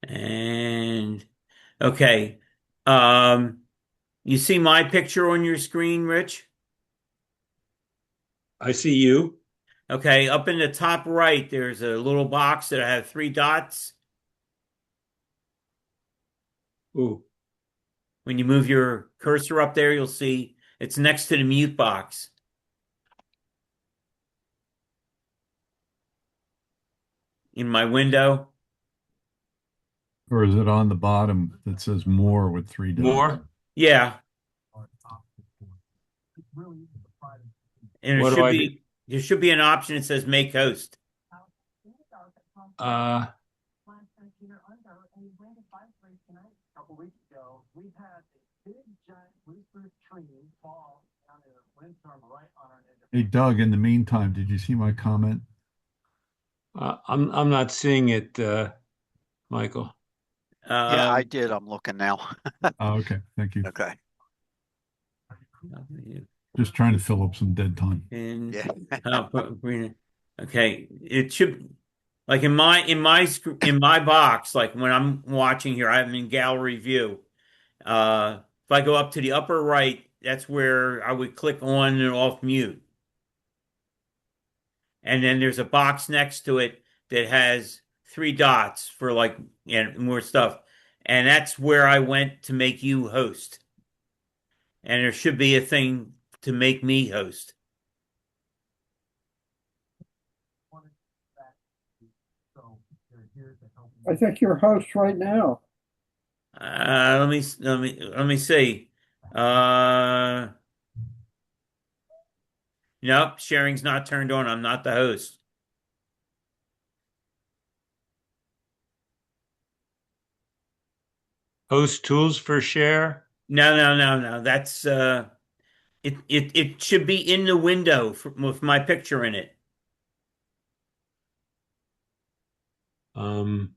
And Okay. Um, you see my picture on your screen, Rich? I see you. Okay, up in the top right, there's a little box that I have three dots. Ooh, When you move your cursor up there, you'll see it's next to the mute box in my window. Or is it on the bottom that says more with three dots? more? Yeah, and What do I do? there should be an option that says make host. Uh, Hey, Doug, in the meantime, did you see my comment? I'm not seeing it, Michael. Yeah, I Um, did. I'm looking now. Oh, okay, thank you. Okay. Just trying to fill up some dead time. and Yeah. okay, it should like in my box, like when I'm watching here, I'm in gallery view. If I go up to the upper right, that's where I would click on and off mute. And then there's a box next to it that has three dots for like and more stuff. And that's where I went to make you host. And there should be a thing to make me host. I think you're host right now. Let me see. Uh, nope, sharing's not turned on. I'm not the host. Host tools for share. No. That's it should be in the window with my picture in it. Um,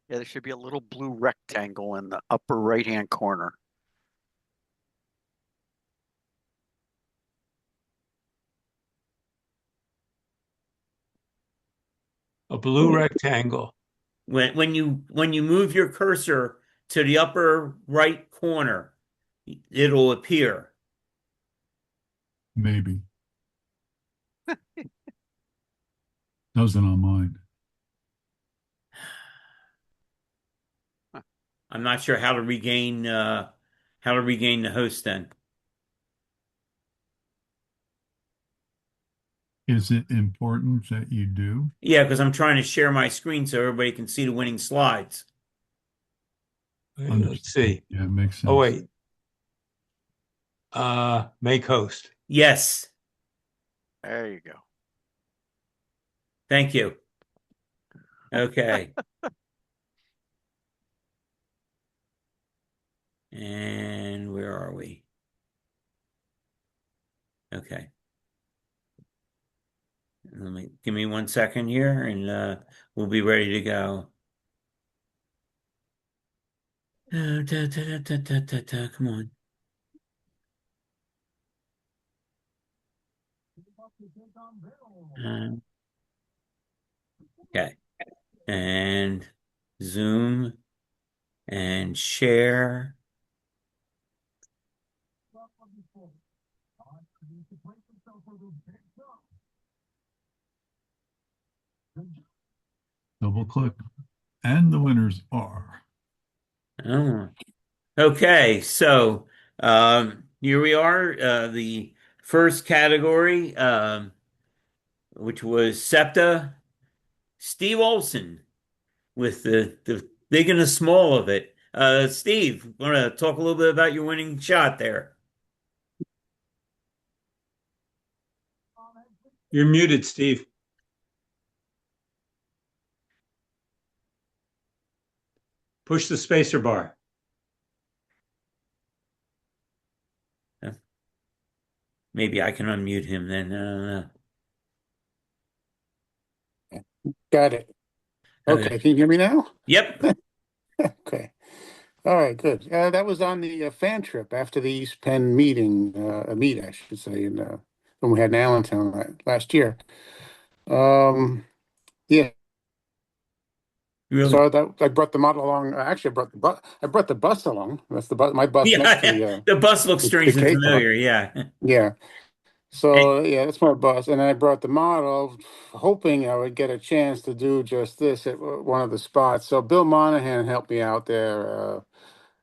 Yeah, there should be a little blue rectangle in the upper right-hand corner. a blue rectangle. When you move your cursor to the upper right corner, it'll appear. Maybe. Doesn't on mine. I'm not sure how to regain the host then. Is it important that you do? Yeah, because I'm trying to share my screen so everybody can see the winning slides. Wait, let's see. Yeah, it makes sense. Oh, wait. Make host. Yes, There you go. thank you. Okay. And where are we? Okay. Give me 1 second here and we'll be ready to go. Come on. Uh, okay. And Zoom and share. Double click. And the winners are. Oh. Okay, so here we are. The first category, which was SEPTA, Steve Olson with the big and the small of it. Steve, want to talk a little bit about your winning shot there? You're muted, Steve. Push the spacer bar. Maybe I can unmute him then. I don't know. Got it. Okay, can you hear me now? Yep. Okay. All right, good. That was on the fan trip after the East Penn meeting, I should say, when we had in Allentown last year. Yeah, Really? So that I brought the model along. Actually, I brought the bus. I brought the bus along. That's the bus. My bus next to Yeah, the bus looks the strangely K car. familiar. Yeah. Yeah. And, So yeah, that's my bus, and I brought the model, hoping I would get a chance to do just this at one of the spots. So Bill Monahan helped me out there,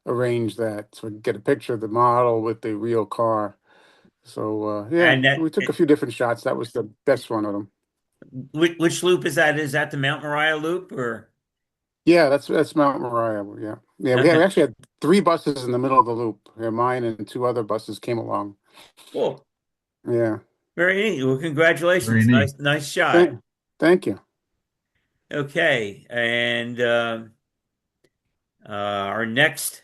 arrange that, so we could get a picture of the model with the real car. So yeah, and we took a few different shots. That was the best one of them. which loop is that? Is that the Mount Moriah loop or? Yeah, that's Mount Moriah. Yeah, yeah. We Okay, actually had three buses in the middle of the loop. Yeah, mine and two other buses came along. cool. Yeah. Very neat. Well, Very congratulations. neat. Nice shot. Thank, thank you. Okay, and our next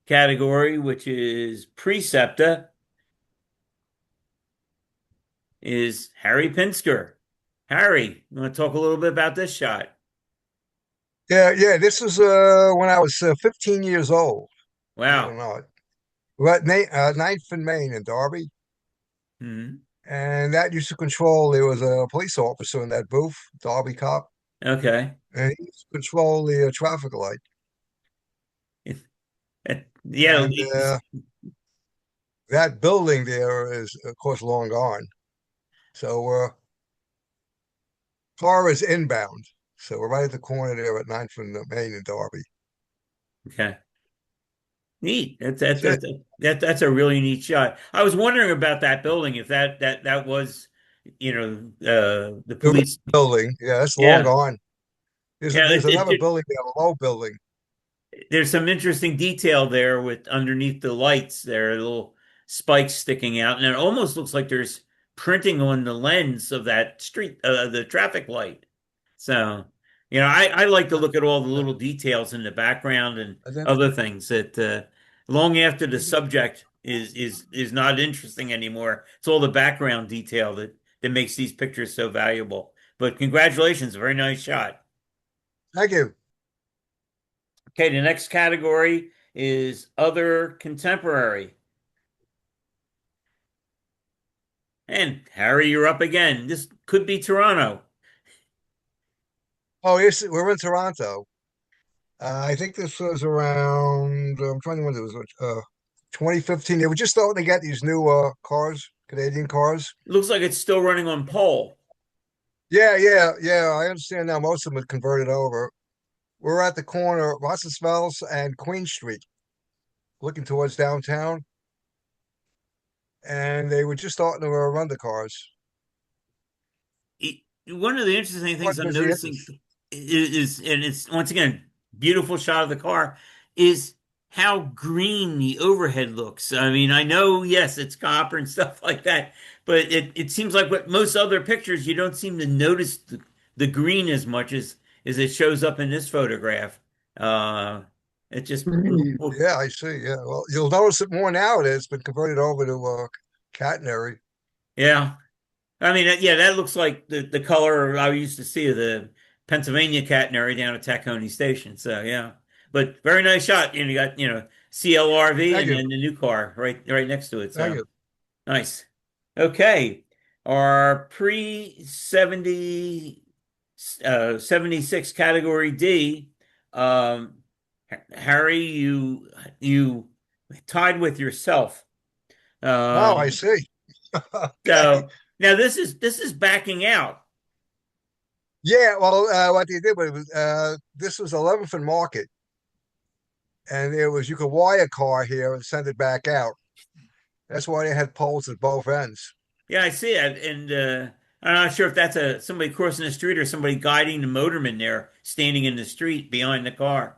category, which is Precepta, is Harry Pinsker. Harry, you want to talk a little bit about this shot? Yeah. This was when I was 15 years old, believe it or Wow. not. We're at Ninth and Main in Derby, Hmm. and that used to control. There was a police officer in that booth, Derby cop, Okay. and he used to control the traffic light. Yeah, And that building there is, of course, long gone. So car is inbound. So we're right at the corner there at Ninth and Main in Derby. okay. Neat. That's it. That's a really neat shot. I was wondering about that building, if that was, the The red police. building, yeah, that's long Yeah. gone. Yeah, There's another building there, a low building. there's some interesting detail there with underneath the lights. There are little spikes sticking out, and it almost looks like there's printing on the lens of that street, the traffic light. So, I like to look at all the little details in the background and And then other things that long after the subject is not interesting anymore. It's all the background detail that makes these pictures so valuable. But congratulations, very nice shot. thank you. Okay, the next category is other contemporary. And Harry, you're up again. This could be Toronto. Oh, yes, we're in Toronto. I think this was around, I'm trying to remember, it was 2015. They were just starting to get these new cars, Canadian cars. It looks like it's still running on pole. Yeah. I understand now most of them have converted over. We're at the corner of Roncesvalles and Queen Street, looking towards downtown, and they were just starting to run the cars. One of the interesting things Quite I'm busy. noticing and it's once again, beautiful shot of the car, is how green the overhead looks. I mean, I know, yes, it's copper and stuff like that, but it seems like what most other pictures, you don't seem to notice the green as much as it shows up in this photograph. Uh, it just, Yeah, I see. Yeah, well, you'll notice it more now. It's been converted over to catenary. yeah. I mean, yeah, that looks like the color I used to see of the Pennsylvania catenary down at Tacony Station. So yeah, but very nice shot. You got CLRV Thank and you. then the new car right next to it. Thank So you. nice. Okay, our pre 70 76 category D. Um, Harry, you tied with yourself. Oh, I Um, see. Okay. so now this is backing out. Yeah, well, what they did was this was 11th and Market, and it was you could wire a car here and send it back out. That's why they had poles at both ends. Yeah, I see it, and I'm not sure if that's somebody crossing the street or somebody guiding the motorman there, standing in the street behind the car.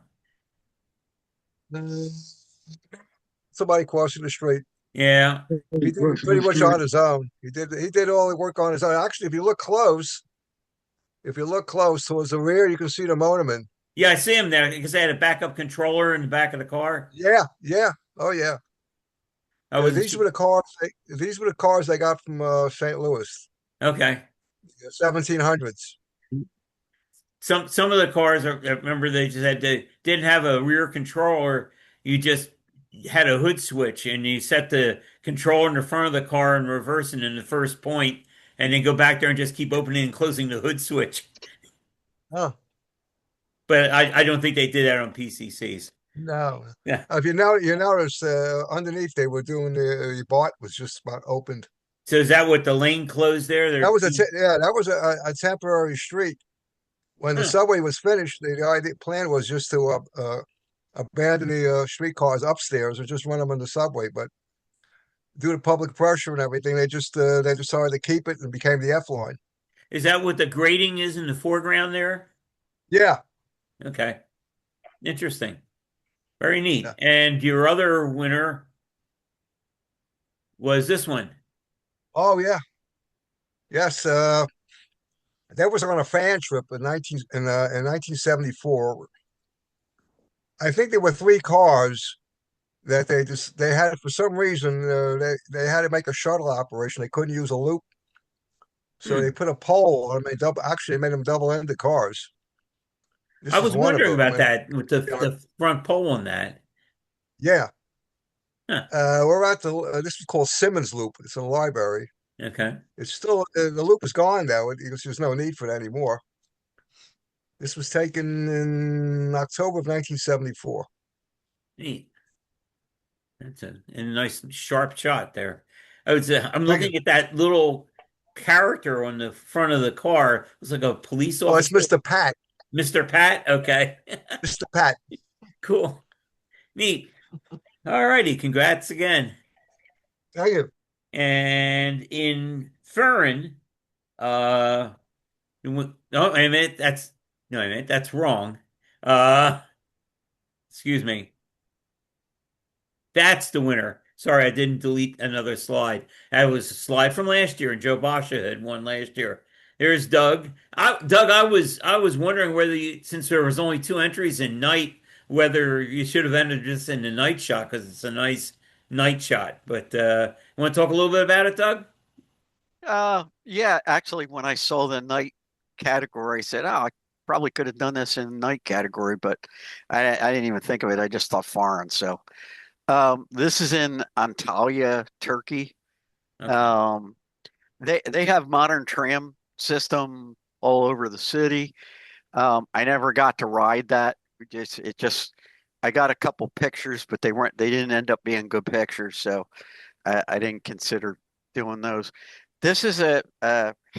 Somebody crossing the street. Yeah, He did it pretty much on his own. He did all the work on his own. Actually, if you look close towards the rear, you can see the motorman. yeah, I see him there because they had a backup controller in the back of the car. Yeah. Oh yeah. I wasn't These sure. were the cars. These were the cars they got from St. Louis, Okay. 1700s. Some of the cars, I remember they just didn't have a rear controller. You just had a hood switch and you set the controller in the front of the car and reversing in the first point, and then go back there and just keep opening and closing the hood switch. Huh. but I don't think they did that on PCCs. No. Yeah. If you notice underneath they were doing the BART was just about opened. So is that what the lane closed there? That was a temporary street. When the Huh. subway was finished, the idea plan was just to abandon the streetcars upstairs and just run them on the subway. But due to public pressure and everything, they decided to keep it and became the F line. Is that what the grading is in the foreground there? Yeah, Okay. Interesting. Very neat. yeah. And your other winner was this one. Oh yeah, yes. That was on a fan trip in 1974. I think there were three cars that they had for some reason they had to make a shuttle operation. They couldn't use a loop, so they Hmm. put a pole and they double. Actually, they made them double-ended cars. I This is was one of wondering them, about and that with the front pole on that. yeah, Huh. we're at the. This is called Simmons Loop. It's in the library. Okay. It's still the loop is gone now because there's no need for it anymore. This was taken in October of 1974. Neat. That's a nice sharp shot there. I'm Thank you. looking at that little character on the front of the car. It's like a police Oh, it's officer. Mr. Pat. Mr. Pat. Okay. Mr. Pat. Cool. Neat. All righty. Congrats again. Thank you. And in Furren, uh, no, wait a minute. No, wait a minute. That's wrong. Uh, excuse me. That's the winner. Sorry, I didn't delete another slide. That was a slide from last year, and Joe Basha had won last year. There's Doug. Doug, I was wondering whether since there was only two entries in night, whether you should have entered this in the night shot because it's a nice night shot. But you want to talk a little bit about it, Doug? Yeah, actually, when I saw the night category, I said, "Oh, I probably could have done this in night category," but I didn't even think of it. I just thought foreign. So, this is in Antalya, Turkey. Okay. Um, they have modern tram system all over the city. I never got to ride that. It just I got a couple pictures, but they didn't end up being good pictures, so I didn't consider doing those. This is a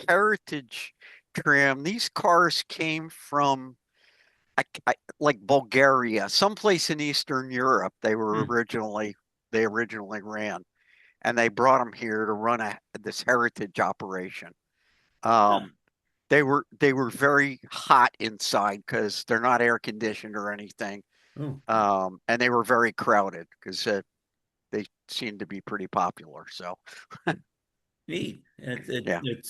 heritage tram. These cars came from like Bulgaria, someplace in Eastern Europe. Hmm. They originally ran, and they brought them here to run this heritage operation. Huh. Um, they were very hot inside because they're not air conditioned or anything. Oh, And they were very crowded because they seemed to be pretty popular. So neat. yeah. It's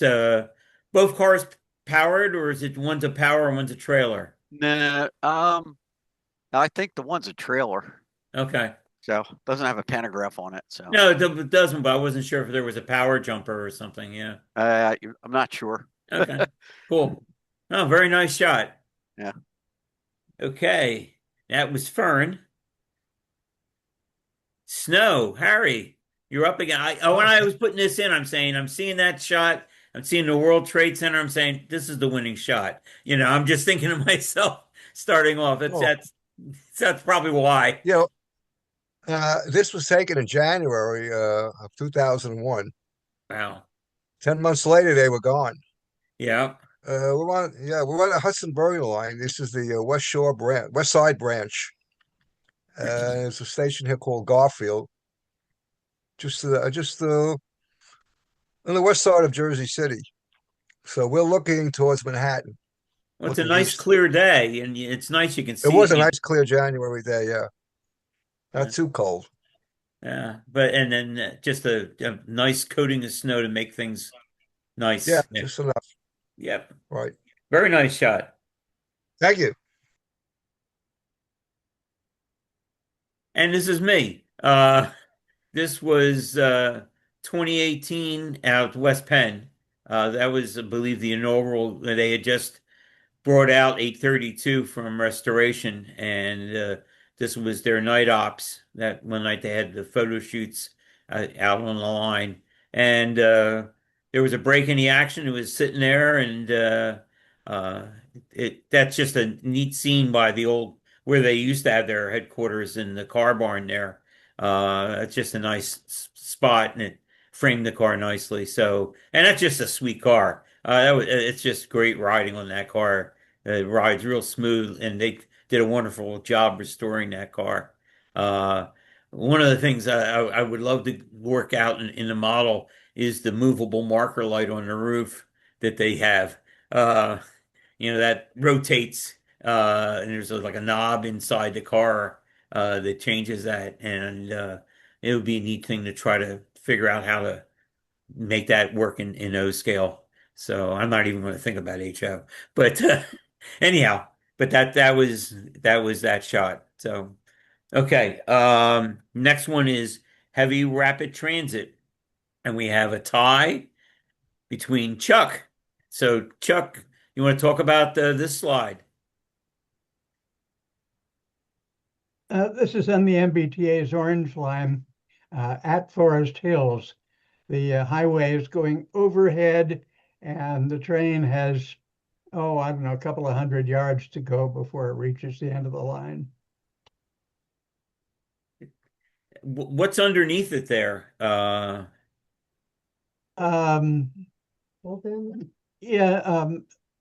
both cars powered, or is it one's a power and one's a trailer? Nah, I think the one's a trailer, Okay. so doesn't have a pantograph on it. So No, it doesn't, but I wasn't sure if there was a power jumper or something. Yeah. I'm not sure. Okay. Cool. Oh, very nice shot. Yeah. Okay. That was Fern. Snow, Harry, you're up again. When I was putting this in, I'm saying I'm seeing that shot. I'm seeing the World Trade Center. I'm saying this is the winning shot. I'm just thinking to myself starting off. Oh, That's probably why. you know, this was taken in January of 2001. Wow. 10 months later, they were gone. Yeah. We're on the Hudson Burger Line. This is the West Side branch. There's a station here called Garfield, just on the west side of Jersey City. So we're looking towards Manhattan, Well, it's a looking nice east. clear day, and it's nice you can It was a see. nice, clear January day. Yeah, not too cold. Yeah, but and then just a nice coating of snow to make things Yeah, nice. Yeah. just enough. Yep. Right. Very nice shot. Thank you. And this is me. This was 2018 out West Penn. That was, I believe, the inaugural. They had just brought out 832 from restoration, and this was their night ops. That one night they had the photo shoots out on the line, and there was a break in the action. It was sitting there, and Uh, that's just a neat scene by the old where they used to have their headquarters in the car barn there. It's just a nice spot, and it framed the car nicely. So, and that's just a sweet car. It's just great riding on that car. It rides real smooth, and they did a wonderful job restoring that car. Uh, One of the things I would love to work out in the model is the movable marker light on the roof that they have. Uh, that rotates, and there's like a knob inside the car that changes that, and it would be a neat thing to try to figure out how to make that work in O scale. So I'm not even going to think about HO, but anyhow, but that was that shot. So okay, next one is heavy rapid transit, and we have a tie between Chuck. So, Chuck, you want to talk about this slide? This is on the MBTA's Orange Line at Forest Hills. The highway is going overhead, and the train has, oh, I don't know, a couple of 100 yards to go before it reaches the end of the line. What's underneath it there? Um, yeah,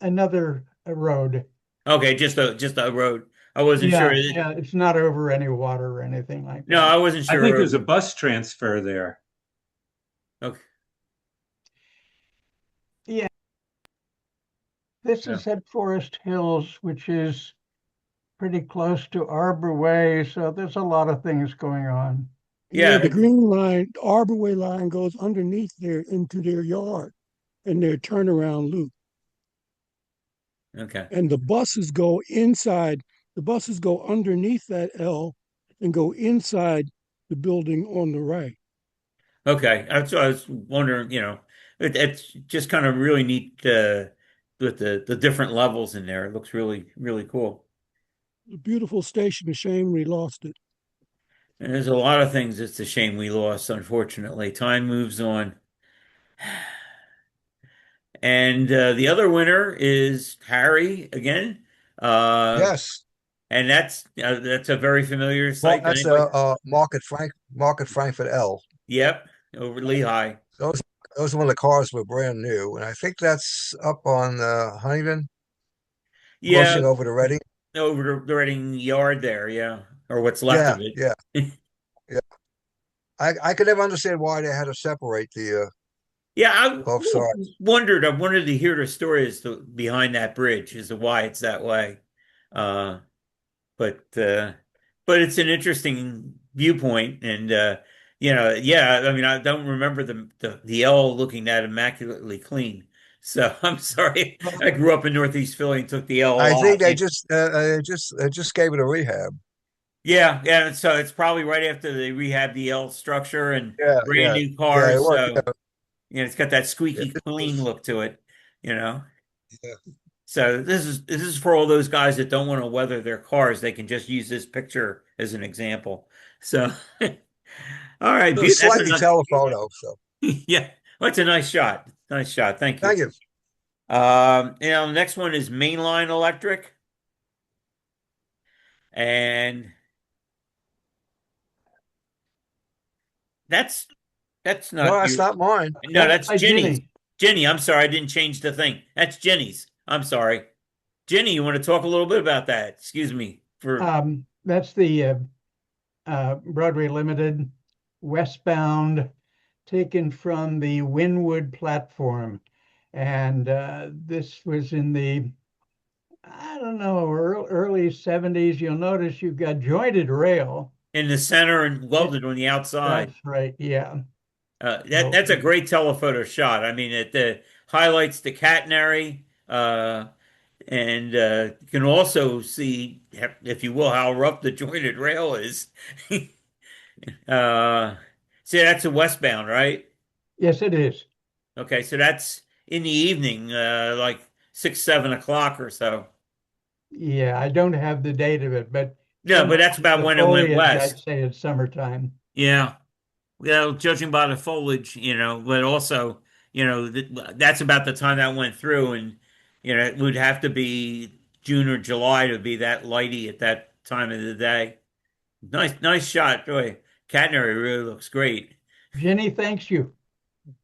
another road. Okay, just a road. I wasn't sure. Yeah, it's not over any water or anything like No, that. I wasn't I think sure. there's a bus transfer there. Okay. Yeah, this Yeah. is at Forest Hills, which is pretty close to Arbor Way, so there's a lot of things going on. Yeah, the Yeah. green line, the Arbor Way line goes underneath there into their yard and their turnaround loop. Okay. And the buses go inside, the buses go underneath that L and go inside the building on the right. Okay. So I was wondering, it's just kind of really neat with the different levels in there. It looks really, really cool. A beautiful station. A shame we lost it. And there's a lot of things it's a shame we lost, unfortunately. Time moves on. And the other winner is Harry again. Uh, Yes. and that's a very familiar Well, site to that's anybody. Market Frankfurt L. Yep, over Lehigh. Those are one of the cars were brand new, and I think that's up on Huntington, Yeah, crossing over to Reading. over the Reading Yard there, yeah, or what's left Yeah, of it. yeah, yeah. I could never understand why they had to separate the Yeah, I both sides. wondered. I wanted to hear the story behind that bridge, as to why it's that way. Uh, but uh, but it's an interesting viewpoint, and yeah. I mean, I don't remember the L looking that immaculately clean. So I'm sorry. I grew up in Northeast Philly and took the L a I think lot. they just gave it a rehab. Yeah, yeah. So it's probably right after they rehab the L structure and Yeah, brand yeah, new yeah. It cars. was. So it's got that Yeah, squeaky this clean was. look to it. You know. Yeah. So this is for all those guys that don't want to weather their cars. They can just use this picture as an example. So, all right, It was that's slightly telephoto. So yeah, that's a nice shot. Nice shot. Thank you. thank you. The next one is Mainline Electric, and that's that's No, not that's you. not mine. No, That's that's by Jenny's. Ginny. Jenny, I'm sorry, I didn't change the thing. That's Jenny's. I'm sorry. Jenny, you want to talk a little bit about that? Excuse me for. That's the Broadway Limited westbound, taken from the Wynwood platform. And this was in the, I don't know, early 70s. You'll notice you've got jointed rail. In the center and Yeah, welded on the outside. that's right. Yeah. So, That's a great telephoto shot. I mean, it highlights the catenary, and you can also see, if you will, how rough the jointed rail is. uh, See, that's a westbound, right? yes, it is. Okay, so that's in the evening, like 6, 7 o'clock or so. Yeah, I don't have the date of it, but No, but judging that's by about the when it went foliage, I'd west. say it's summertime. Yeah. Well, judging by the foliage, but also, that's about the time that went through. And it would have to be June or July to be that lighty at that time of the day. Nice shot, boy. Catenary really looks great. Jenny thanks you.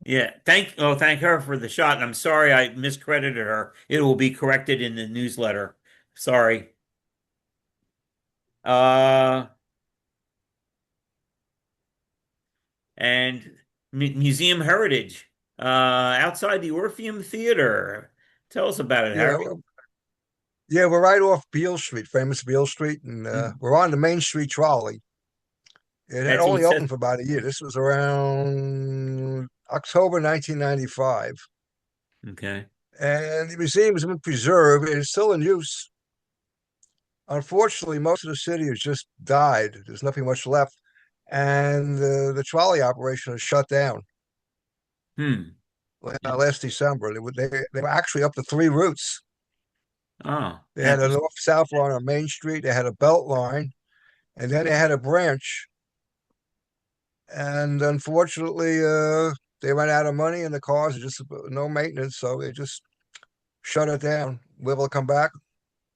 Yeah, thank her for the shot. I'm sorry I miscredited her. It will be corrected in the newsletter. Sorry. Uh, and Museum Heritage, outside the Orpheum Theater. Tell us about it, Yeah, Harry. yeah, we're right off Beale Street, famous Beale Street, and Mm. we're on the Main Street trolley. It had That's what only it said. opened for about a year. This was around October 1995. Okay. And the museum has been preserved. It is still in use. Unfortunately, most of the city has just died. There's nothing much left. And the trolley operation is shut down Hmm. last December. They were actually up to three routes. Oh, They had a and north-south line on Main Street. They had a belt line, and then they had a branch. And unfortunately, they ran out of money, and the cars are just no maintenance, so they just shut it down. Will it come back?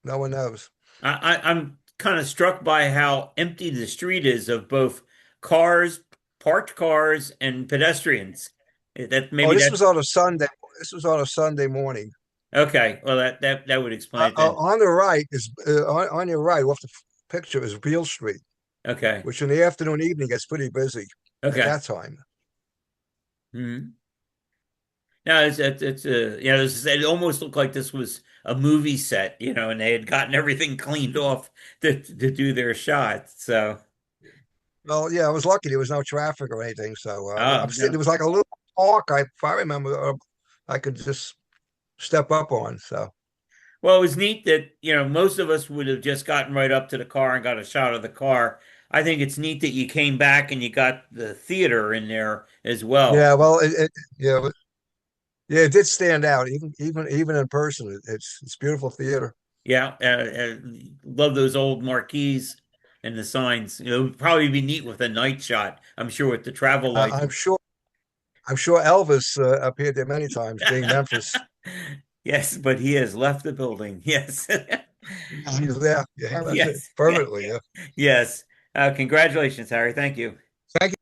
No one knows. I'm kind of struck by how empty the street is of both cars, parked cars, and pedestrians. That Oh, maybe this that was on a Sunday. This was on a Sunday morning. okay. Well, that would explain it then. On the right is on your right, off the picture is Beale Street, Okay. which in the afternoon, evening gets pretty busy at Okay. that time. Hmm. No, it almost looked like this was a movie set, and they had gotten everything cleaned off to do their shots. So, Well, yeah, I was lucky there was no traffic or anything. So oh I'm sitting. no. There was like a little park. If I remember, I could just step up on. So Well, it was neat that, most of us would have just gotten right up to the car and got a shot of the car. I think it's neat that you came back and you got the theater in there as well. yeah, well, yeah, yeah, it did stand out even in person. It's beautiful theater. Yeah, love those old marquees and the signs. It would probably be neat with a night shot. I'm sure with the travel Uh, lights. I'm sure. I'm sure Elvis appeared there many times, being Memphis. Yes, but he has left the building. Yes. He's there. Yeah, he left it Yes. permanently. Yeah. Yes. Congratulations, Harry. Thank you. Thank you.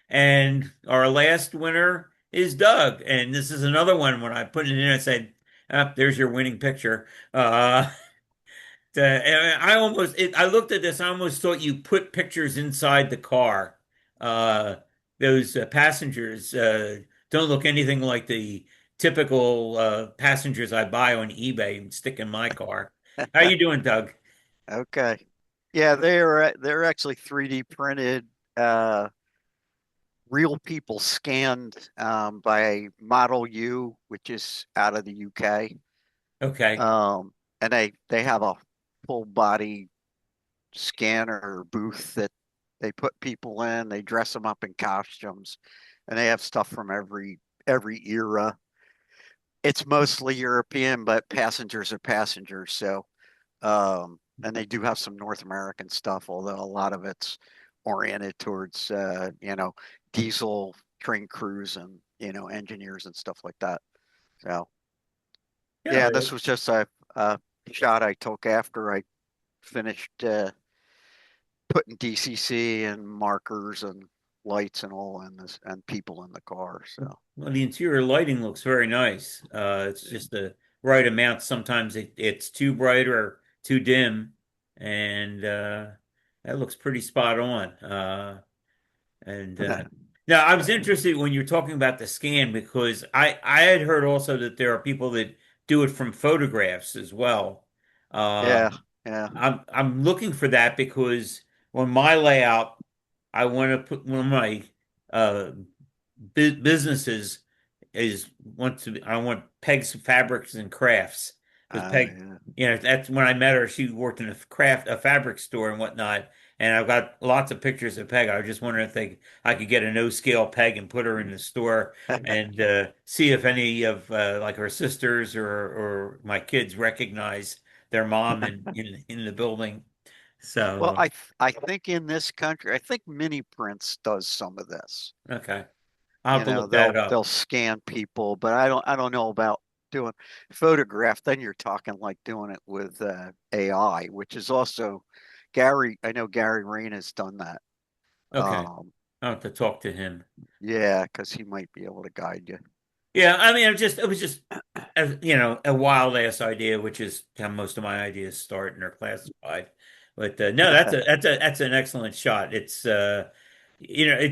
And our last winner is Doug. And this is another one when I put it in, I said, there's your winning picture. I looked at this, I almost thought you put pictures inside the car. Uh, those passengers don't look anything like the typical passengers I buy on eBay and stick in my car. How you doing, Doug? Okay. Yeah, they're actually 3D printed, uh, real people scanned by Model U, which is out of the UK. Okay. And they have a full body scanner booth that they put people in. They dress them up in costumes, and they have stuff from every era. It's mostly European, but passengers are passengers. So, and they do have some North American stuff, although a lot of it's oriented towards, diesel train crews and, engineers and stuff like that. So, Yeah. yeah, this was just a shot I took after I finished putting DCC and markers and lights and all in this and people in the car. So, Well, the interior lighting looks very nice. It's just the right amount. Sometimes it's too bright or too dim, and that looks pretty spot on. And Now I was interested when you're talking about the scan because I had heard also that there are people that do it from photographs as well. Uh, yeah, yeah. I'm looking for that because on my layout, I want to put one of my uh, businesses is I want Peg's Fabrics and Crafts because Peg, Yeah. that's when I met her. She worked in a fabric store and whatnot. And I've got lots of pictures of Peg. I was just wondering if I could get a no scale Peg and put her in the store and see if any of like her sisters or my kids recognize their mom in the building. Well, So I think in this country, I think Mini Prints does some of this. okay, I'll have to look that up. They'll scan people, but I don't know about doing photograph, then you're talking like doing it with AI, which is also Gary. I know Gary Rain has done that. Okay. I'll have to talk to him. Yeah, because he might be able to guide you. Yeah, I mean, it was just, a wild ass idea, which is how most of my ideas start and are classified. But no, that's an excellent shot. It's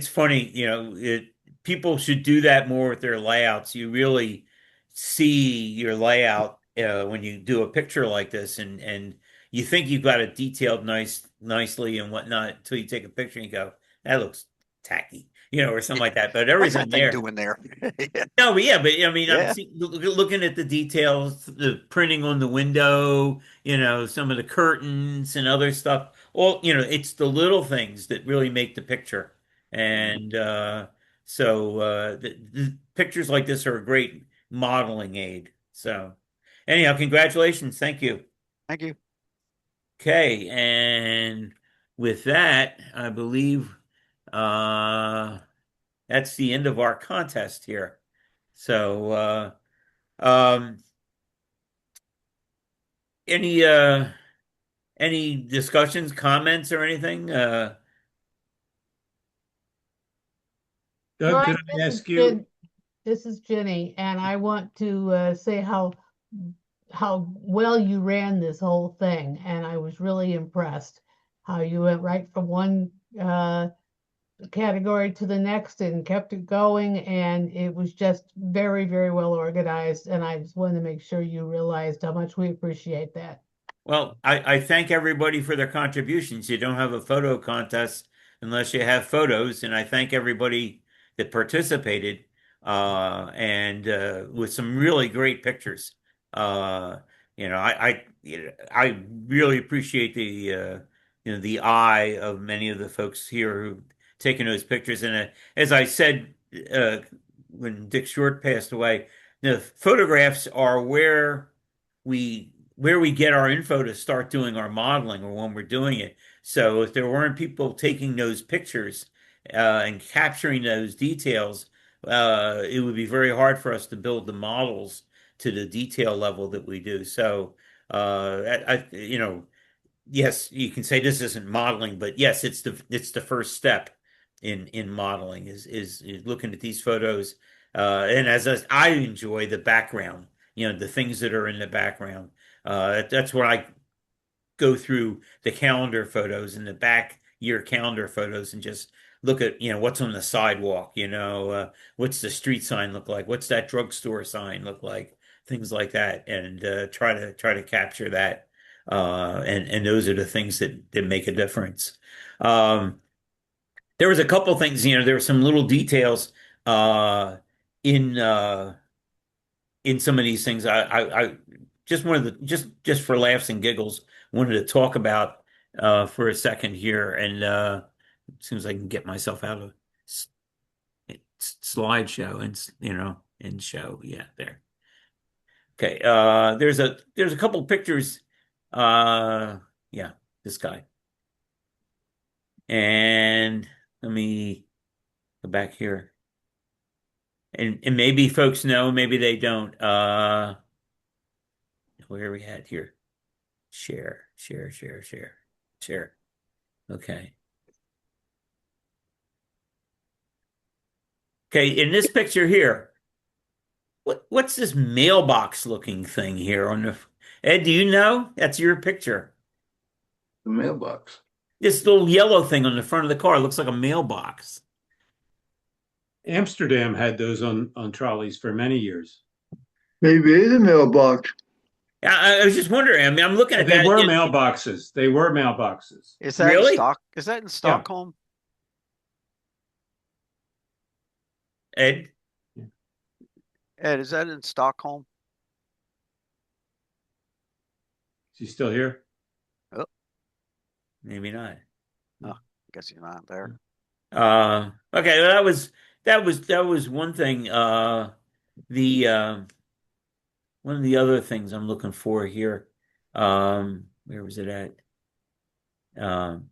funny, people should do that more with their layouts. You really see your layout when you do a picture like this, and you think you've got it detailed nicely and whatnot until you take a picture and you go, that looks tacky, or something like that. But What's everything that thing there. doing there? No, but yeah, but I mean, Yeah. looking at the details, the printing on the window, some of the curtains and other stuff. All, it's the little things that really make the picture. And the pictures like this are a great modeling aid. So, anyhow, congratulations. Thank you. Thank you. Okay, and with that, I believe that's the end of our contest here. So, um, any any discussions, comments, or anything? Doug, Hi, could I ask you? This is Jenny, and I want to say how well you ran this whole thing, and I was really impressed how you went right from one category to the next and kept it going, and it was just very, very well organized, and I just wanted to make sure you realized how much we appreciate that. Well, I thank everybody for their contributions. You don't have a photo contest unless you have photos, and I thank everybody that participated, and with some really great pictures. I really appreciate the eye of many of the folks here who've taken those pictures. And as I said when Dick Short passed away, the photographs are where we get our info to start doing our modeling or when we're doing it. So if there weren't people taking those pictures and capturing those details, it would be very hard for us to build the models to the detail level that we do. So, yes, you can say this isn't modeling, but yes, it's the first step in modeling is looking at these photos. And I enjoy the background, the things that are in the background. That's where I go through the calendar photos and the back year calendar photos and just look at, what's on the sidewalk, what's the street sign look like, what's that drugstore sign look like, things like that, and try to capture that. And those are the things that make a difference. Um, there was a couple things, there were some little details uh, in some of these things. I just wanted to just for laughs and giggles wanted to talk about for a second here, and as soon as I can get myself out of slideshow and and show, yeah, there. Okay, there's a couple pictures. Yeah, this guy, and let me go back here, and maybe folks know, maybe they don't. Where are we at here? Share, share, share, share, share. Okay. Okay, in this picture here, what's this mailbox looking thing here on the Ed, do you know? That's your picture. The mailbox. This little yellow thing on the front of the car looks like a mailbox. Amsterdam had those on trolleys for many years. Maybe it's a mailbox. I was just wondering. I mean, I'm looking at They that. were mailboxes. They were mailboxes. Is that in Really? stock? Is that in Yeah. Stockholm? Ed? Ed, is that in Stockholm? Is he still here? Oh, Maybe not. I guess he's not there. Okay, well, that was one thing. The one of the other things I'm looking for here. Where was it at? Um,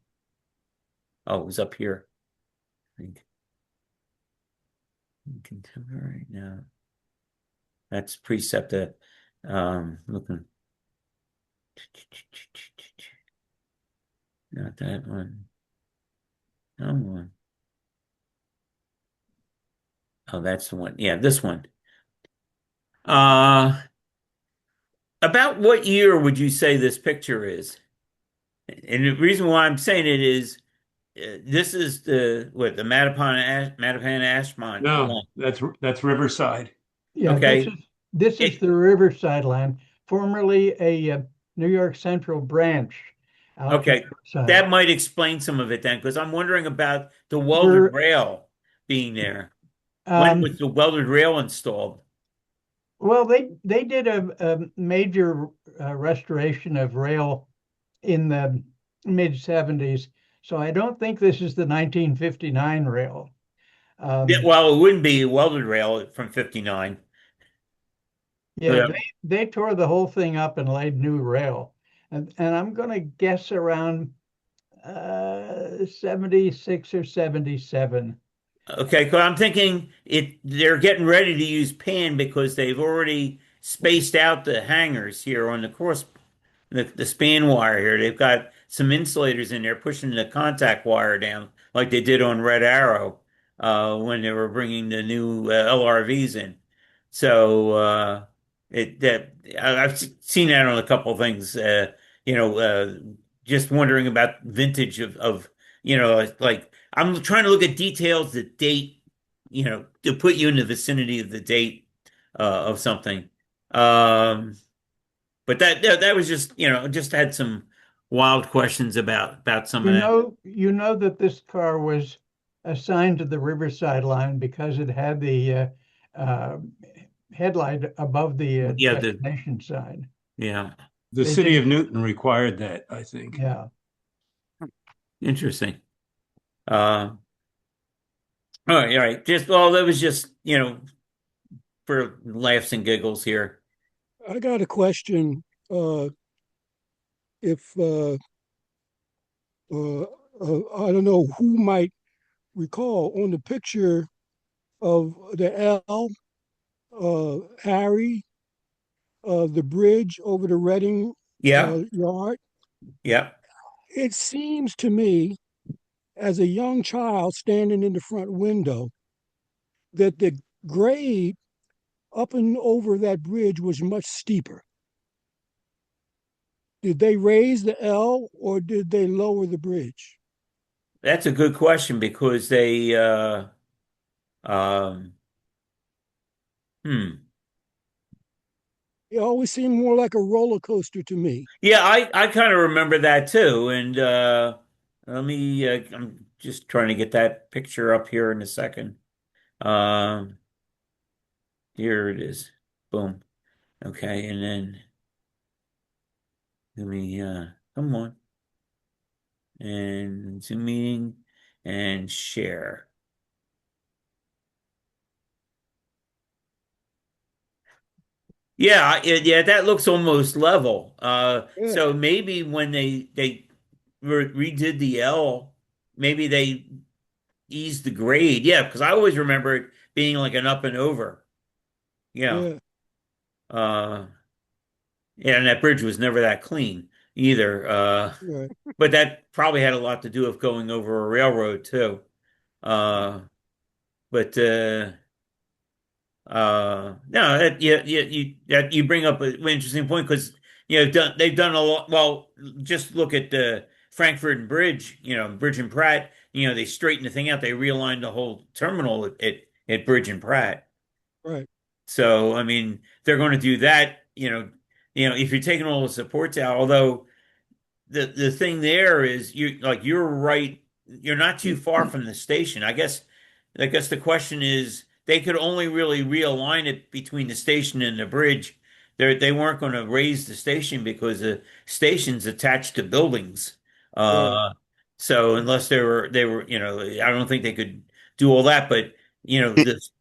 oh, it was up here. I think contemporary. No. That's precept. Looking. Not that one. No one. Oh, that's the one. Yeah, this one. Uh, about what year would you say this picture is? And the reason why I'm saying it is this is the Mattapan Ashmont No, one. that's Riverside. Yeah, Okay. this is It the Riverside line, formerly a New York Central branch out to okay. Riverside. That might explain some of it then, because I'm wondering about the welded We're rail being there. When was um, the welded rail installed? well, they did a major restoration of rail in the mid 70s, so I don't think this is the 1959 rail. Yeah, Um, well, it wouldn't be a welded rail from 59. yeah, they tore the whole thing up and laid new rail, and I'm going to guess around 76 or 77. Okay, because I'm thinking they're getting ready to use pan because they've already spaced out the hangers here on the cross the span wire here. They've got some insulators in there pushing the contact wire down like they did on Red Arrow when they were bringing the new LRVs in. So it that I've seen that on a couple of things. You know, just wondering about vintage of like I'm trying to look at details, the date, to put you in the vicinity of the date of something. Um, but that was just, just had some wild questions about some of that. You know that this car was assigned to the Riverside line because it had the uh, headlight above the Yeah, destination sign. yeah, The They city did, of Newton required that, I think. yeah. interesting. All right, all right. Just well, that was just, for laughs and giggles here. I got a question. If uh, I don't know who might recall on the picture of the L, Harry, the bridge over the Reading Yeah, yard. yeah. It seems to me, as a young child standing in the front window, that the grade up and over that bridge was much steeper. Did they raise the L or did they lower the bridge? That's a good question because they um hmm. It always seemed more like a roller coaster to me. Yeah, I kind of remember that too. And I'm just trying to get that picture up here in a second. Um Here it is. Boom. Okay, and then let me come on and Zoom meeting and share. Yeah, that looks almost level. Yeah, So maybe when they redid the L, maybe they eased the grade. Yeah, because I always remember it being like an up and over. Yeah. yeah, Uh, yeah, and that bridge was never that clean either. right. But that probably had a lot to do with going over a railroad too. Uh, but no, you bring up an interesting point because they've done a lot. Well, just look at the Frankfurt and Bridge, Bridge and Pratt. They straightened the thing out. They realigned the whole terminal at Bridge and Pratt. Right. So I mean, they're going to do that. If you're taking all the supports out, although the thing there is you're right. You're not too far from the station. I guess the question is they could only really realign it between the station and the bridge. They weren't going to raise the station because the station's attached to buildings. Right. Uh, so unless they were, I don't think they could do all that. But Can,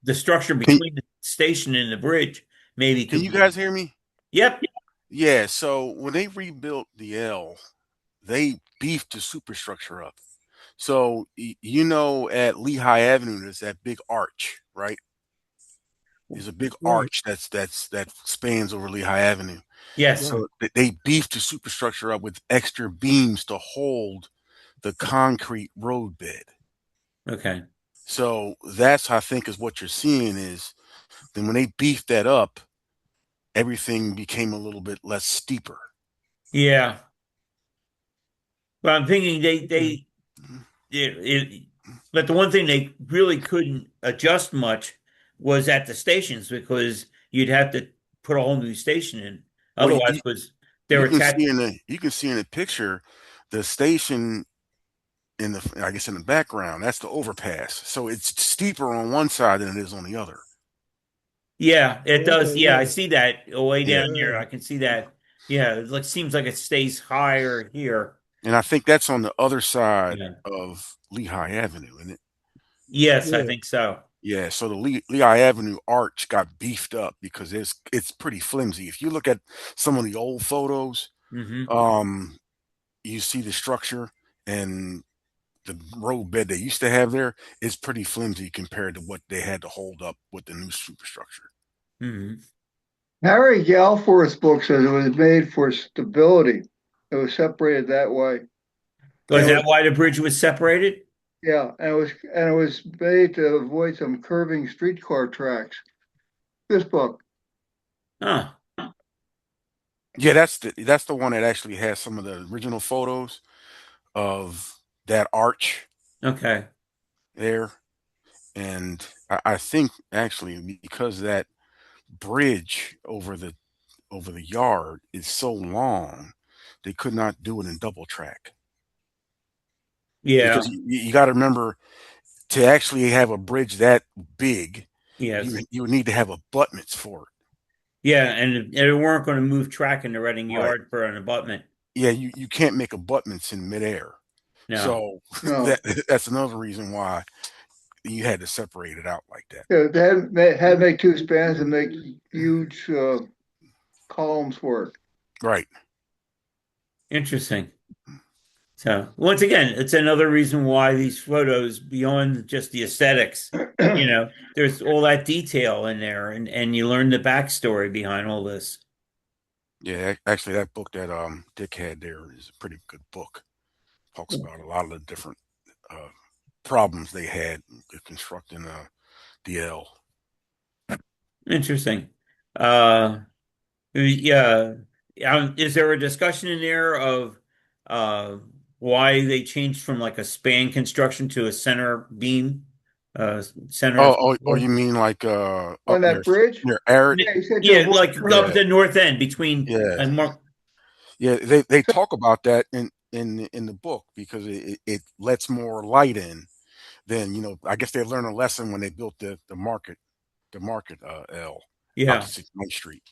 the structure can, between the station and the bridge maybe can could you be. guys hear me? Yep. Yeah, so when they rebuilt the L, they beefed the superstructure up. So, at Lehigh Avenue, there's that big arch, right? There's a big Right. arch that spans over Lehigh Avenue. Yes. Right. So they beefed the superstructure up with extra beams to hold the concrete roadbed. Okay. So that's, I think, is what you're seeing is then when they beefed that up, everything became a little bit less steeper. Yeah. But I'm thinking Okay. it, but the one thing they really couldn't adjust much was at the stations because you'd have to put a whole new station in. Well, Otherwise, because they you were can see attached. in the picture the station in the, I guess, in the background. That's the overpass. So it's steeper on one side than it is on the other. Yeah, it does. Okay. Yeah, I Yeah. see that way Yeah. down there. Yeah. I can see that. Yeah, it like seems like it stays higher here. And I think that's on the other side Yeah. of Lehigh Avenue, isn't it? Yes, I Yeah. think so. Yeah, so the Lehigh Avenue arch got beefed up because it's pretty flimsy. If you look at some of the old photos, Hmm. um, you see the structure and the roadbed they used to have there is pretty flimsy compared to what they had to hold up with the new superstructure. Hmm. Harry Galforth's book says it was made for stability. It was separated that way. And Was it that was, why the bridge was separated? yeah, and it was made to avoid some curving streetcar tracks. This book. Huh. Yeah, that's the one that actually has some of the original photos of that arch Okay. there. And I think actually because that bridge over the yard is so long, they could not do it in double track. Because Yeah. you got to remember to actually have a bridge that big, Yes. you would need to have abutments for it. Yeah, and they weren't going to move track in the Reading Right. Yard for an abutment. Yeah, you can't make abutments in midair. No. So No, that's another reason why you had to separate it out like that. yeah, had to make two spans and make huge columns for it. Right. Interesting. So once again, it's another reason why these photos, beyond just the aesthetics, there's all that detail in there, and you learn the backstory behind all this. Yeah, actually that book that Dick had there is a pretty good book. Talks about a lot of the different uh, problems they had constructing the L. Interesting. Uh, yeah. Is there a discussion in there of uh, why they changed from like a span construction to a center beam, center of Oh, support? you mean like On up that bridge? near Arid? Yeah, he said to Yeah, avoid like up Yeah, the north end between yeah, Mark. yeah. They talk about that in the book because it lets more light in. Then I guess they learned a lesson when they built the market L out to Yeah. 69th Street.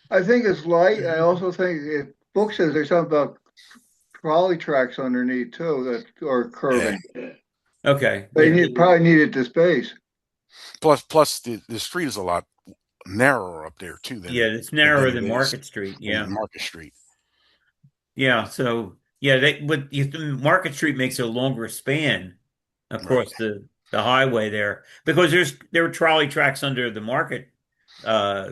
I think it's light. I also think it book says there's something about trolley tracks underneath too that are Yeah. curving. Okay. They Yeah. probably needed the space. Plus the street is a lot narrower up there too Yeah, it's narrower than it than is Market Street. in Yeah. Market Street. Yeah. So yeah, Market Street makes a longer span Right. across the highway there because there are trolley tracks under the Market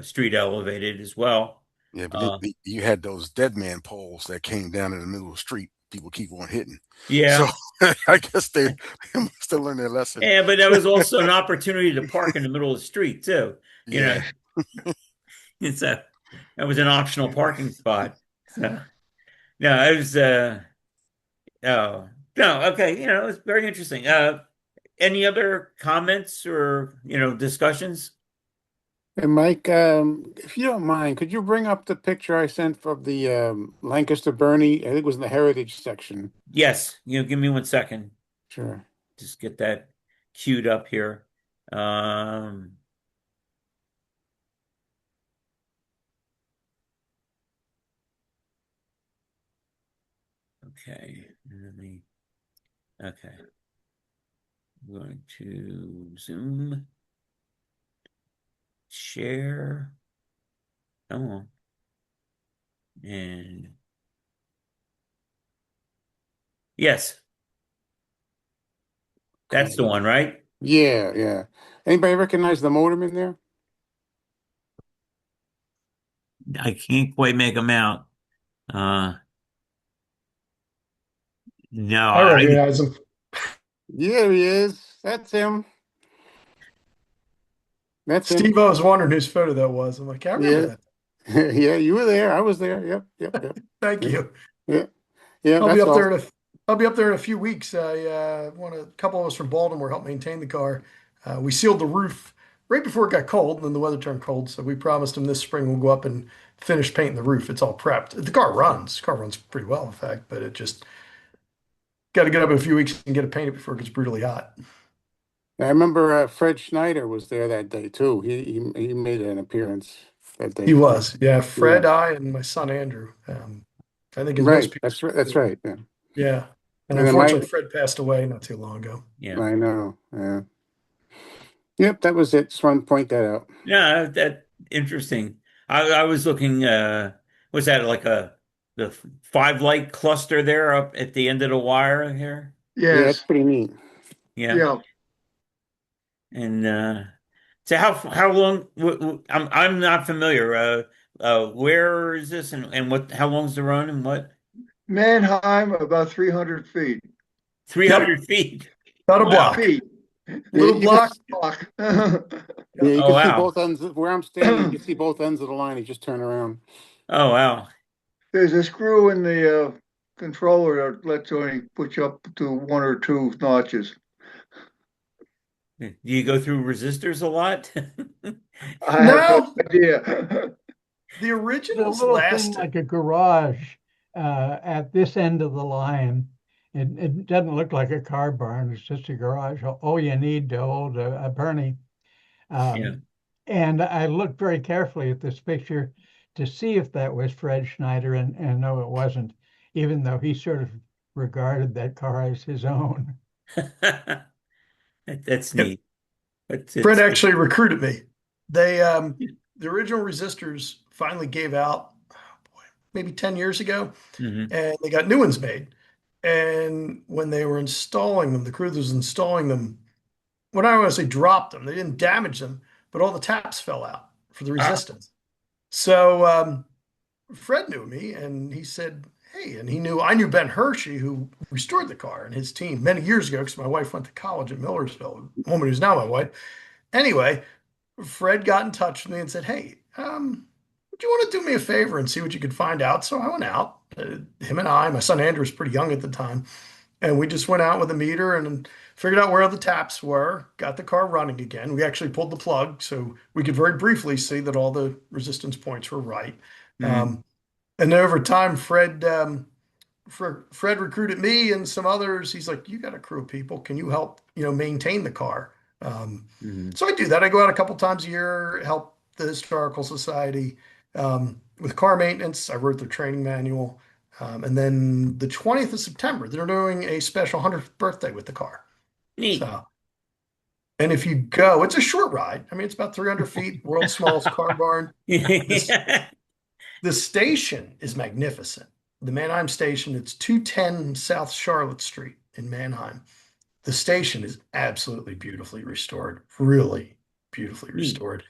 Street elevated as well. Yeah, but Uh, you had those dead man poles that came down in the middle of the street. People keep on hitting. So yeah. I guess they must have learned their lesson. Yeah, but that was also an opportunity to park in the middle of the street too. You know, Yeah. it's a that was an optional parking spot. So no, it was oh no, okay, it's very interesting. Any other comments or discussions? And Mike, if you don't mind, could you bring up the picture I sent of the Lancaster Bernie? I think it was in the heritage section. Yes, give me 1 second. Sure. Just get that queued up here. Um, okay, okay. I'm going to Zoom, share. Come on. And yes, that's the Okay. one, right? Yeah, yeah. Anybody recognize the modem in there? I can't quite make them out. Uh, no, I recognize him. Yeah, he is. That's him. That's him. Steve, I was wondering whose photo that was. I'm like, I remember Yeah. that. Yeah, you were there. I was there. Yep, yep, yep. Thank Yeah, you. yeah, yeah, I'll be that's up all. there in I'll be up there in a few weeks. I want a couple of us from Baltimore help maintain the car. We sealed the roof right before it got cold, and then the weather turned cold. So we promised him this spring we'll go up and finish painting the roof. It's all prepped. The car runs. The car runs pretty well, in fact, but it just got to get up in a few weeks and get it painted before it gets brutally hot. I remember Fred Schneider was there that day too. He made an appearance that He day. was, yeah. Yeah, Fred, I, and my son Andrew. I think as most right. people, That's right. That's right. Yeah. yeah. And And then my, unfortunately, Fred passed away not too long ago. yeah. I know. Yeah. Yep, that was it. Just wanted to point that out. Yeah, that interesting. I was looking, was that like the five light cluster there up at the end of the wire here? Yeah, it's Yes. pretty neat. Yeah. Yeah. And so how long I'm not familiar. Where is this and what how long's the run and what? Mannheim, about 300 feet. Yep, 300 feet. about a Wow. block. Feet. Yeah, Little you can. block. Block. Yeah, you Oh can see wow. both ends. Where I'm standing, you can see both ends of the line. You just turn around. Oh wow. There's a screw in the controller that lets you only put you up to one or two notches. Do you go through resistors a lot? I have no No, idea. the The originals little thing lasted. like a garage at this end of the line. It doesn't look like a car barn. It's just a garage. All you need to hold a Bernie. Yeah. And I looked very carefully at this picture to see if that was Fred Schneider, and no, it wasn't, even though he sort of regarded that car as his own. That's Yep. neat. But Fred it's actually recruited me. They the original resistors finally gave out, oh boy, maybe 10 years ago, mhm. and they got new ones made. And when they were installing them, the crew that was installing them, when I was say dropped them, they didn't damage them, but all the taps fell out for the Ah. resistance. So Fred knew me, and he said, "Hey," and he knew I knew Ben Hershey, who restored the car, and his team many years ago, because my wife went to college at Millersville, a woman who's now my wife. Anyway, Fred got in touch with me and said, "Hey, would you want to do me a favor and see what you could find out?" So I went out. Him and my son Andrew was pretty young at the time, and we just went out with a meter and figured out where the taps were. Got the car running again. We actually pulled the plug so we could very briefly see that all the resistance points were right. Mhm. Um, and then over time, Fred recruited me and some others. He's like, "You got a crew of people. Can you help, maintain the car?" Mhm. So I do that. I go out a couple times a year, help the Historical Society with car maintenance. I wrote their training manual. And then the 20th of September, they're doing a special 100th birthday with the car. Neat. So, and if you go, it's a short ride. I mean, it's about 300 feet, world's smallest car barn. This Yeah. The station is magnificent. The Mannheim station, it's 210 South Charlotte Street in Mannheim. The station is absolutely beautifully restored, really beautifully Neat. restored.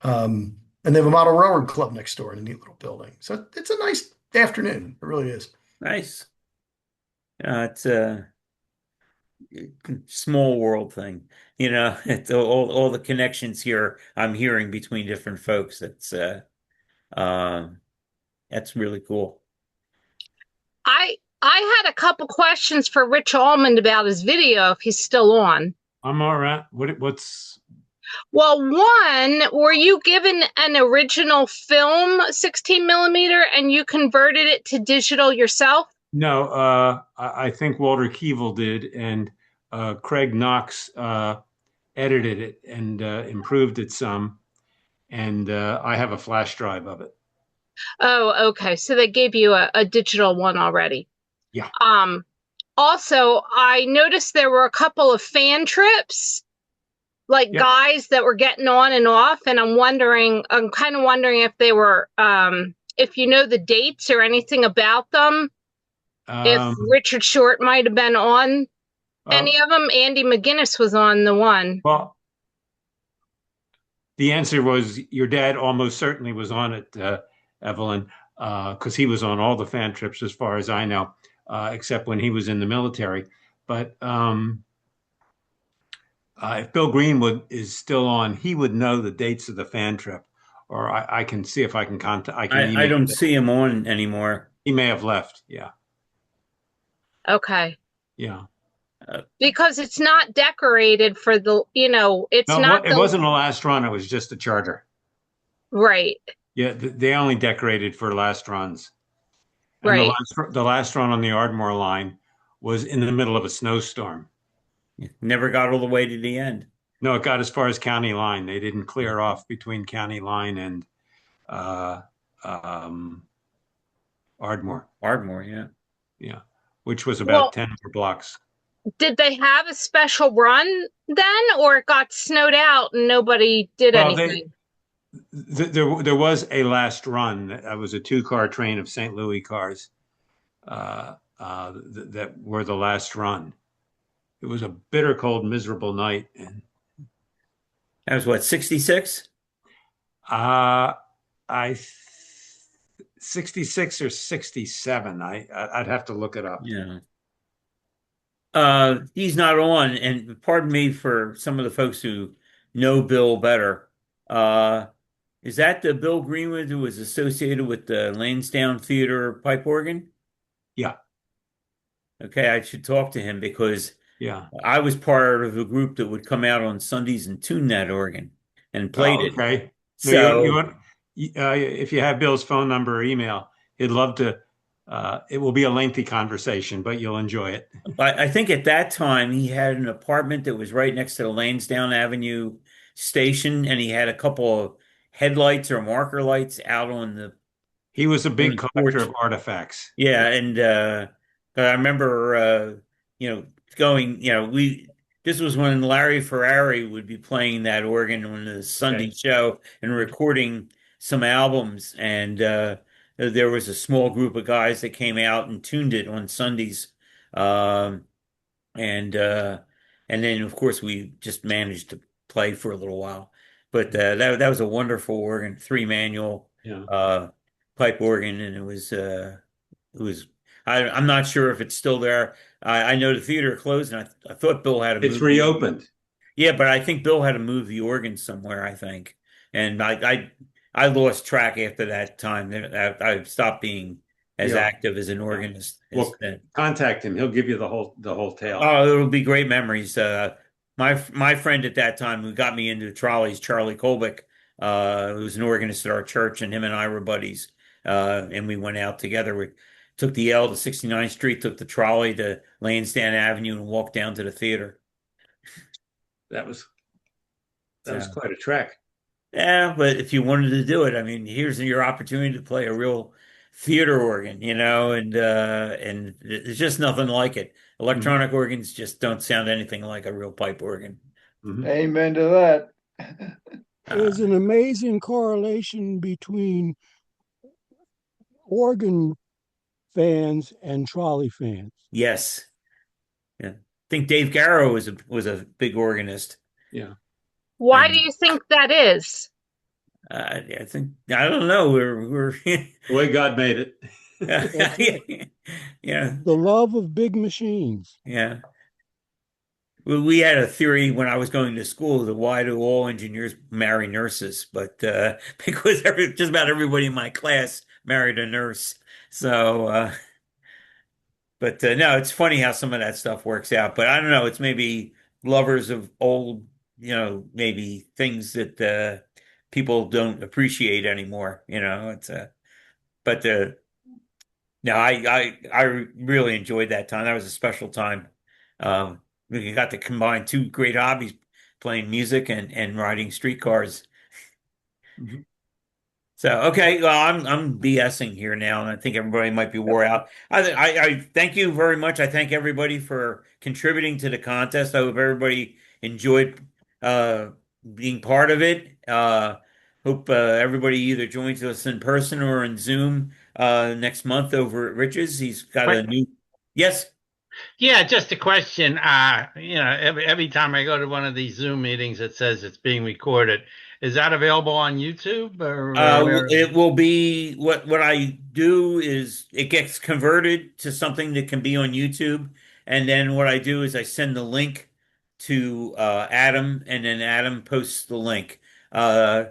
And they have a model railroad club next door in a neat little building. So it's a nice afternoon. It really is. Nice. It's a small world thing. It's all the connections here I'm hearing between different folks. Um that's really cool. I had a couple questions for Rich Almond about his video if he's still on. I'm all right. What's Well, one, were you given an original film 16 millimeter and you converted it to digital yourself? no? I think Walter Keevil did, and Craig Knox edited it and improved it some, and I have a flash drive of it. Oh, okay. So they gave you a digital one already. Yeah. Also, I noticed there were a couple of fan trips, like Yep. guys that were getting on and off, and I'm kind of wondering if they were, if you know the dates or anything about them, if Richard Short might have been on any of them. Andy McGinnis was on the one. Well, the answer was your dad almost certainly was on it Evelyn, because he was on all the fan trips as far as I know, except when he was in the military. But if Bill Greenwood is still on, he would know the dates of the fan trip, or I can see if I can contact. I can I email don't it. see him on anymore. He may have left. Yeah, Okay. yeah. Because it's not decorated for it's No, not it the wasn't a last run. It was just a charter. right, Yeah, they only decorated for last runs, and right. the last run on the Ardmore line was in the middle of a snowstorm. Never got all the way to the end. No, it got as far as county line. They didn't clear off between county line and uh, um, Ardmore. Ardmore, yeah. Yeah, which was about Well, 10 more blocks. did they have a special run then, or it got snowed out and nobody did Well, anything? there was a last run. That was a two-car train of St. Louis cars that were the last run. It was a bitter cold, miserable night, and that was what, 66? I 66 or 67. I'd have to look it up. Yeah. He's not on, and pardon me for some of the folks who know Bill better. Uh, is that the Bill Greenwood who was associated with the Lansdowne Theater pipe organ? Yeah. Okay, I should talk to him because Yeah. I was part of a group that would come out on Sundays and tune that organ and played Oh, it. okay. No, So if you have Bill's phone number or email, he'd love to. It will be a lengthy conversation, but you'll enjoy it. I think at that time he had an apartment that was right next to the Lansdowne Avenue station, and he had a couple of headlights or marker lights out He was a on big his collector porch. of artifacts. Yeah, and I remember going, this was when Larry Ferrari would be playing that organ on the Sunday Okay. show and recording some albums, and there was a small group of guys that came out and tuned it on Sundays. Um, and and then of course we just managed to play for a little while. But that was a wonderful organ, three manual Yeah. pipe organ, and it was I'm not sure if it's still there. I know the theater closed, and I thought Bill had to It's move reopened. yeah, but I think Bill had to move the organ somewhere, I think. And I lost track after that time. I stopped being as Yeah. active as an Yeah. organist as Well, then. contact him. He'll give you the whole tale. Oh, it'll be great memories. My friend at that time who got me into trolleys, Charlie Kolbick, who was an organist at our church, and him and I were buddies. And we went out together. We took the L to 69th Street, took the trolley to Lansdowne Avenue, and walked down to the theater. That was So, quite a trek. yeah, but if you wanted to do it, I mean, here's your opportunity to play a real theater organ, and there's just nothing like it. Electronic organs just don't sound anything like a real pipe organ. Amen to that. There's an amazing correlation between organ fans and trolley fans. Yes. Yeah. I think Dave Garrow was a big organist. Yeah. Why And do you think that is? I think I don't know. We're The way God made it. That's it. yeah. The love of big machines. Yeah. Well, we had a theory when I was going to school that why do all engineers marry nurses? But because just about everybody in my class married a nurse. So, but no, it's funny how some of that stuff works out. But I don't know. It's maybe lovers of old, maybe things that people don't appreciate anymore. It's but no, I really enjoyed that time. That was a special time. We got to combine two great hobbies, playing music and riding streetcars. So okay, well, I'm BSing here now, and I think everybody might be wore out. I thank you very much. I thank everybody for contributing to the contest. I hope everybody enjoyed being part of it. Hope everybody either joins us in person or in Zoom next month over at Rich's. He's got a Wait, new. Yes. Yeah, just a question. Every time I go to one of these Zoom meetings, it says it's being recorded. Is that available on YouTube or where? It will be what I do is it gets converted to something that can be on YouTube, and then what I do is I send the link to Adam, and then Adam posts the link. Uh,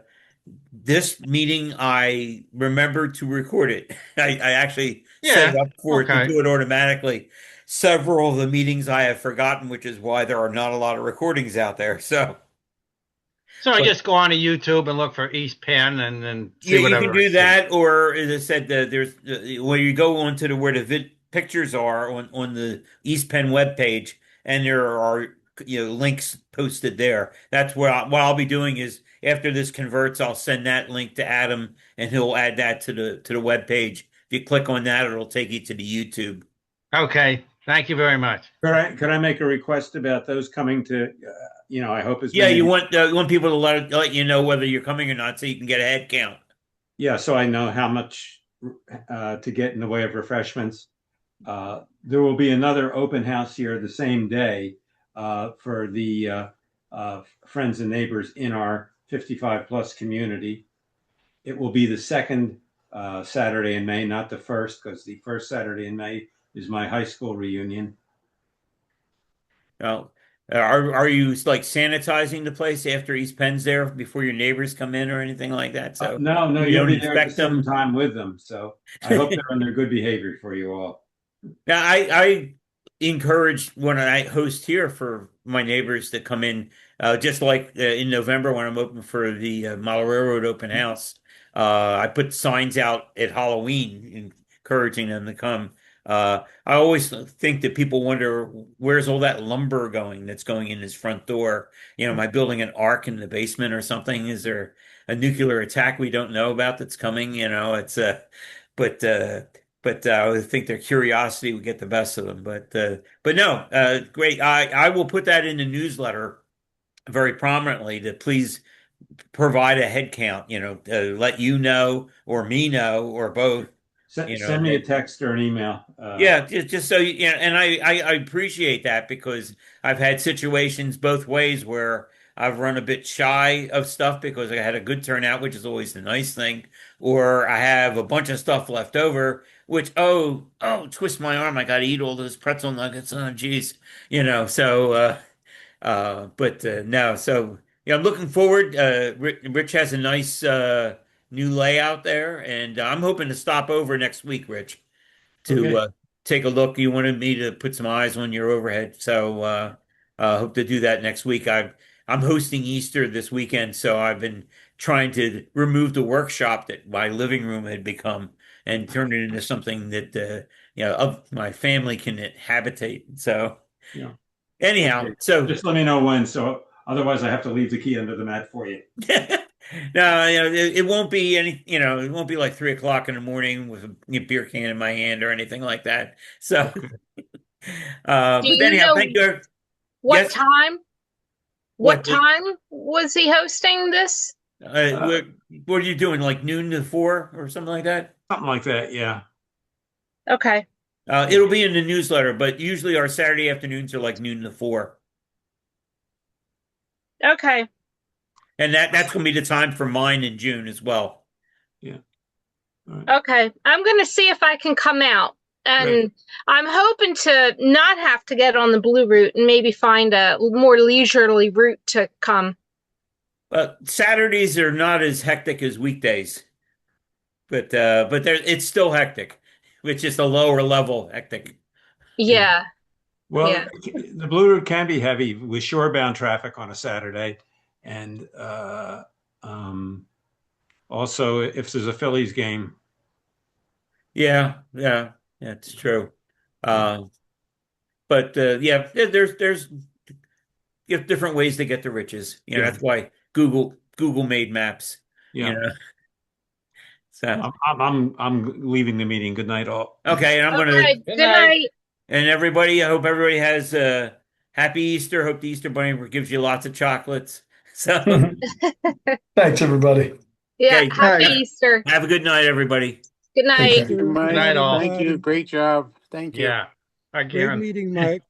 this meeting, I remembered to record it. I actually set it Yeah. up for it to Okay. do it automatically. Several of the meetings I have forgotten, which is why there are not a lot of recordings out there. So, So I but just go on to YouTube and look for East Penn and then see yeah, you can whatever I do see. that, or as I said, there's where you go onto the where the pictures are on the East Penn webpage, and there are links posted there. That's what I'll be doing is after this converts, I'll send that link to Adam, and he'll add that to the webpage. If you click on that, it'll take you to the YouTube. Okay. Thank you very much. Could I make a request about those coming to, I hope as Yeah, many. you want people to let you know whether you're coming or not, so you can get a head count. Yeah, so I know how much to get in the way of refreshments. There will be another open house here the same day for the friends and neighbors in our 55 plus community. It will be the second Saturday in May, not the first, because the first Saturday in May is my high school reunion. Well, are you like sanitizing the place after East Penn's there before your neighbors come in or anything like that? So No, you you'll don't be there at the inspect same them. time with them. So I hope they're on their good behavior for you all. Now, I encourage when I host here for my neighbors to come in, just like in November when I'm open for the Model Railroad open house. I put signs out at Halloween encouraging them to come. I always think that people wonder where's all that lumber going that's going in his front door. Am I building an ark in the basement or something? Is there a nuclear attack we don't know about that's coming? It's but I think their curiosity would get the best of them. But no, great. I will put that in the newsletter very prominently to please provide a head count. Let you know or me know or both. Send me a text or an email. Yeah, just so and I appreciate that because I've had situations both ways where I've run a bit shy of stuff because I had a good turnout, which is always the nice thing, or I have a bunch of stuff left over, which twist my arm, I got to eat all those pretzel nuggets. Oh, geez, so but no, so I'm looking forward. Rich has a nice new layout there, and I'm hoping to stop over next week, Rich, to Okay. take a look. You wanted me to put some eyes on your overhead, so hope to do that next week. I'm hosting Easter this weekend, so I've been trying to remove the workshop that my living room had become and turn it into something that of my family can habitate. So Yeah. anyhow, Okay. so Just let me know when. So otherwise, I have to leave the key under the mat for you. no, it won't be it won't be like 3 o'clock in the morning with a beer can in my hand or anything like that. So, Okay. Do but you anyhow, know thank you. what Yes, time? What what, time was he hosting this? what, what are you doing? Like noon to 4 or something like that? Something like that. Yeah. Okay. It'll be in the newsletter, but usually our Saturday afternoons are like noon to 4, Okay. and that's going to be the time for mine in June as well. Yeah. Okay. I'm going to see if I can come out. And Great. I'm hoping to not have to get on the blue route and maybe find a more leisurely route to come. Saturdays are not as hectic as weekdays, but it's still hectic, which is a lower level hectic. Yeah. Well, Yeah. the Blue Route can be heavy with shorebound traffic on a Saturday, and also if there's a Phillies game. Yeah, it's true. Um, but yeah, there's different ways to get to riches. Yeah. That's why Google made maps. You Yeah. know, so I'm leaving the meeting. Good night, all. okay, and I'm gonna Okay. Good night. and everybody. I hope everybody has a happy Easter. Hope the Easter Bunny gives you lots of chocolates. So Thanks, everybody. Yeah. okay, Happy Easter. have a good night, everybody. Good Take night. care. Good night, all. Thank you. Great job. Thank you. Yeah. I Great can't. meeting, Mike.